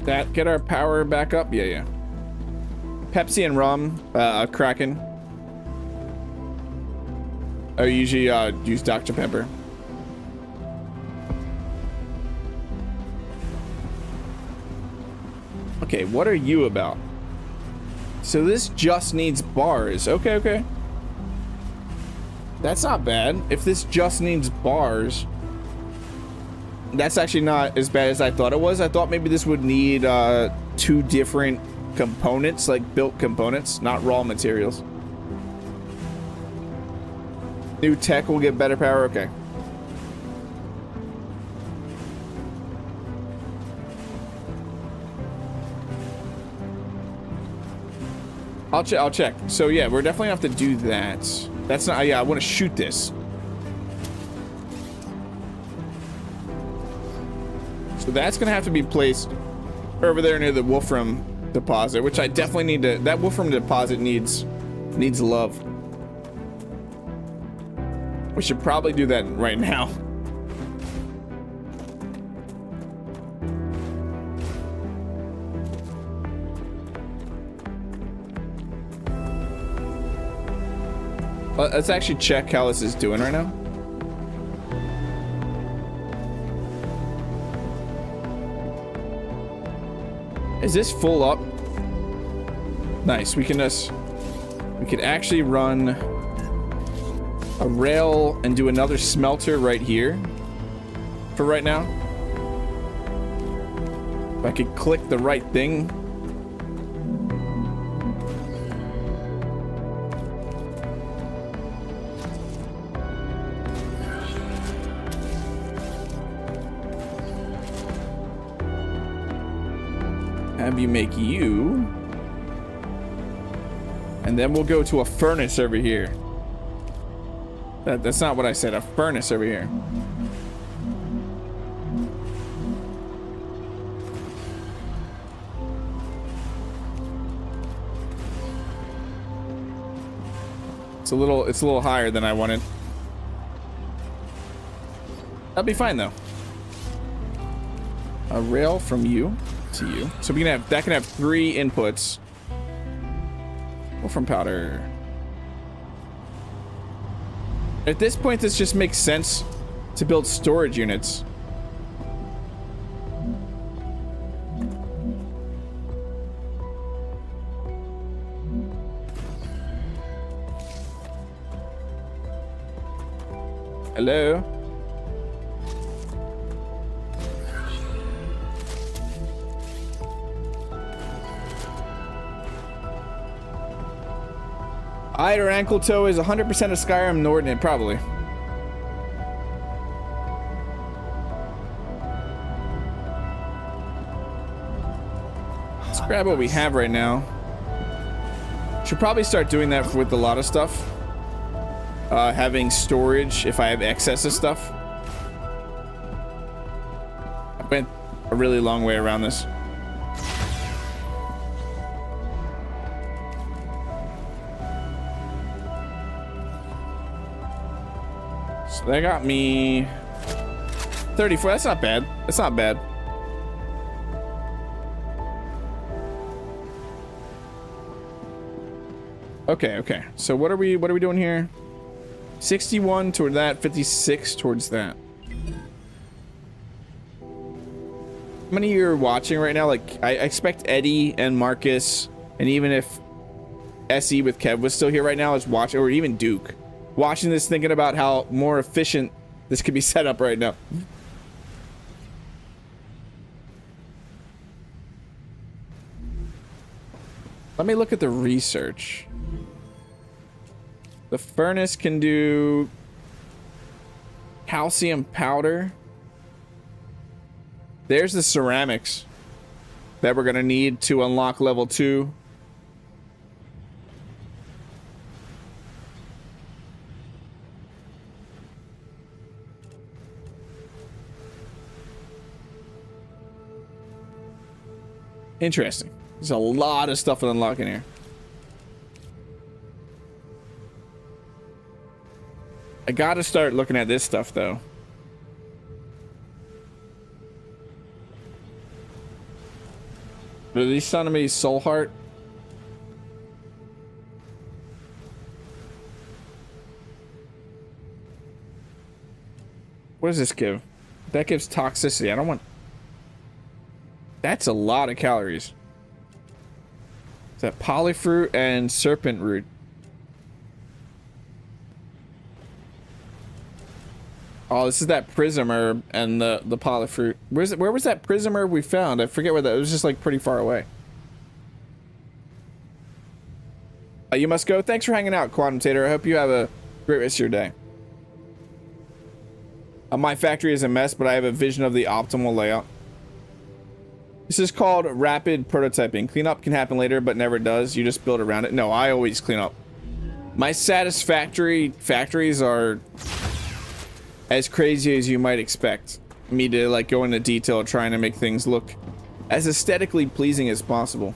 That get our power back up? Yeah. Pepsi and rum, Kraken. I usually use Dr. Pepper. Okay, what are you about? So this just needs bars. Okay. That's not bad. If this just needs bars, that's actually not as bad as I thought it was. I thought maybe this would need 2 different components, like built components, not raw materials. New tech will get better power. Okay. I'll check. So yeah, we're definitely gonna have to do that. That's not. Yeah, I want to shoot this. So that's gonna have to be placed over there near the Wolfram deposit, which I definitely need to. That Wolfram deposit needs love. We should probably do that right now. Let's actually check how this is doing right now. Is this full up? Nice. We could actually run a rail and do another smelter right here for right now. If I could click the right thing. Have you make you, and then we'll go to a furnace over here. That's not what I said. A furnace over here. It's a little higher than I wanted. That'll be fine though. A rail from you to you. So we can have that can have 3 inputs. Wolfram powder. At this point, this just makes sense to build storage units. Hello? Either ankle toe is 100% of Skyrim Nordnet, probably. Let's grab what we have right now. Should probably start doing that with a lot of stuff. Having storage if I have excess of stuff. I went a really long way around this. So that got me 34. That's not bad. That's not bad. Okay, okay. So what are we doing here? 61 toward that, 56 towards that. How many of you are watching right now? Like, I expect Eddie and Marcus, and even if SE with Kev was still here right now, is watching, or even Duke, watching this, thinking about how more efficient this could be set up right now. Let me look at the research. The furnace can do calcium powder. There's the ceramics that we're gonna need to unlock level 2. Interesting. There's a lot of stuff to unlock in here. I gotta start looking at this stuff though. Are these son of me soul heart? What does this give? That gives toxicity. I don't want. That's a lot of calories. Is that polyfruit and serpent root? Oh, this is that prism herb and the polyfruit. Where was that prism herb we found? I forget where that. It was just like pretty far away. You must go. Thanks for hanging out, Quantum Tater. I hope you have a great rest of your day. My factory is a mess, but I have a vision of the optimal layout. This is called rapid prototyping. Cleanup can happen later, but never does. You just build around it. No, I always clean up. My satisfactory factories are as crazy as you might expect me to like go into detail trying to make things look as aesthetically pleasing as possible.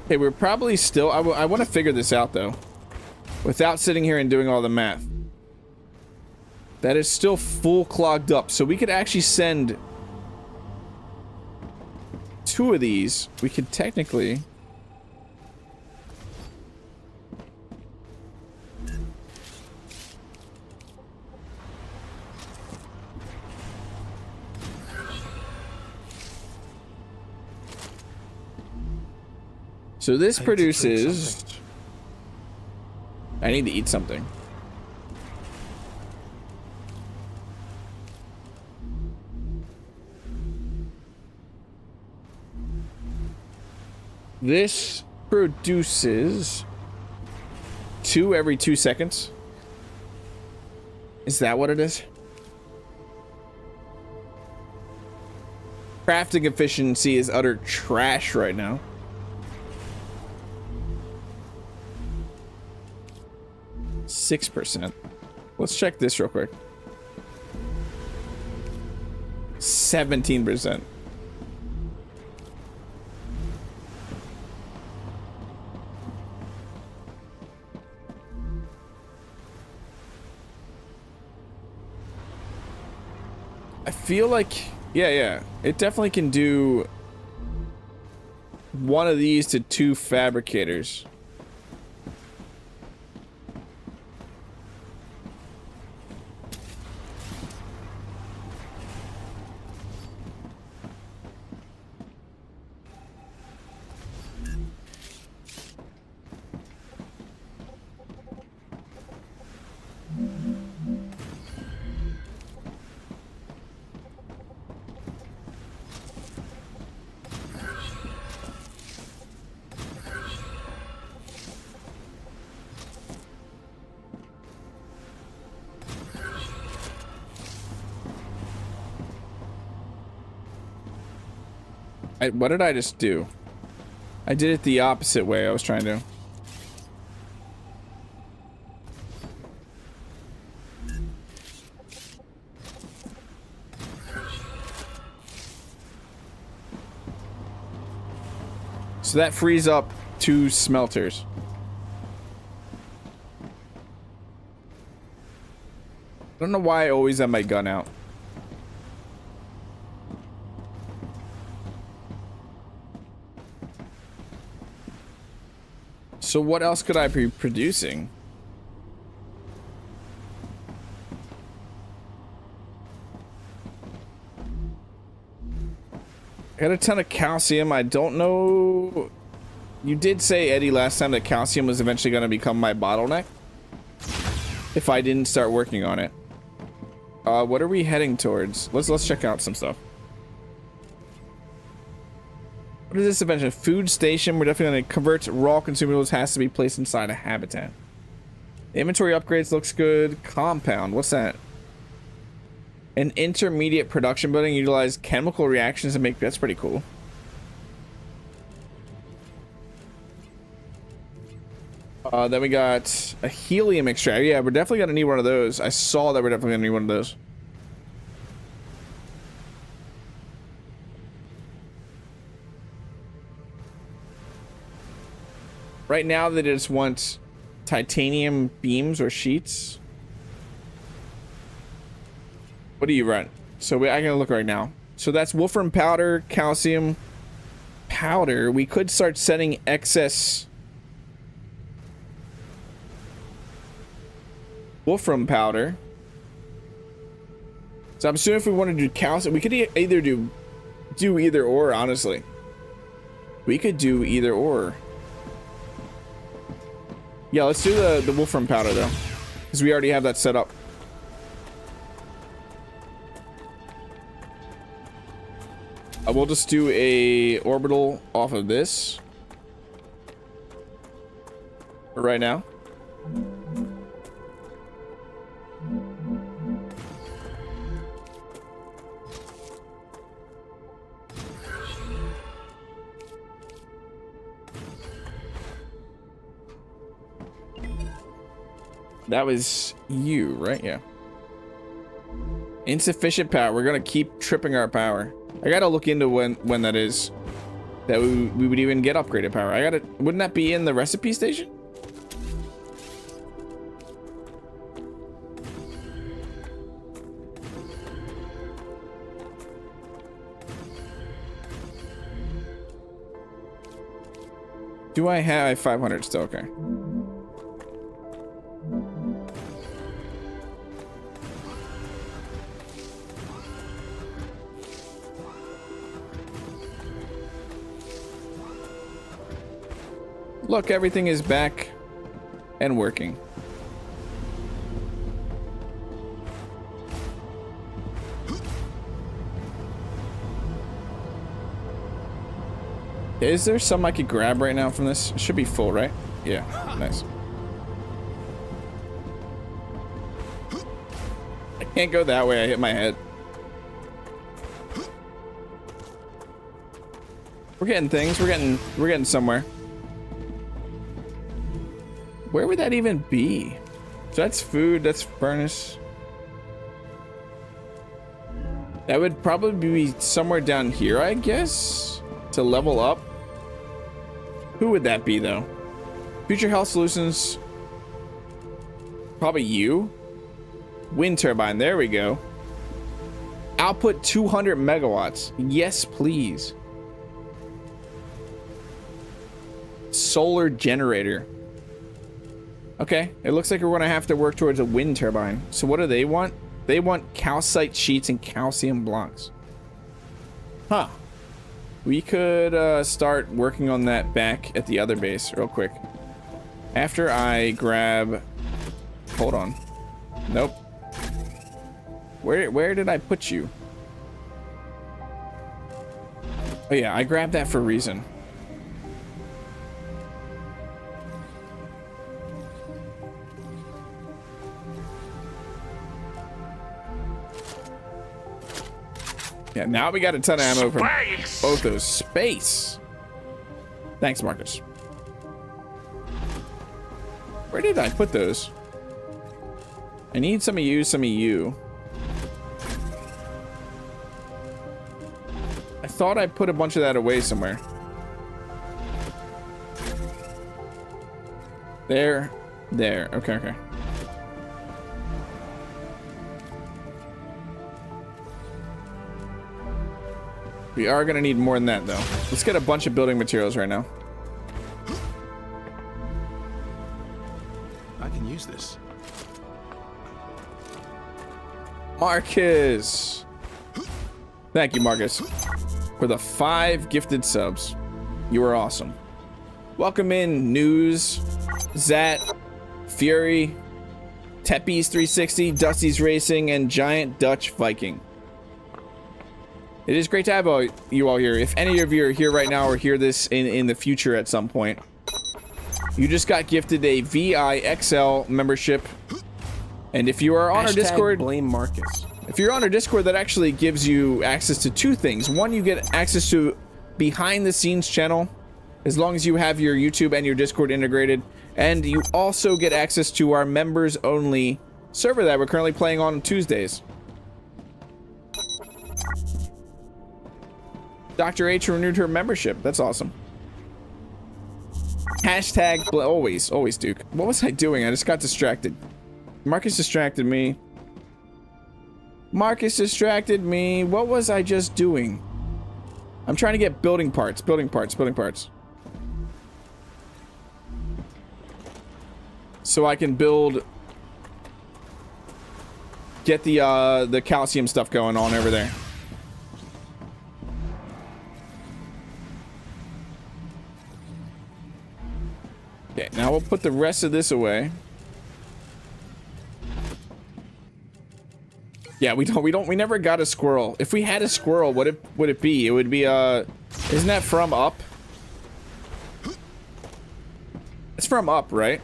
Okay, we're probably still I want to figure this out though without sitting here and doing all the math. That is still full clogged up, so we could actually send 2 of these. We could technically so this produces I need to eat something. This produces 2 every 2 seconds. Is that what it is? Crafting efficiency is utter trash right now. %. Let's check this real quick. 17%. I feel like, yeah, it definitely can do one of these to 2 fabricators. What did I just do? I did it the opposite way I was trying to. So that frees up 2 smelters. I don't know why I always have my gun out. So what else could I be producing? I got a ton of calcium. I don't know. You did say, Eddie, last time that calcium was eventually going to become my bottleneck if I didn't start working on it. What are we heading towards? Let's check out some stuff. What is this eventually? Food station. We're definitely going to convert raw consumables. Has to be placed inside a habitat. Inventory upgrades looks good. Compound. What's that? An intermediate production building. Utilize chemical reactions to make. That's pretty cool. Then we got a helium extractor. Yeah, we're definitely going to need one of those. I saw that we're definitely going to need one of those. Right now they just want titanium beams or sheets. What do you run? So I can look right now. So that's wolfram powder, calcium powder. We could start sending excess wolfram powder. So I'm assuming if we want to do calcium, we could either do either or, honestly. We could do either or. Yeah, let's do the wolfram powder though, because we already have that set up. We'll just do a orbital off of this for right now. That was you, right? Yeah. Insufficient power. We're gonna keep tripping our power. I gotta look into when that is. That we would even get upgraded power. Wouldn't that be in the recipe station? Do I have 500 still? Okay. Look, everything is back and working. Is there some I could grab right now from this? It should be full, right? Yeah, nice. I can't go that way. I hit my head. We're getting things. We're getting somewhere. Where would that even be? So that's food, that's furnace. That would probably be somewhere down here, I guess, to level up. Who would that be, though? Future Health Solutions. Probably you. Wind turbine. There we go. Output 200 megawatts. Yes, please. Solar generator. Okay, it looks like we're gonna have to work towards a wind turbine. So what do they want? They want calcite sheets and calcium blocks. Huh. We could start working on that back at the other base real quick. After I grab... Hold on. Nope. Where did I put you? Oh yeah, I grabbed that for a reason. Yeah, now we got a ton of ammo from both those. Space. Thanks, Marcus. Where did I put those? I need some of you, some of you. I thought I put a bunch of that away somewhere. There. There. Okay, okay. We are gonna need more than that, though. Let's get a bunch of building materials right now. I can use this. Marcus! Thank you, Marcus, for the 5 gifted subs. You are awesome. Welcome in, News, Zat, Fury, Teppies 360, Dusty's Racing, and Giant Dutch Viking. It is great to have you all here. If any of you are here right now or hear this in the future at some point, you just got gifted a VIXL membership. And if you are on our Discord, blame Marcus. if you're on our Discord, that actually gives you access to 2 things. One, you get access to behind the scenes channel, as long as you have your YouTube and your Discord integrated. And you also get access to our members only server that we're currently playing on Tuesdays. Dr. H renewed her membership. That's awesome. Hashtag always Duke. What was I doing? I just got distracted. Marcus distracted me. Marcus distracted me. What was I just doing? I'm trying to get building parts. So I can build... Get the calcium stuff going on over there. Okay, now we'll put the rest of this away. Yeah, we never got a squirrel. If we had a squirrel, what would it be? It would be isn't that from up? It's from up, right?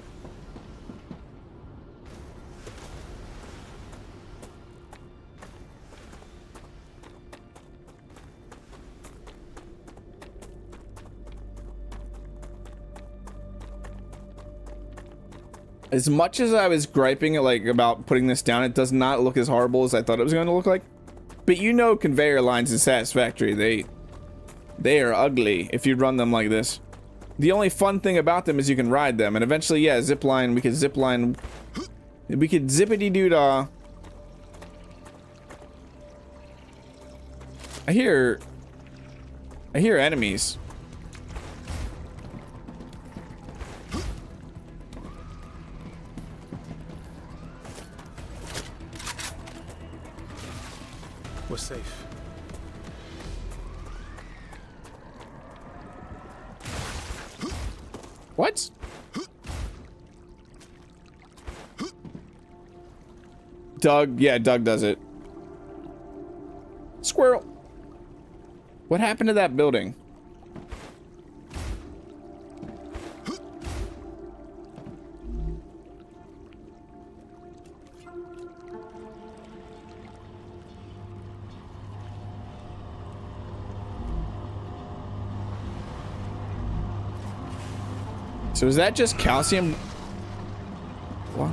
As much as I was griping about putting this down, it does not look as horrible as I thought it was going to look like. But you know, conveyor lines in Satisfactory, they are ugly if you run them like this. The only fun thing about them is you can ride them, and eventually, yeah, zipline. We could zipline. We could zippity doo dah. I hear enemies. We're safe. What? Doug, yeah, Doug does it. Squirrel. What happened to that building? So is that just calcium? What?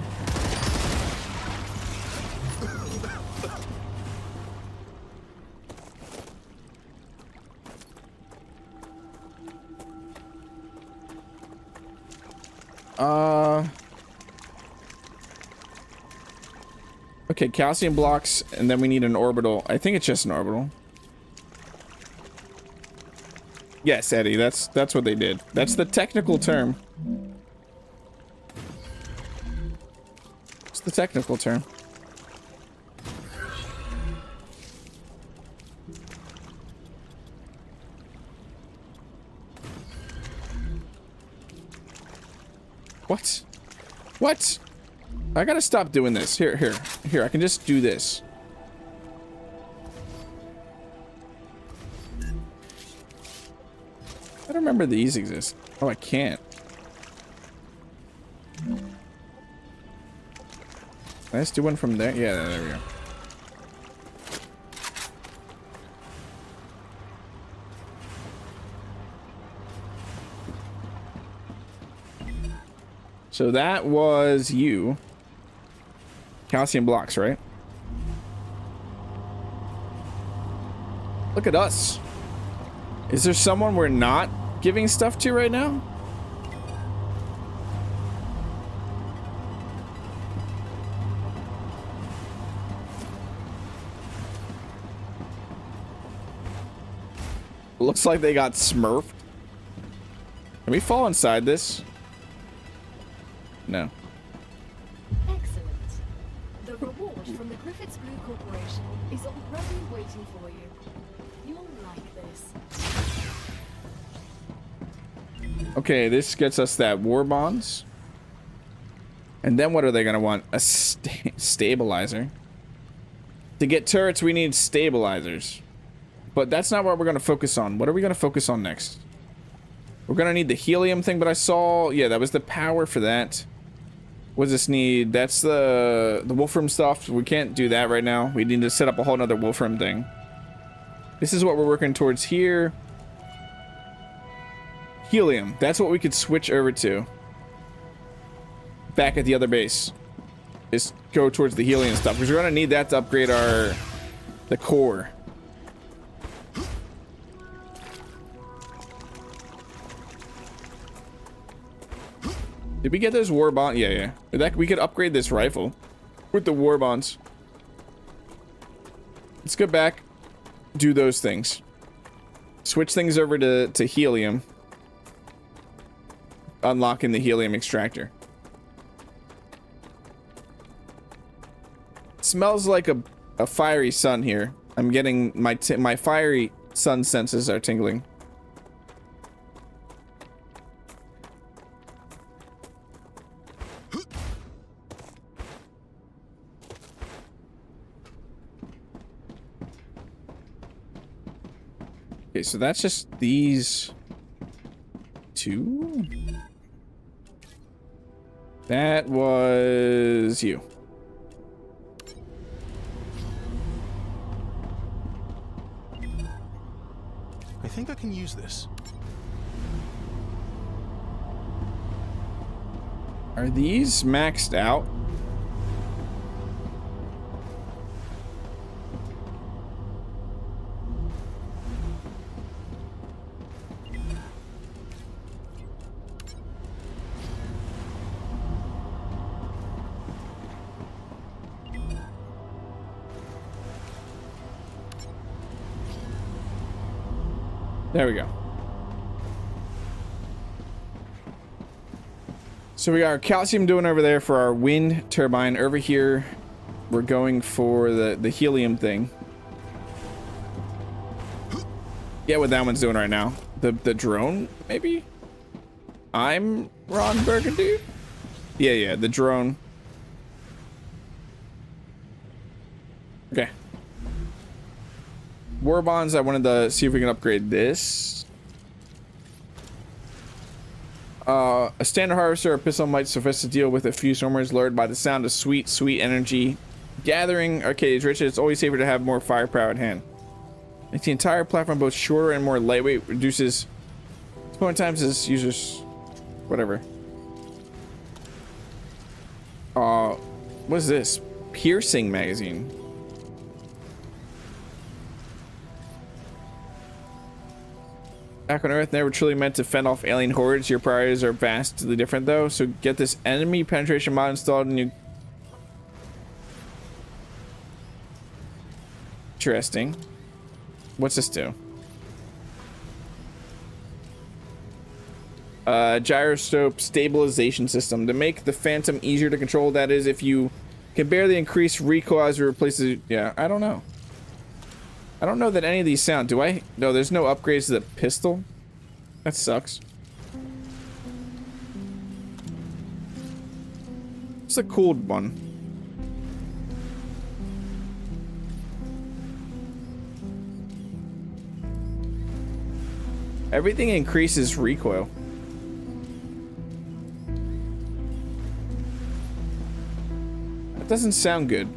Okay, calcium blocks, and then we need an orbital. I think it's just an orbital. Yes, Eddie, that's what they did. That's the technical term. It's the technical term. What? What? I gotta stop doing this. Here, I can just do this. I don't remember these exist. Oh, I can't. Can I just do one from there? Yeah, there we go. So that was you. Calcium blocks, right? Look at us. Is there someone we're not giving stuff to right now? Looks like they got smurfed. Can we fall inside this? No. Excellent. The reward from the Griffiths Blue Corporation is already waiting for you. You'll like this. Okay, this gets us that war bonds. And then what are they gonna want? A stabilizer. To get turrets, we need stabilizers. But that's not what we're gonna focus on. What are we gonna focus on next? We're gonna need the helium thing, but I saw, yeah, that was the power for that. What does this need? That's the Wolfram stuff. We can't do that right now. We need to set up a whole nother Wolfram thing. This is what we're working towards here. Helium. That's what we could switch over to. Back at the other base. Is go towards the helium stuff. Because we're gonna need that to upgrade the core. Did we get those war bonds? Yeah. We could upgrade this rifle with the war bonds. Let's go back, do those things. Switch things over to helium. Unlocking the helium extractor. It smells like a fiery sun here. I'm getting my fiery sun senses are tingling. Okay, so that's just these two. That was you. I think I can use this. Are these maxed out? There we go. So we got our calcium doing over there for our wind turbine. Over here, we're going for the helium thing. Yeah, what that one's doing right now. The drone, maybe? I'm Ron Burgundy? Yeah, the drone. Okay. War bonds, I wanted to see if we can upgrade this. A standard harvester or pistol might suffice to deal with a few stormers lured by the sound of sweet energy. Gathering arcades rich, it's always safer to have more firepower at hand. Makes the entire platform both shorter and more lightweight, reduces spawn times as users, whatever. What is this? Piercing magazine. Back on Earth, never truly meant to fend off alien hordes. Your priorities are vastly different, though. So get this enemy penetration mod installed, and you. Interesting. What's this do? Gyroscope stabilization system to make the Phantom easier to control. That is, if you can barely increase recoil as you replace it. Yeah, I don't know. I don't know that any of these sound. Do I? No, there's no upgrades to the pistol. That sucks. It's a cool one. Everything increases recoil. That doesn't sound good.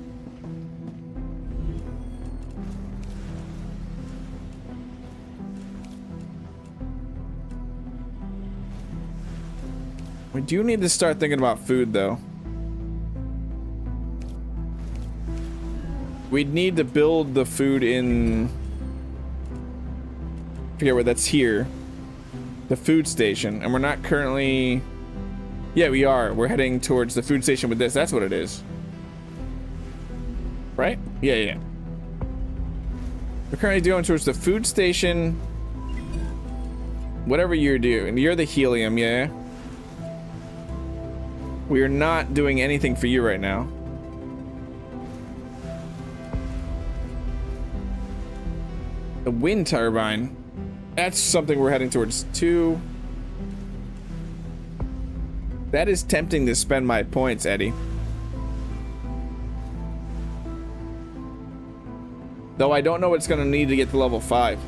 We do need to start thinking about food, though. We'd need to build the food in... I forget where that's here. The food station. And we're not currently... Yeah, we are. We're heading towards the food station with this. That's what it is. Right? Yeah, yeah. We're currently going towards the food station. Whatever you're doing. You're the helium, yeah? We are not doing anything for you right now. The wind turbine. That's something we're heading towards too. That is tempting to spend my points, Eddie. Though I don't know what's going to need to get to level 5.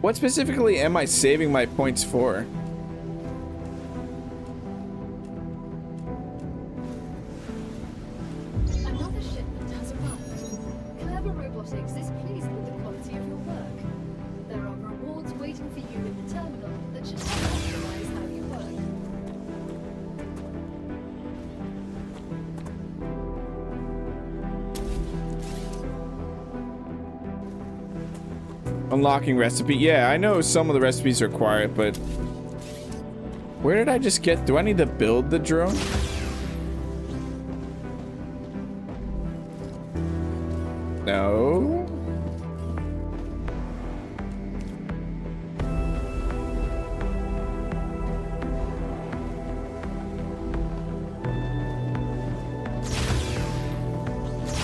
What specifically am I saving my points for? Another shipment has arrived. Clever Robotics is pleased with the quality of your work. There are rewards waiting for you in the terminal that should help optimize how you work. Unlocking recipe. Yeah, I know some of the recipes are quiet, but where did I just get? Do I need to build the drone? No.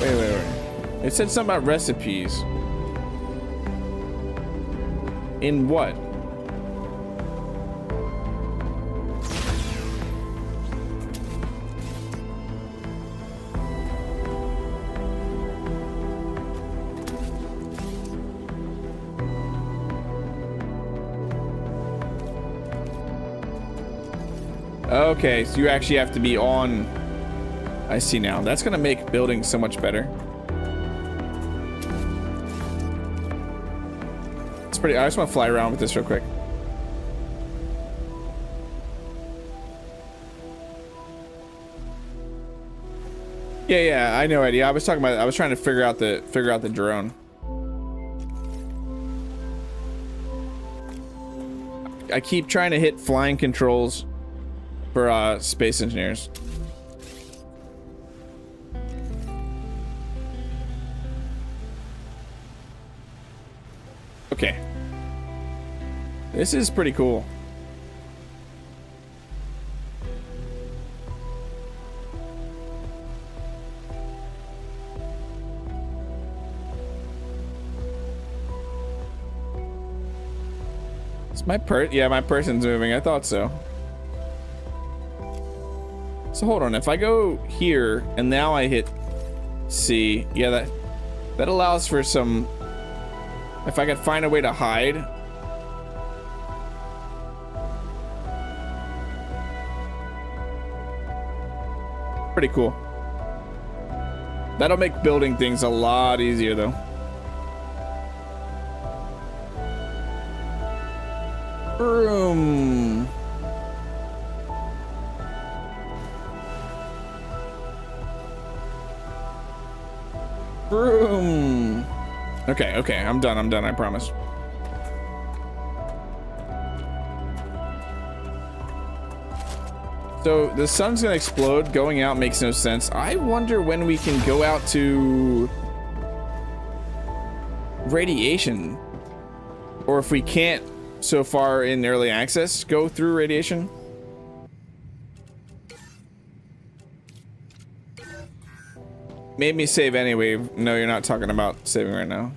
Wait. It said something about recipes. In what? Okay, so you actually have to be on. I see now. That's gonna make building so much better. It's pretty. I just want to fly around with this real quick. Yeah, I know, Eddie. I was talking about. I was trying to figure out the drone. I keep trying to hit flying controls for space engineers. Okay. This is pretty cool. It's my yeah, my person's moving. I thought so. So hold on, if I go here and now I hit C, yeah, that allows for some. If I could find a way to hide. Pretty cool. That'll make building things a lot easier though. Vroom. Vroom. Okay, okay, I'm done, I promise. So the sun's gonna explode. Going out makes no sense. I wonder when we can go out to radiation, or if we can't so far in early access go through radiation. Made me save anyway. No, you're not talking about saving right now.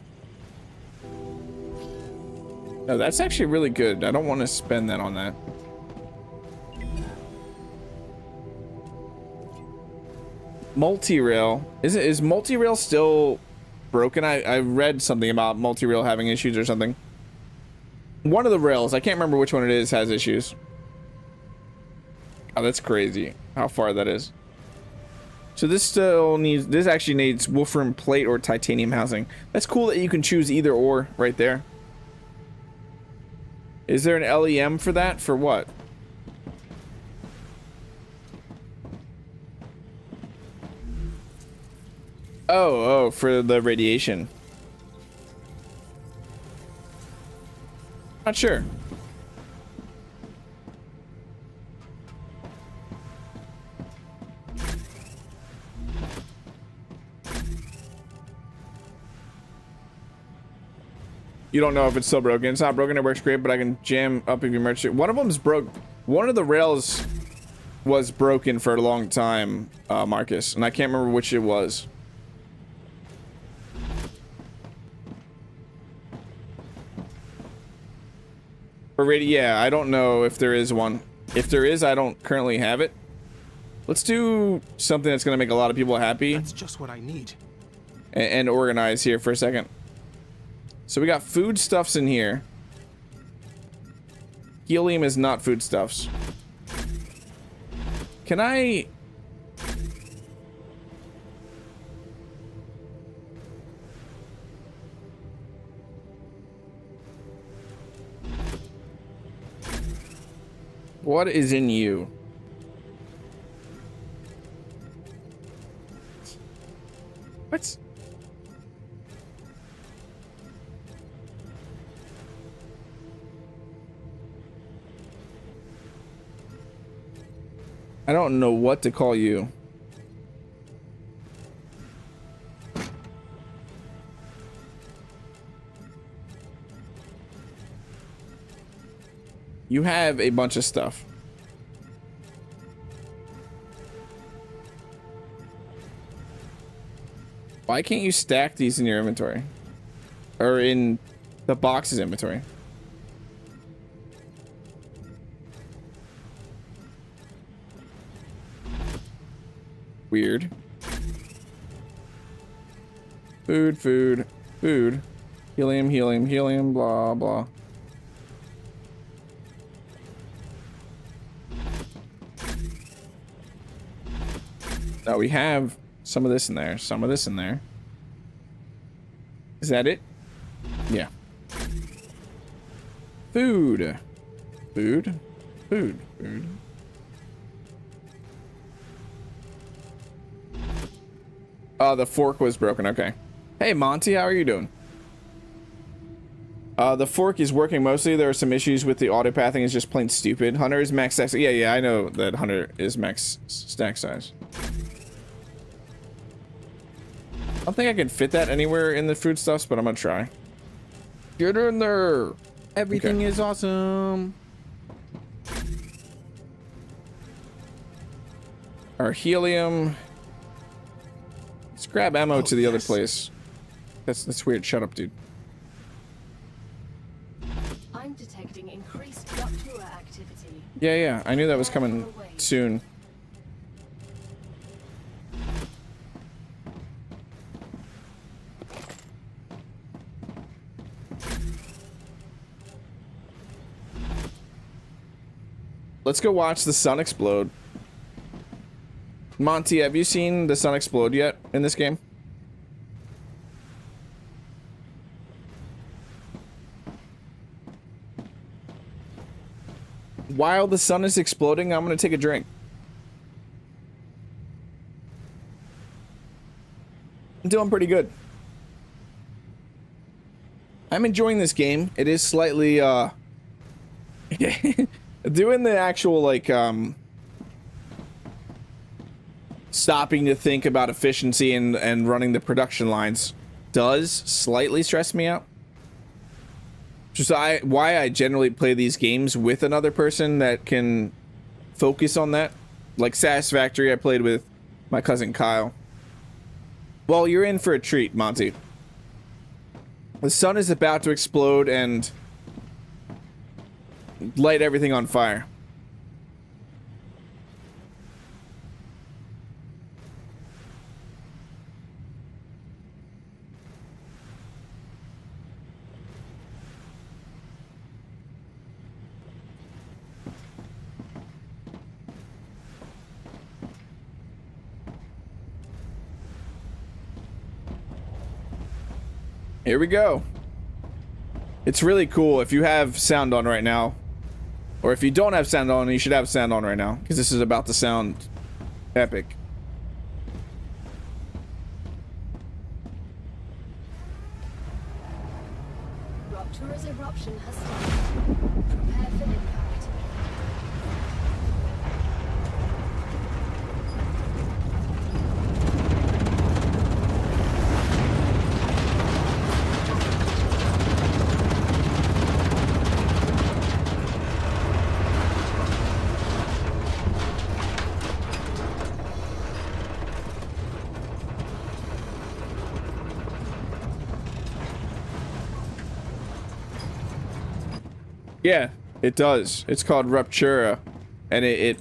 No, that's actually really good. I don't want to spend that on that. Multi-rail. Is multi-rail still broken? I read something about multi-rail having issues or something. One of the rails, I can't remember which one it is, has issues. Oh, that's crazy how far that is. So this actually needs wolfram plate or titanium housing. That's cool that you can choose either or right there. Is there an LEM for that? For what? Oh, for the radiation. Not sure. You don't know if it's still broken. It's not broken, it works great, but I can jam up if you merge it. One of them's broke. One of the rails was broken for a long time, Marcus, and I can't remember which it was. Yeah, I don't know if there is one. If there is, I don't currently have it. Let's do something that's gonna make a lot of people happy. That's just what I need. And organize here for a second. So we got foodstuffs in here. Helium is not foodstuffs. Can I... What is in you? What? I don't know what to call you. You have a bunch of stuff. Why can't you stack these in your inventory? Or in the box's inventory? Weird. Food, food, food. Helium, helium, helium, blah, blah. Now we have some of this in there, some of this in there. Is that it? Yeah. Food. Food. Food. Food. Oh, the fork was broken. Okay. Hey, Monty, how are you doing? The fork is working mostly. There are some issues with the auto pathing. It's just plain stupid. Hunter is max stack. Yeah, I know that Hunter is max stack size. I don't think I can fit that anywhere in the foodstuffs, but I'm gonna try. Get in there. Everything is awesome. Our helium. Let's grab ammo to the other place. That's weird. Shut up, dude. I'm detecting increased Rupture activity. Yeah. I knew that was coming soon. Let's go watch the sun explode. Monty, have you seen the sun explode yet in this game? While the sun is exploding, I'm gonna take a drink. I'm doing pretty good. I'm enjoying this game. It is slightly doing the actual like stopping to think about efficiency and running the production lines does slightly stress me out. Just why I generally play these games with another person that can focus on that. Like Satisfactory, I played with my cousin Kyle. Well, you're in for a treat, Monty. The sun is about to explode and light everything on fire. Here we go. It's really cool if you have sound on right now. Or if you don't have sound on, you should have sound on right now. Because this is about to sound epic. Rupture's eruption has started. Prepare for impact. Yeah, it does. It's called Rupture, and it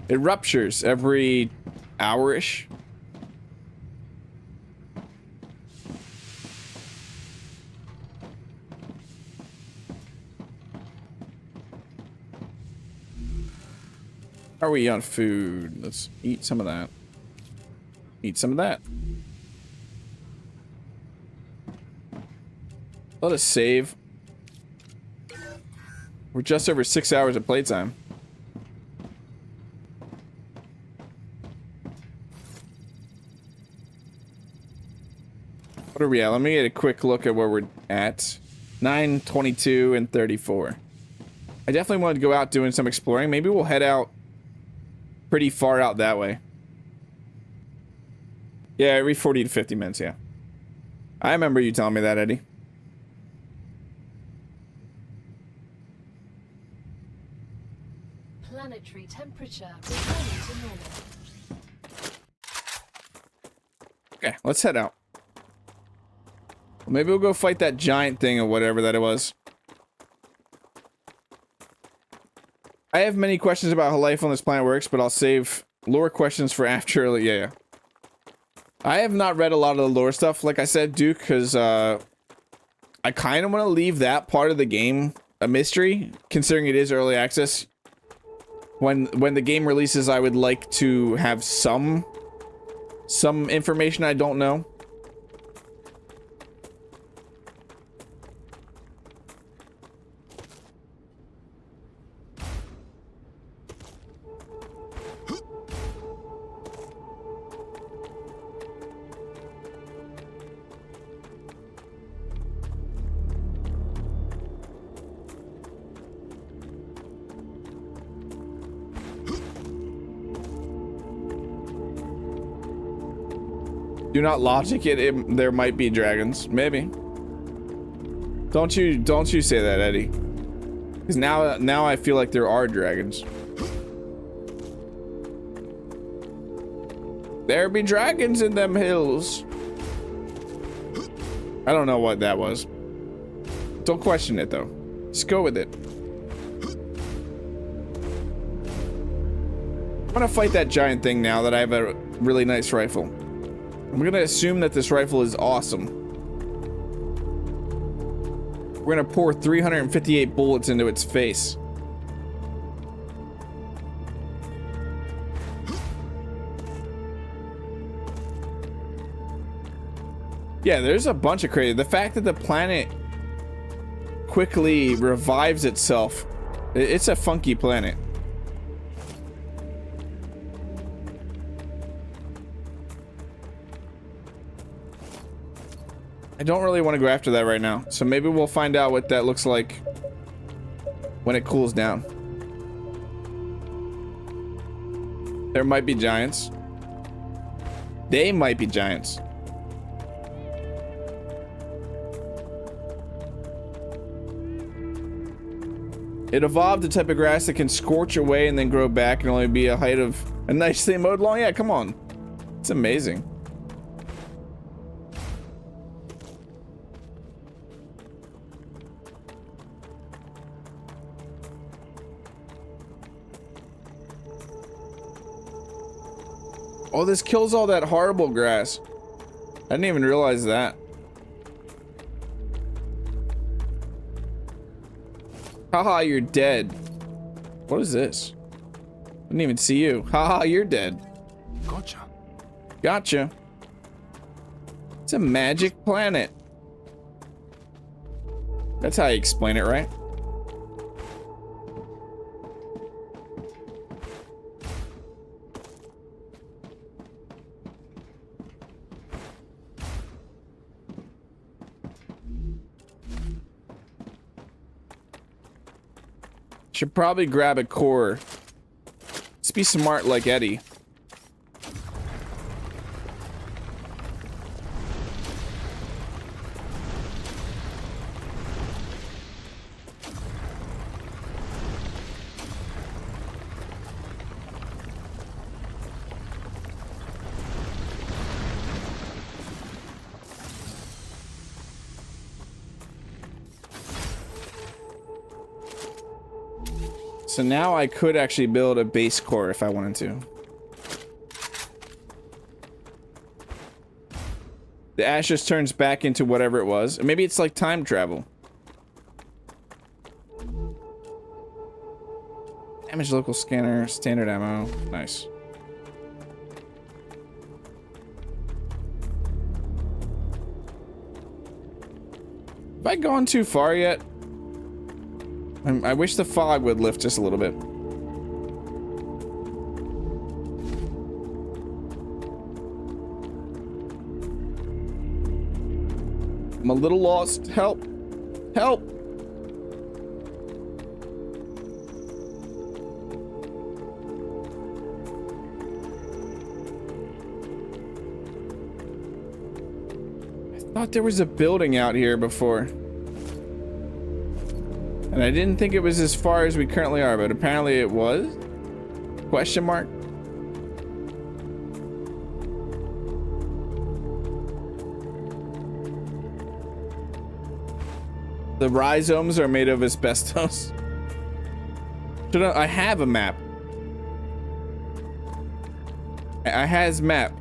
ruptures every hour-ish. Are we on food? Let's eat some of that. Eat some of that. Let us save. We're just over 6 hours of playtime. What are we at? Let me get a quick look at where we're at. 9, 22, and 34. I definitely wanted to go out doing some exploring. Maybe we'll head out pretty far out that way. Yeah, every 40 to 50 minutes, yeah. I remember you telling me that, Eddie. Planetary temperature returning to normal. Okay, let's head out. Maybe we'll go fight that giant thing or whatever that it was. I have many questions about how life on this planet works, but I'll save lore questions for after. Yeah. I have not read a lot of the lore stuff, like I said, Duke, because I kind of want to leave that part of the game a mystery, considering it is early access. When the game releases, I would like to have some information I don't know. Do not logic it. There might be dragons. Maybe. Don't you say that, Eddie. Because now I feel like there are dragons. There be dragons in them hills. I don't know what that was. Don't question it though. Just go with it. I'm gonna fight that giant thing now that I have a really nice rifle. I'm gonna assume that this rifle is awesome. We're gonna pour 358 bullets into its face. Yeah, there's a bunch of crazy. The fact that the planet quickly revives itself. It's a funky planet. I don't really want to go after that right now. So maybe we'll find out what that looks like when it cools down. There might be giants. They might be giants. It evolved a type of grass that can scorch away and then grow back and only be a height of a nicely mowed lawn. Yeah, come on. It's amazing. Oh, this kills all that horrible grass. I didn't even realize that. Haha, you're dead. What is this? I didn't even see you. Haha, you're dead. Gotcha. Gotcha. It's a magic planet. That's how you explain it, right? Should probably grab a core. Let's be smart like Eddie. So now I could actually build a base core if I wanted to. The ash just turns back into whatever it was. Maybe it's like time travel. Damage local scanner, standard ammo. Nice. Have I gone too far yet? I wish the fog would lift just a little bit. I'm a little lost. Help! Help! I thought there was a building out here before. And I didn't think it was as far as we currently are, but apparently it was? Question mark? The rhizomes are made of asbestos. I have a map. I has map.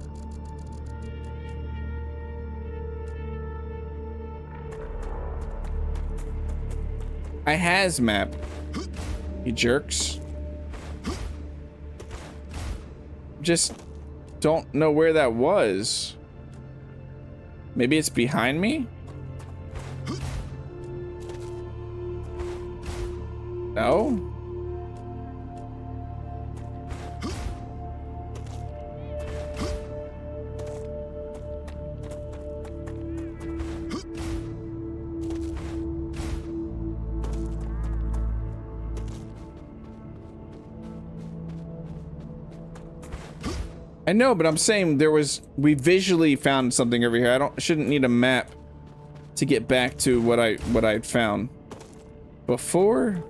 I has map. You jerks. Just don't know where that was. Maybe it's behind me? No? I know, but I'm saying we visually found something over here. Shouldn't need a map to get back to what I'd found before.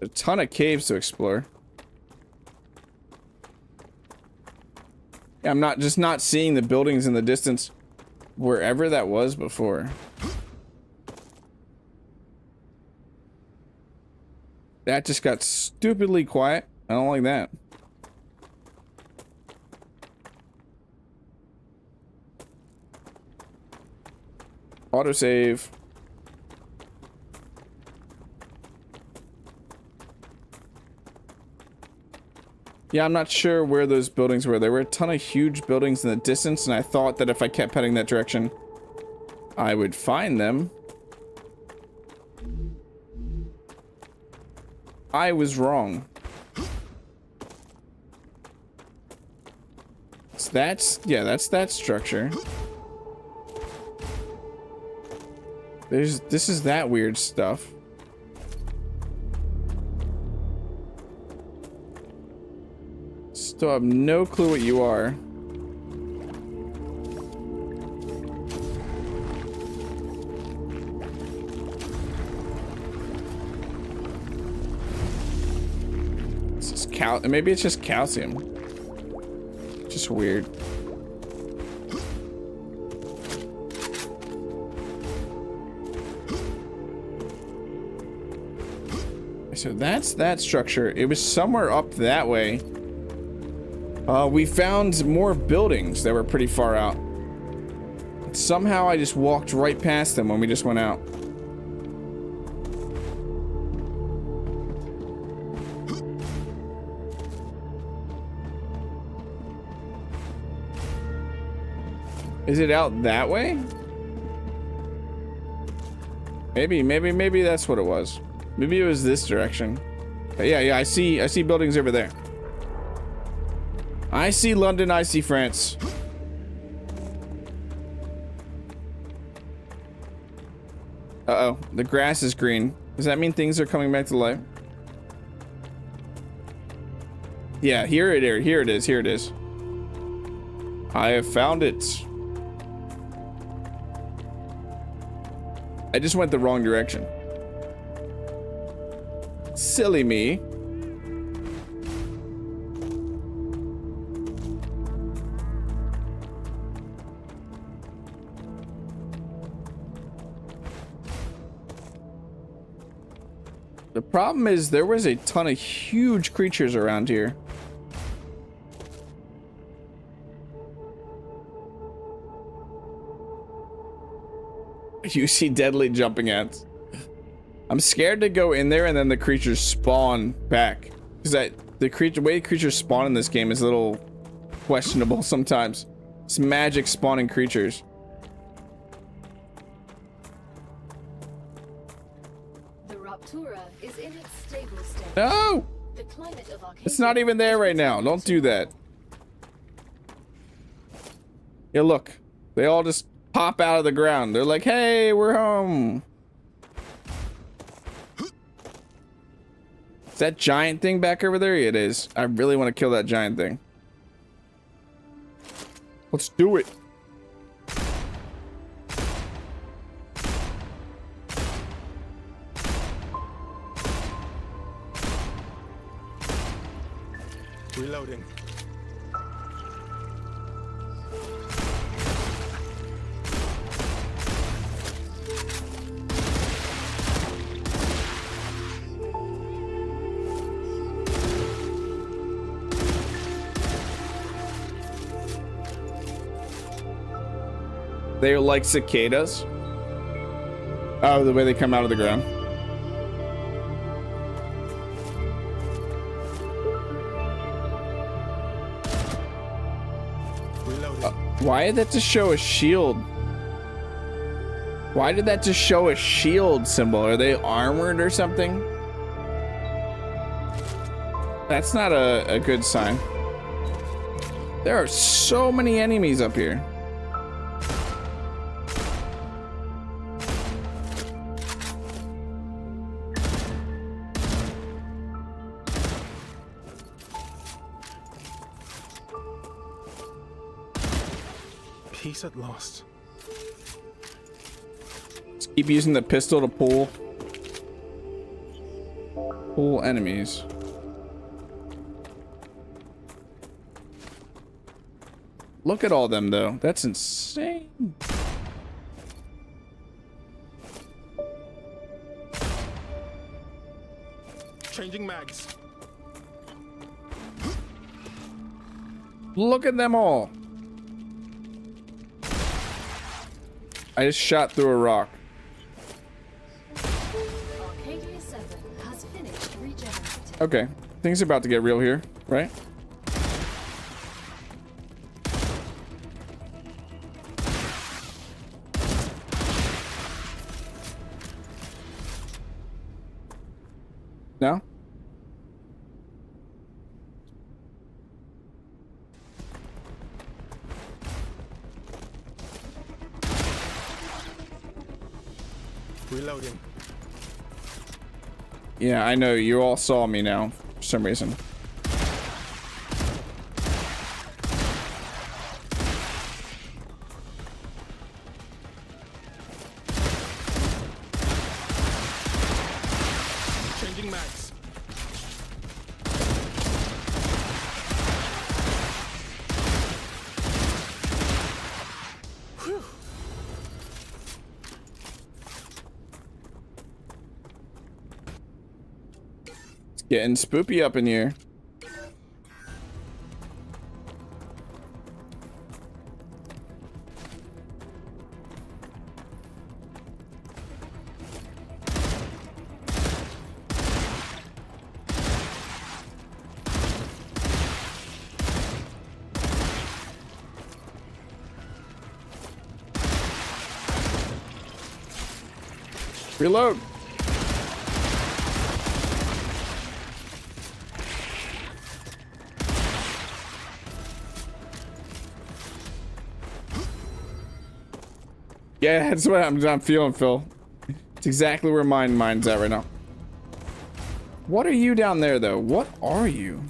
A ton of caves to explore. Yeah, I'm not seeing the buildings in the distance wherever that was before. That just got stupidly quiet. I don't like that. Autosave. Yeah, I'm not sure where those buildings were. There were a ton of huge buildings in the distance, and I thought that if I kept heading that direction, I would find them. I was wrong. So that's that structure. This is that weird stuff. Still have no clue what you are. This is maybe it's just calcium. Just weird. So that's that structure. It was somewhere up that way. We found more buildings that were pretty far out. Somehow I just walked right past them when we just went out. Is it out that way? Maybe that's what it was. Maybe it was this direction. But yeah, I see buildings over there. I see London, I see France. Uh-oh, the grass is green. Does that mean things are coming back to life? Yeah, here it is. I have found it. I just went the wrong direction. Silly me. The problem is there was a ton of huge creatures around here. You see deadly jumping ants. I'm scared to go in there and then the creatures spawn back. Because the way creatures spawn in this game is a little questionable sometimes. It's magic spawning creatures. The Rupture is in its stable state. No! The climate of Arcadia It's not even there right now. Don't do that. Yeah, look. They all just pop out of the ground. They're like, hey, we're home. Is that giant thing back over there? It is. I really want to kill that giant thing. Let's do it. Reloading. They're like cicadas. Oh, the way they come out of the ground. Why did that just show a shield? Why did that just show a shield symbol? Are they armored or something? That's not a good sign. There are so many enemies up here. Peace at last. Just keep using the pistol to pull enemies. Look at all them though. That's insane. Changing mags. Look at them all. I just shot through a rock. Arcadia 7 has finished regenerating. Okay, things are about to get real here, right? No? Reloading. Yeah, I know. You all saw me now for some reason. Changing mags. It's getting spoopy up in here. Reload. Yeah, that's what I'm feeling, Phil. It's exactly where mine's at right now. What are you down there, though? What are you?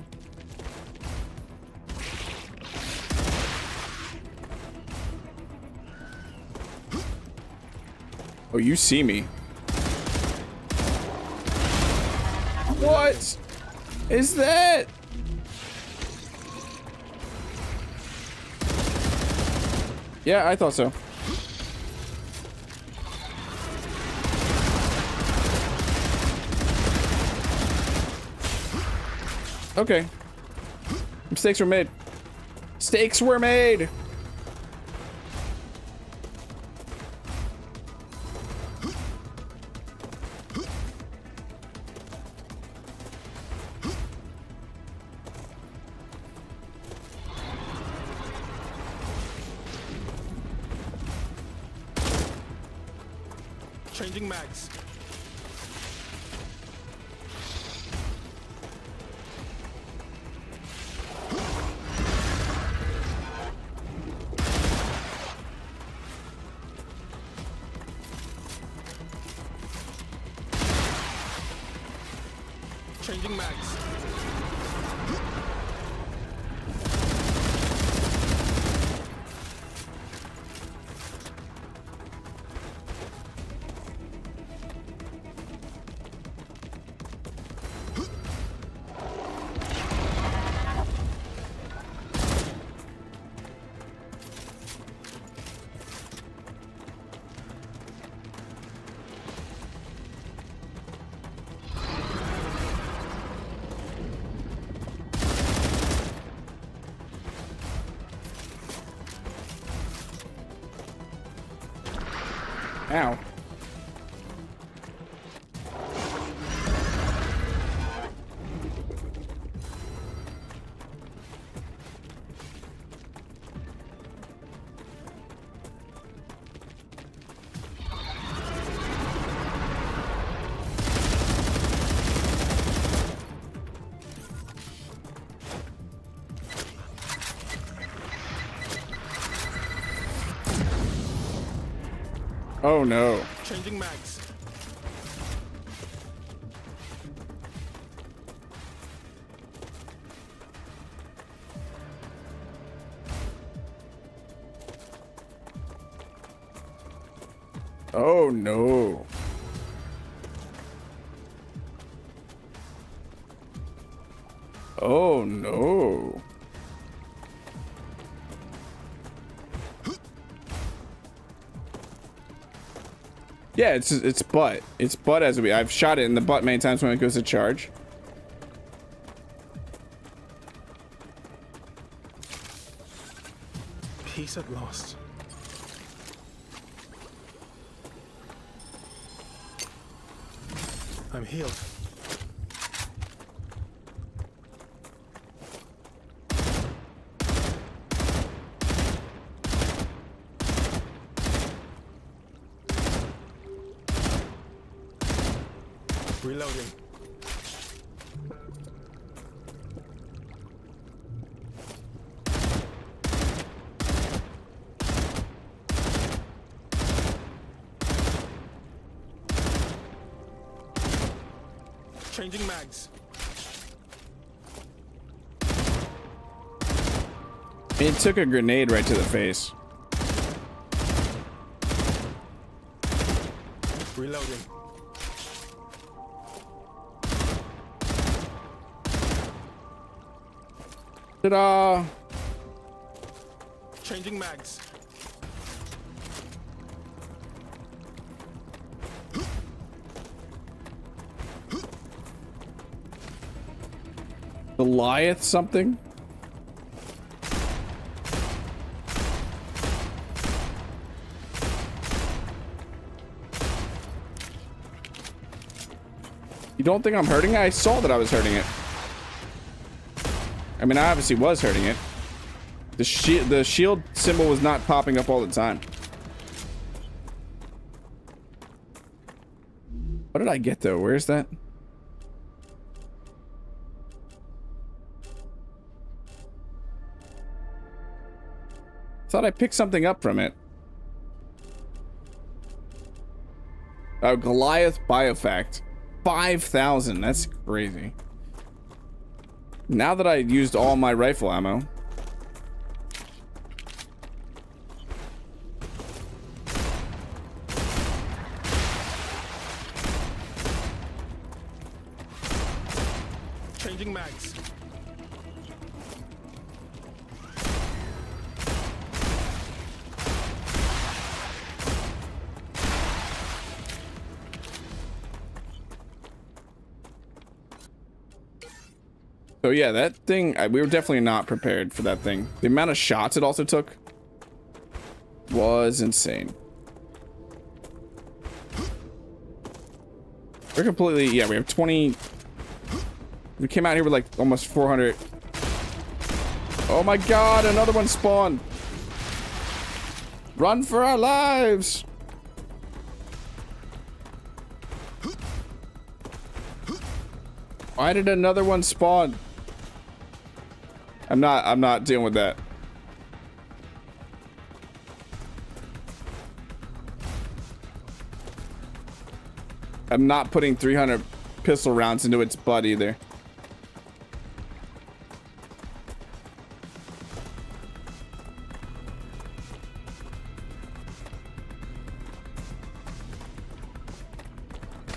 Oh, you see me. What is that? Yeah, I thought so. Okay. Mistakes were made. Mistakes were made. Changing mags. Changing mags. Ow. Oh no. Changing mags. Oh no. Oh no. Yeah, it's butt. It's butt as I've shot it in the butt many times when it goes to charge. Peace at last. I'm healed. Reloading. Changing mags. It took a grenade right to the face. Reloading. Ta-da! Changing mags. Goliath something? You don't think I'm hurting it? I saw that I was hurting it. I mean, I obviously was hurting it. The shield symbol was not popping up all the time. What did I get though? Where's that? Thought I picked something up from it. Oh, Goliath Biofact. 5,000. That's crazy. Now that I used all my rifle ammo. Changing mags. So yeah, that thing, we were definitely not prepared for that thing. The amount of shots it also took was insane. We're completely, yeah, we have 20. We came out here with like almost 400. Oh my God, another one spawned. Run for our lives. Why did another one spawn? I'm not dealing with that. I'm not putting 300 pistol rounds into its butt either.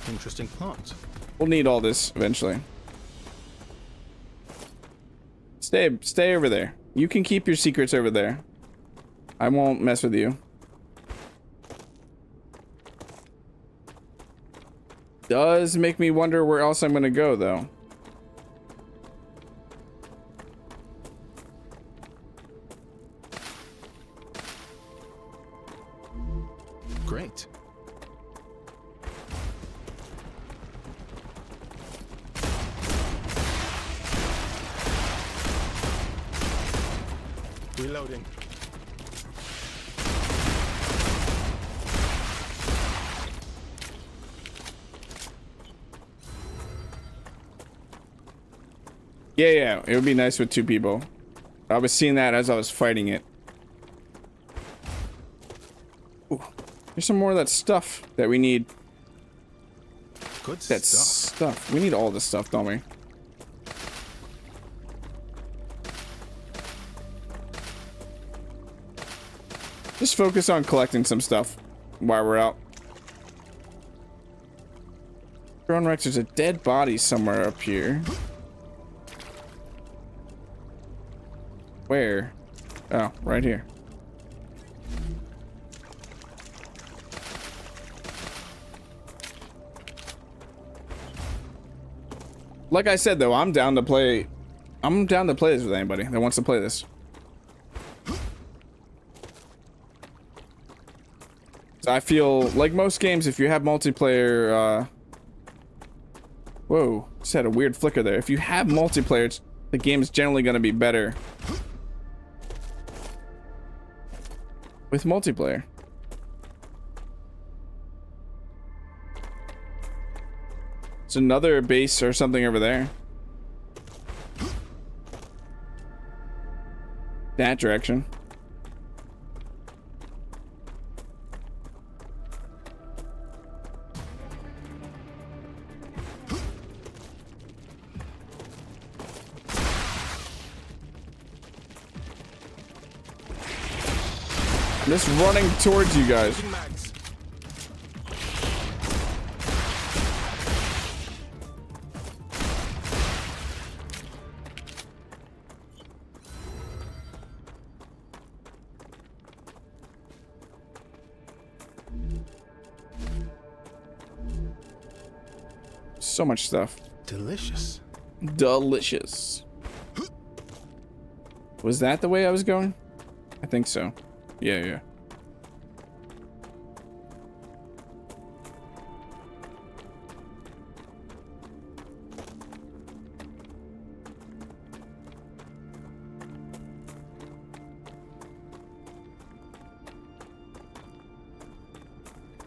Interesting plant. We'll need all this eventually. Stay over there. You can keep your secrets over there. I won't mess with you. Does make me wonder where else I'm gonna go though. Great. Reloading. Yeah, it would be nice with two people. I was seeing that as I was fighting it. Ooh, here's some more of that stuff that we need. Good That stuff. We need all this stuff, don't we? Just focus on collecting some stuff while we're out. Drone Rex, there's a dead body somewhere up here. Where? Oh, right here. Like I said though, I'm down to play this with anybody that wants to play this. So I feel like most games, if you have multiplayer Whoa, just had a weird flicker there. If you have multiplayer, the game's generally going to be better with multiplayer. There's another base or something over there. That direction. I'm just running towards you guys. So much stuff. Delicious. Delicious. Was that the way I was going? I think so. Yeah.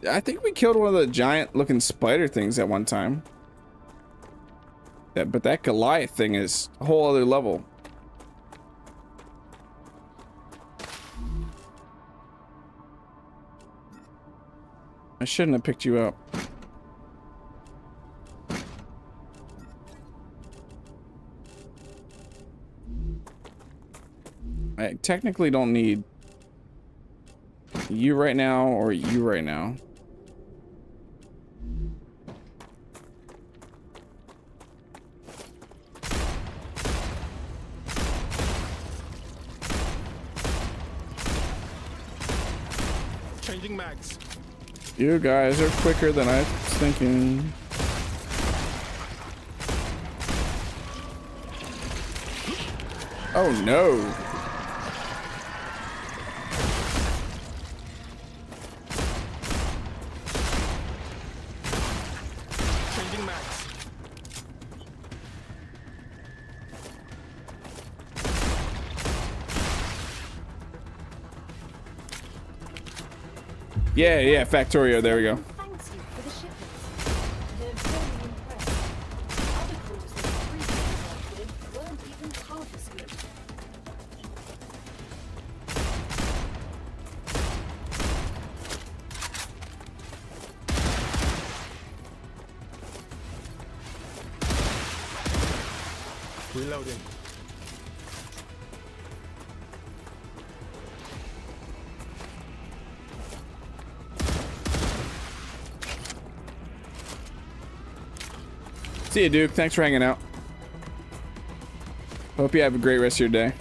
I think we killed one of the giant looking spider things at one time. But that Goliath thing is a whole other level. I shouldn't have picked you up. I technically don't need you right now or you right now. Changing mags. You guys are quicker than I was thinking. Oh no. Changing mags. Yeah, Factorio, there we go. Thanks you for the shipment. They're very impressed. Other crews that previously worked with weren't even half as good. Reloading. See you, Duke. Thanks for hanging out. Hope you have a great rest of your day.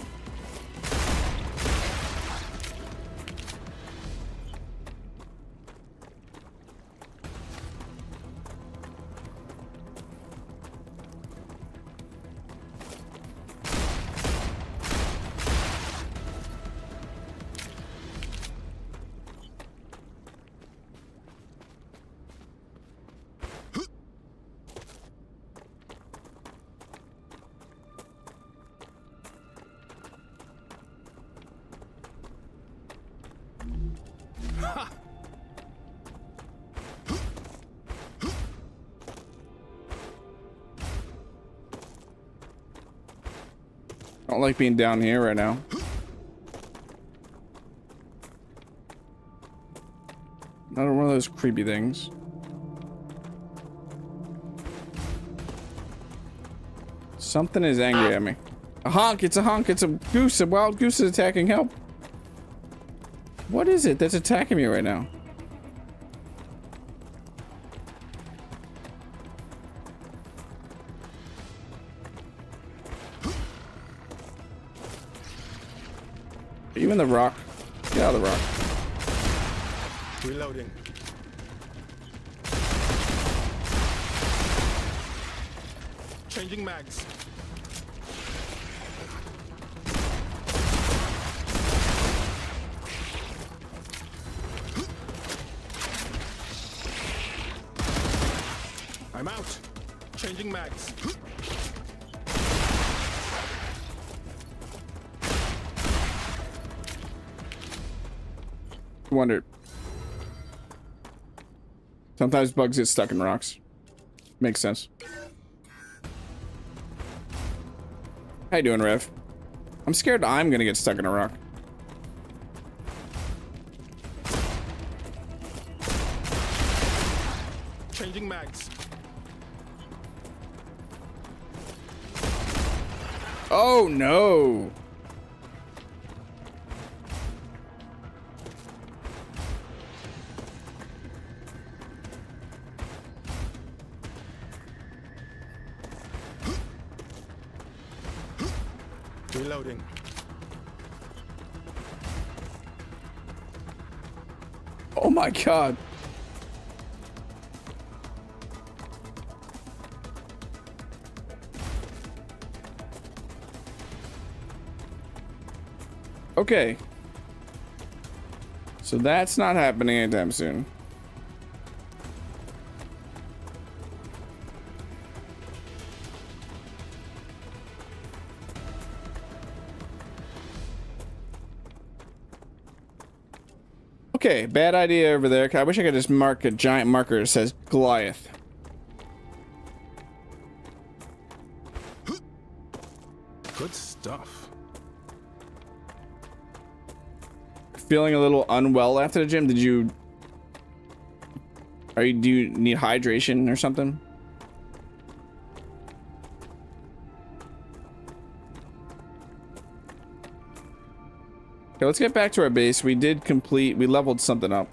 I don't like being down here right now. Another one of those creepy things. Something is angry at me. A honk! It's a honk! It's a goose! A wild goose is attacking! Help! What is it that's attacking me right now? Are you in the rock? Get out of the rock. Reloading. Changing mags. I'm out. Changing mags. Wondered. Sometimes bugs get stuck in rocks. Makes sense. How you doing, Rev? I'm scared I'm gonna get stuck in a rock. Changing mags. Oh no! Reloading. Oh my god. Okay. So that's not happening anytime soon. Okay, bad idea over there. I wish I could just mark a giant marker that says Goliath. Good stuff. Feeling a little unwell after the gym? Did you... do you need hydration or something? Okay, let's get back to our base. We leveled something up.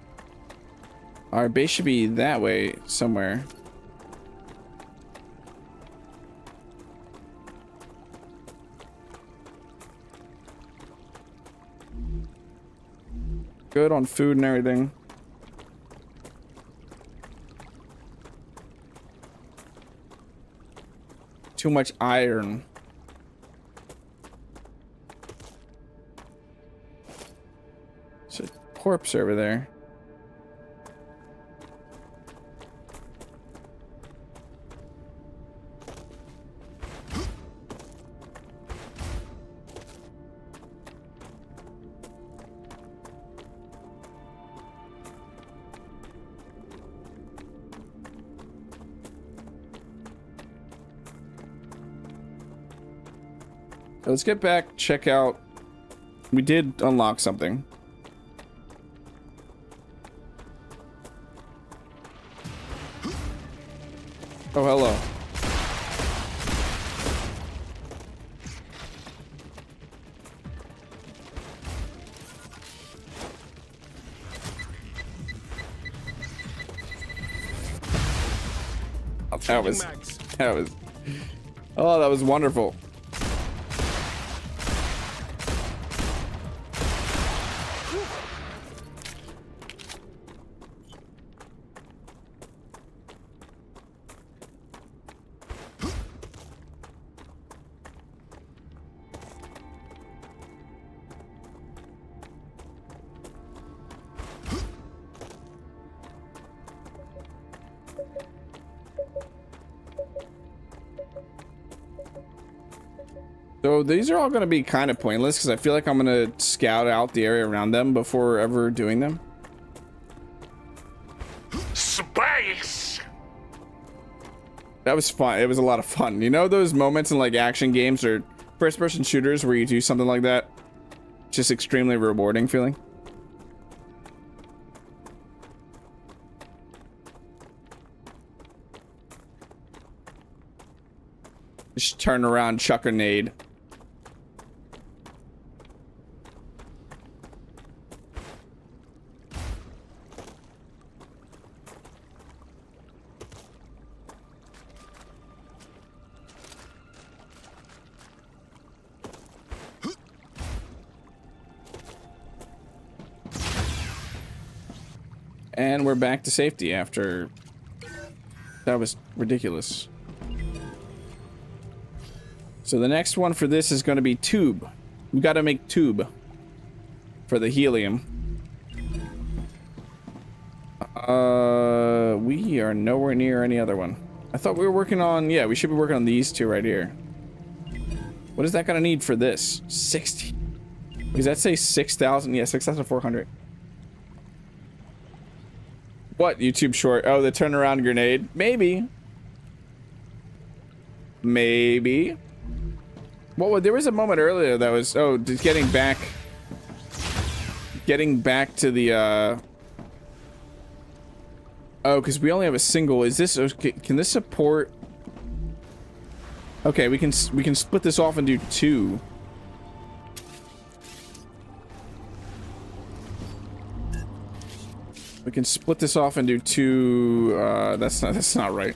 Our base should be that way somewhere. Good on food and everything. Too much iron. There's a corpse over there. Let's get back, check out. We did unlock something. Oh, hello. That was wonderful. So these are all going to be kind of pointless because I feel like I'm going to scout out the area around them before ever doing them. Space! That was fun. It was a lot of fun. You know those moments in like action games or first-person shooters where you do something like that? Just extremely rewarding feeling. Just turn around, chuck a nade. And we're back to safety after... That was ridiculous. So the next one for this is going to be tube. We got to make tube for the helium. We are nowhere near any other one. I thought we were working on, yeah, we should be working on these two right here. What is that gonna need for this? 60. Does that say 6,000? Yeah, 6,400. What YouTube short? Oh, the turnaround grenade. Maybe. Maybe. Well, there was a moment earlier that was, oh, just getting back to the, oh, because we only have a single. Is this, okay, can this support? Okay, we can split this off and do two. We can split this off and do two. That's not right.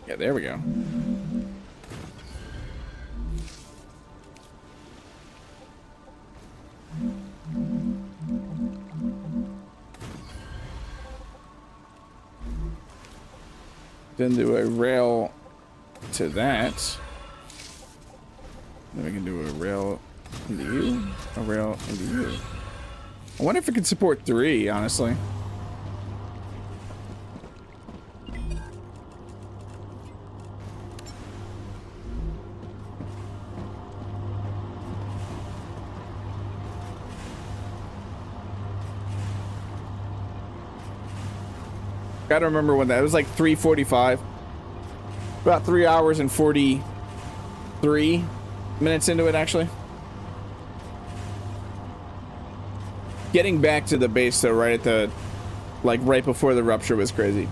Yeah, there we go. Then do a rail to that. Then we can do a rail into you, a rail into you. I wonder if it can support 3, honestly. Gotta remember when that, it was like 3:45. About 3 hours and 43 minutes into it, actually. Getting back to the base though, right at the, like right before the rupture was crazy.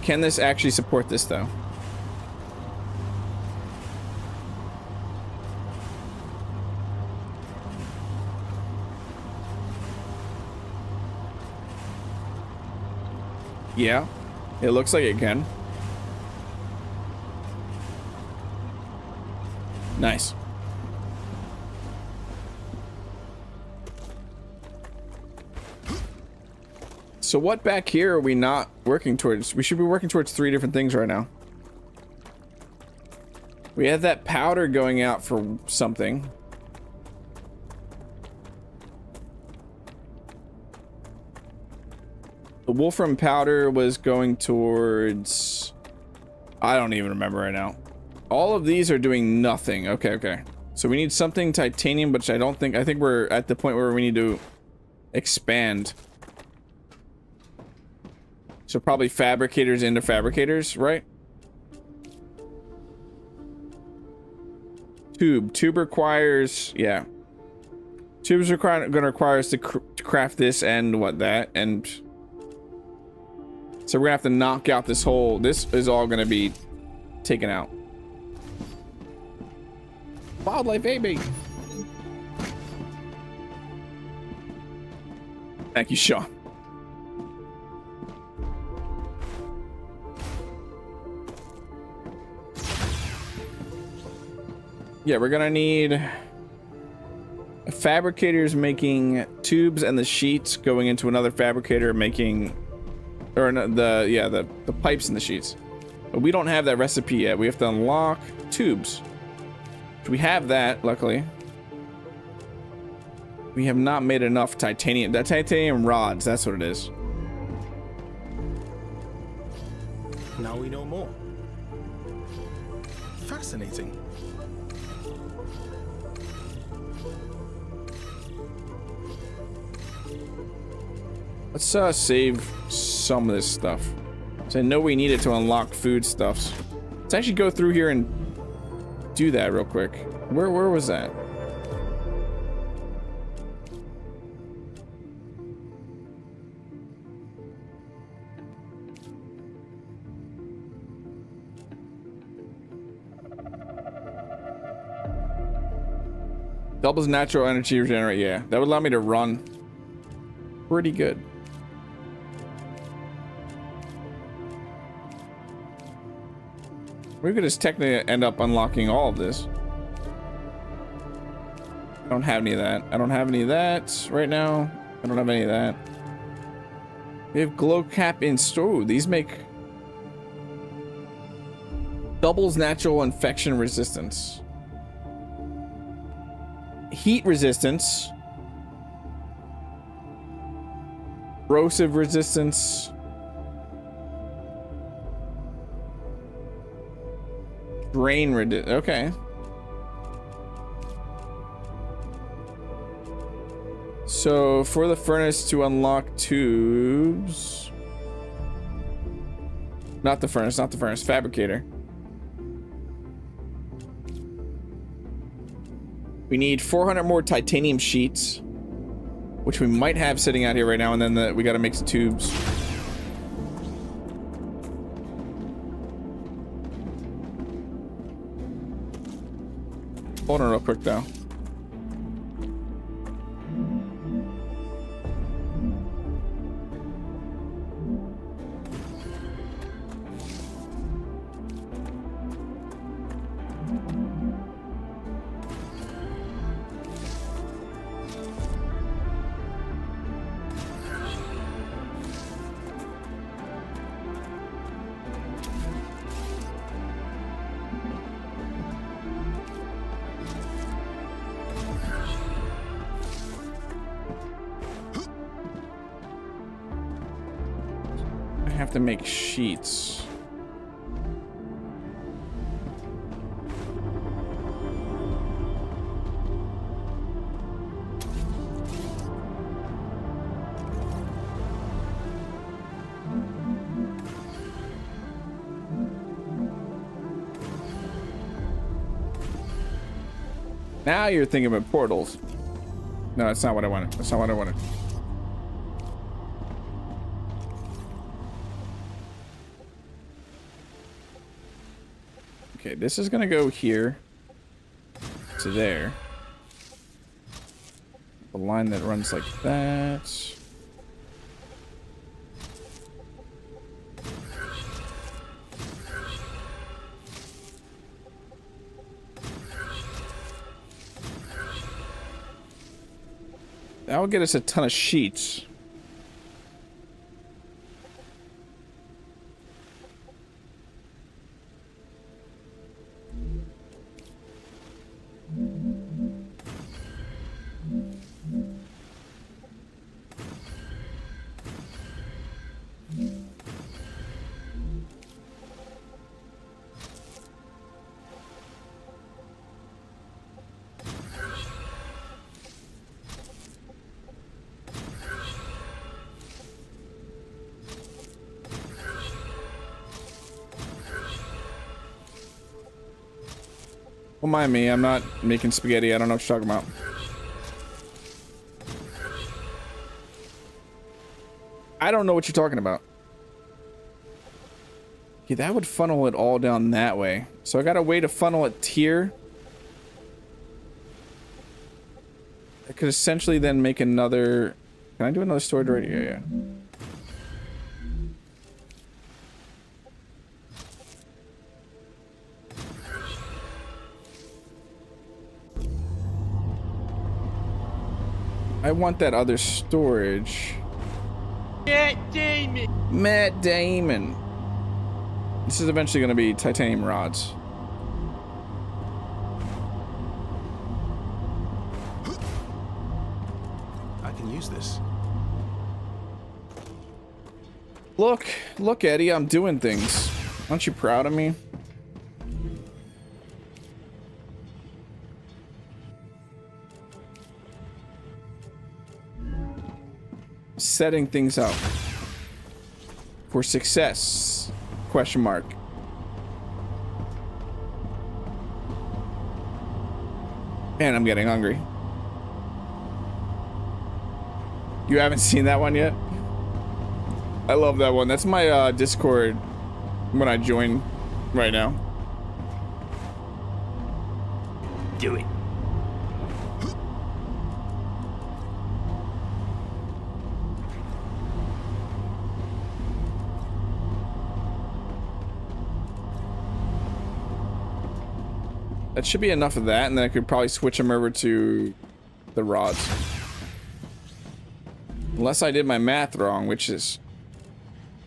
Can this actually support this though? Yeah, it looks like it can. Nice. So what back here are we not working towards? We should be working towards 3 different things right now. We have that powder going out for something. The wolfram powder was going towards, I don't even remember right now. All of these are doing nothing. Okay. So we need something titanium, which I think we're at the point where we need to expand. So probably fabricators into fabricators, right? Tube requires, yeah. Tubes gonna require us to craft this and what that, and so we're gonna have to knock out this whole, this is all gonna be taken out. Wildlife baby. Thank you, Sean. Yeah, we're gonna need fabricators making tubes and the sheets going into another fabricator making, or the pipes and the sheets. But we don't have that recipe yet. We have to unlock tubes. We have that, luckily. We have not made enough titanium. That titanium rods, that's what it is. Now we know more. Fascinating. Let's save some of this stuff. So I know we need it to unlock foodstuffs. Let's actually go through here and do that real quick. Where was that? Doubles natural energy regenerate. Yeah, that would allow me to run pretty good. We could just technically end up unlocking all of this. I don't have any of that. I don't have any of that right now. I don't have any of that. We have glow cap in store. These make Doubles natural infection resistance. Heat resistance. Corrosive resistance. Drain resistance. Okay. So for the furnace to unlock tubes. Not the furnace, fabricator. We need 400 more titanium sheets, which we might have sitting out here right now, and then we got to make some tubes. Hold on real quick though. To make sheets. Now you're thinking about portals. No, that's not what I wanted. That's not what I wanted. Okay, this is gonna go here to there. A line that runs like that. That will get us a ton of sheets. Don't mind me, I'm not making spaghetti. I don't know what you're talking about. I don't know what you're talking about. Okay, that would funnel it all down that way. So I got a way to funnel it here. I could essentially then make another... Can I do another storage right here? Yeah. I want that other storage. Matt Damon! Matt Damon. This is eventually going to be titanium rods. I can use this. Look, Eddie, I'm doing things. Aren't you proud of me? Setting things up for success? Question mark. Man, I'm getting hungry. You haven't seen that one yet? I love that one. That's my Discord when I join right now. Do it. That should be enough of that, and then I could probably switch them over to the rods. Unless I did my math wrong, which is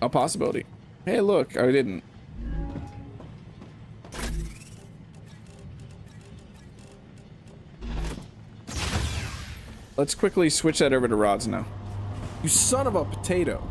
a possibility. Hey, look, I didn't. Let's quickly switch that over to rods now. You son of a potato.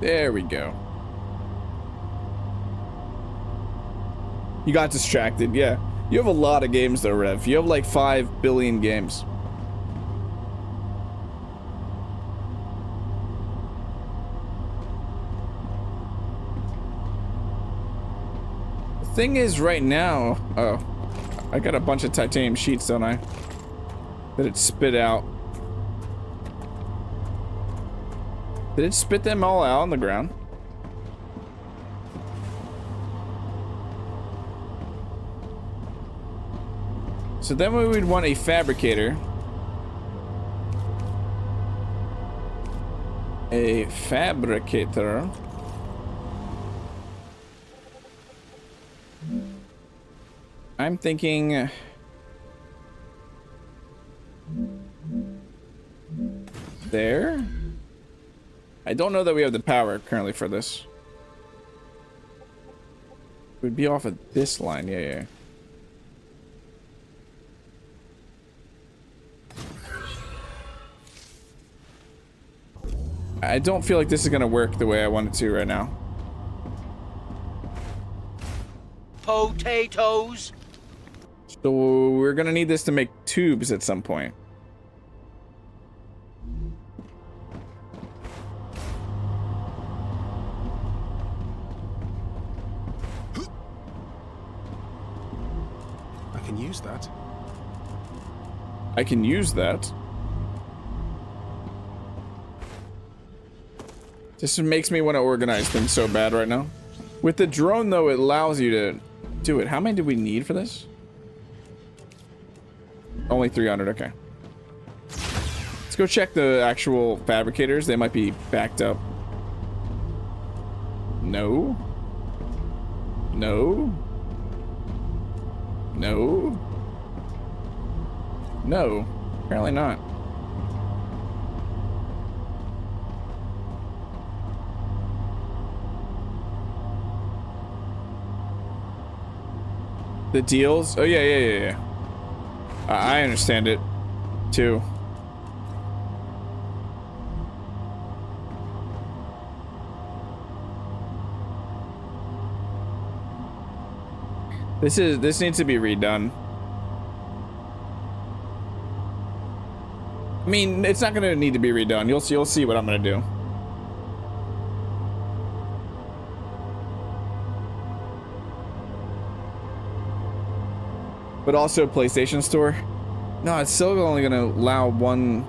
There we go. You got distracted, yeah. You have a lot of games though, Rev. You have like 5 billion games. The thing is right now, oh, I got a bunch of titanium sheets, don't I? That it spit out. Did it spit them all out on the ground? So then we would want a fabricator. A fabricator. I'm thinking... there? I don't know that we have the power currently for this. We'd be off of this line, yeah. I don't feel like this is gonna work the way I want it to right now. Potatoes. So we're gonna need this to make tubes at some point. I can use that. I can use that. This makes me want to organize things so bad right now. With the drone, though, it allows you to do it. How many do we need for this? Only 300, okay. Let's go check the actual fabricators. They might be backed up. No. No. No. No. Apparently not. The deals? Oh, yeah. I understand it, too. This needs to be redone. I mean, it's not gonna need to be redone. You'll see what I'm gonna do. But also PlayStation Store. No, it's still only gonna allow one.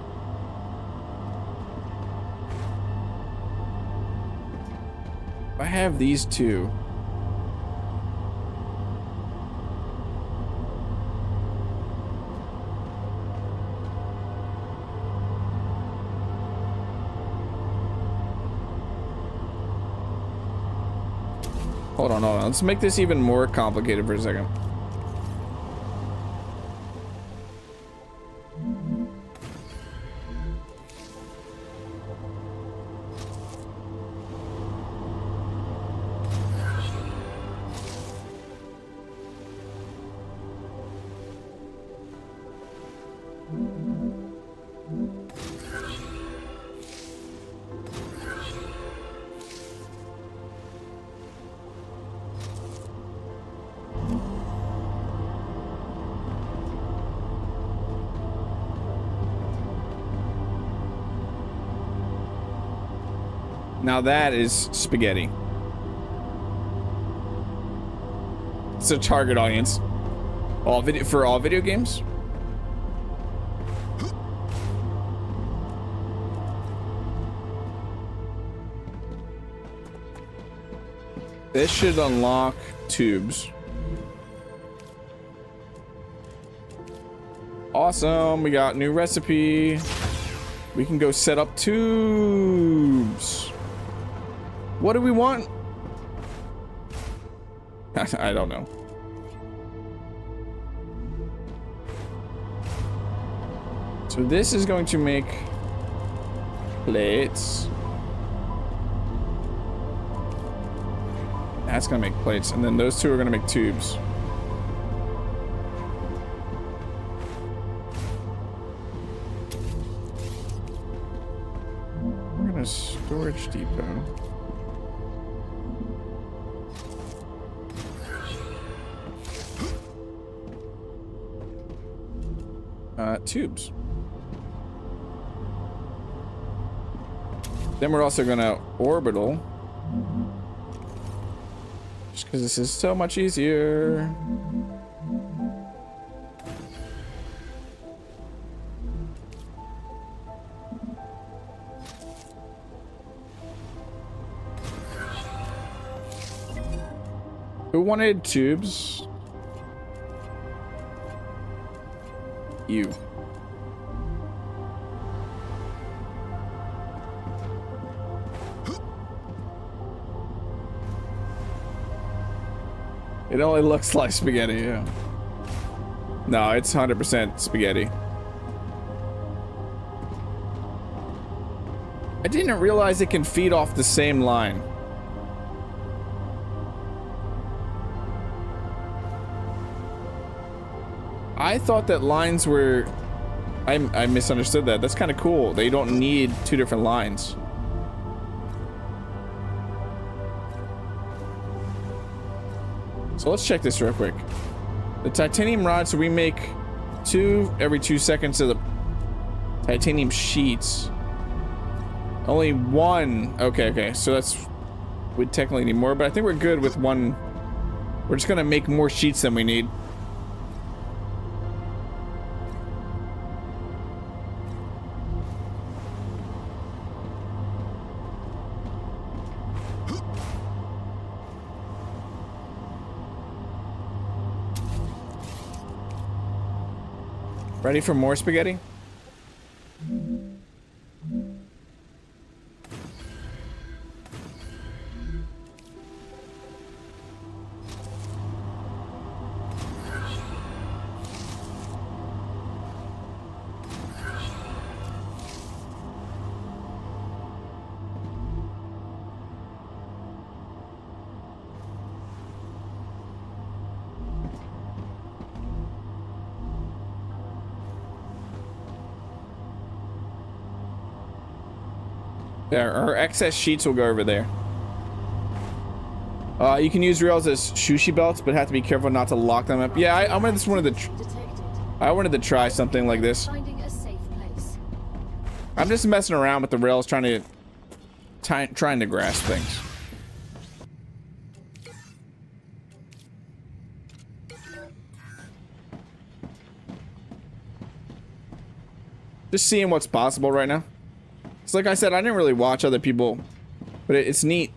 I have these two. Hold on. Let's make this even more complicated for a second. Now that is spaghetti. It's a target audience. For all video games? This should unlock tubes. Awesome. We got new recipe. We can go set up tubes. What do we want? I don't know. So this is going to make plates. That's gonna make plates, and then those two are gonna make tubes. We're gonna storage depot. Tubes. Then we're also gonna orbital. Just because this is so much easier. Who wanted tubes? You. It only looks like spaghetti, yeah. No, it's 100% spaghetti. I didn't realize it can feed off the same line. I thought that lines were... I misunderstood that. That's kind of cool. They don't need two different lines. So let's check this real quick. The titanium rods, so we make 2 every 2 seconds of the titanium sheets. Only 1. Okay. So that's... we'd technically need more, but I think we're good with 1. We're just gonna make more sheets than we need. Ready for more spaghetti? There, our excess sheets will go over there. You can use rails as sushi belts, but have to be careful not to lock them up. Yeah, I wanted to try something like this. I'm just messing around with the rails, trying to grasp things. Just seeing what's possible right now. It's like I said, I didn't really watch other people, but it's neat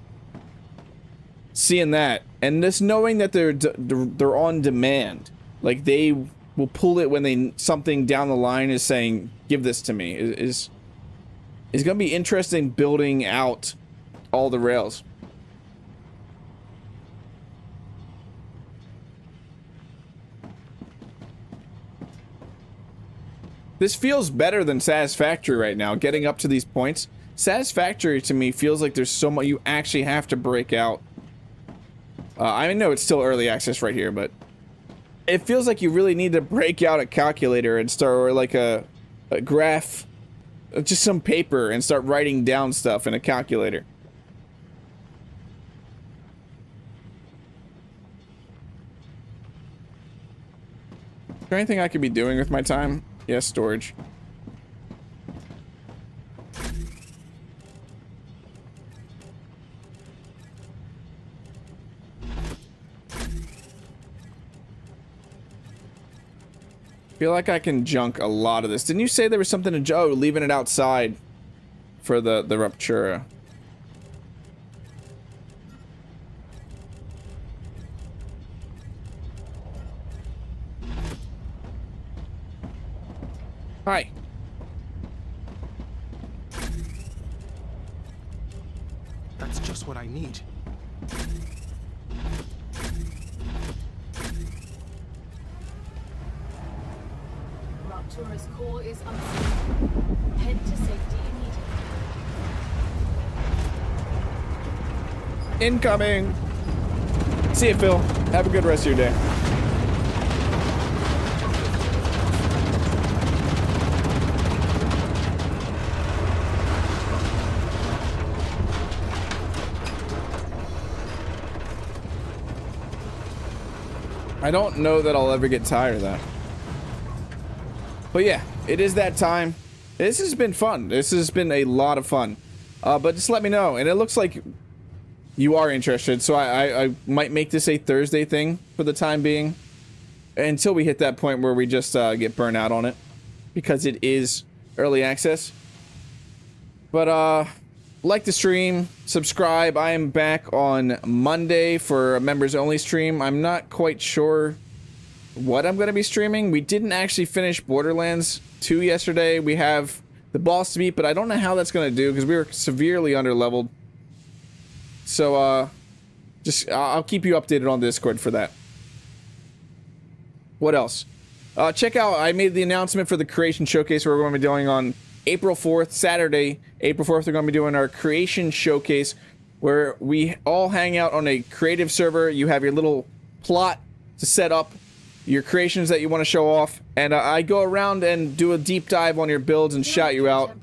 seeing that, and just knowing that they're on demand. Like they will pull it when something down the line is saying, "Give this to me." Is gonna be interesting building out all the rails. This feels better than Satisfactory right now, getting up to these points. Satisfactory to me feels like there's so much you actually have to break out. I know it's still early access right here, but it feels like you really need to break out a calculator and start, or like a graph, just some paper, and start writing down stuff in a calculator. Is there anything I could be doing with my time? Yes, storage. Feel like I can junk a lot of this. Didn't you say there was something to Joe leaving it outside for the Rupture? Hi. That's just what I need. Rupture's core is unstable. Head to safety immediately. Incoming. See you, Phil. Have a good rest of your day. I don't know that I'll ever get tired of that. But yeah, it is that time. This has been fun. This has been a lot of fun. But just let me know. And it looks like you are interested, so I might make this a Thursday thing for the time being. Until we hit that point where we just get burnt out on it. Because it is early access. But like the stream, subscribe. I am back on Monday for a members only stream. I'm not quite sure what I'm going to be streaming. We didn't actually finish Borderlands 2 yesterday. We have the boss to beat, but I don't know how that's going to do because we were severely underleveled. So I'll keep you updated on Discord for that. What else? Check out, I made the announcement for the Creation Showcase we're going to be doing on April 4th, Saturday, April 4th, we're going to be doing our Creation Showcase where we all hang out on a creative server. You have your little plot to set up your creations that you want to show off, and I go around and do a deep dive on your builds and shout you out.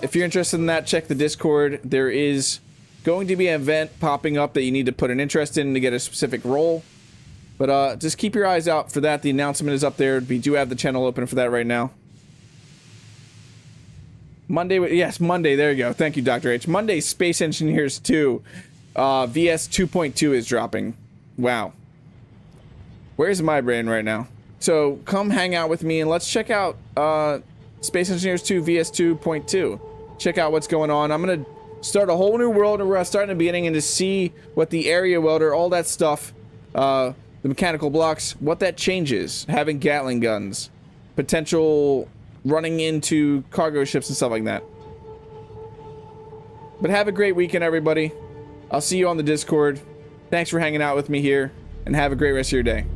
If you're interested in that, check the Discord. There is going to be an event popping up that you need to put an interest in to get a specific role. But just keep your eyes out for that. The announcement is up there. We do have the channel open for that right now. Monday, yes, Monday, there you go. Thank you, Dr. H. Monday, Space Engineers 2, VS 2.2 is dropping. Wow. Where's my brain right now? So, come hang out with me and let's check out Space Engineers 2, VS 2.2. Check out what's going on. I'm going to start a whole new world, and we're going to start in the beginning and to see what the area welder, all that stuff, the mechanical blocks, what that changes. Having Gatling guns, potential running into cargo ships and stuff like that. But have a great weekend, everybody. I'll see you on the Discord. Thanks for hanging out with me here, and have a great rest of your day.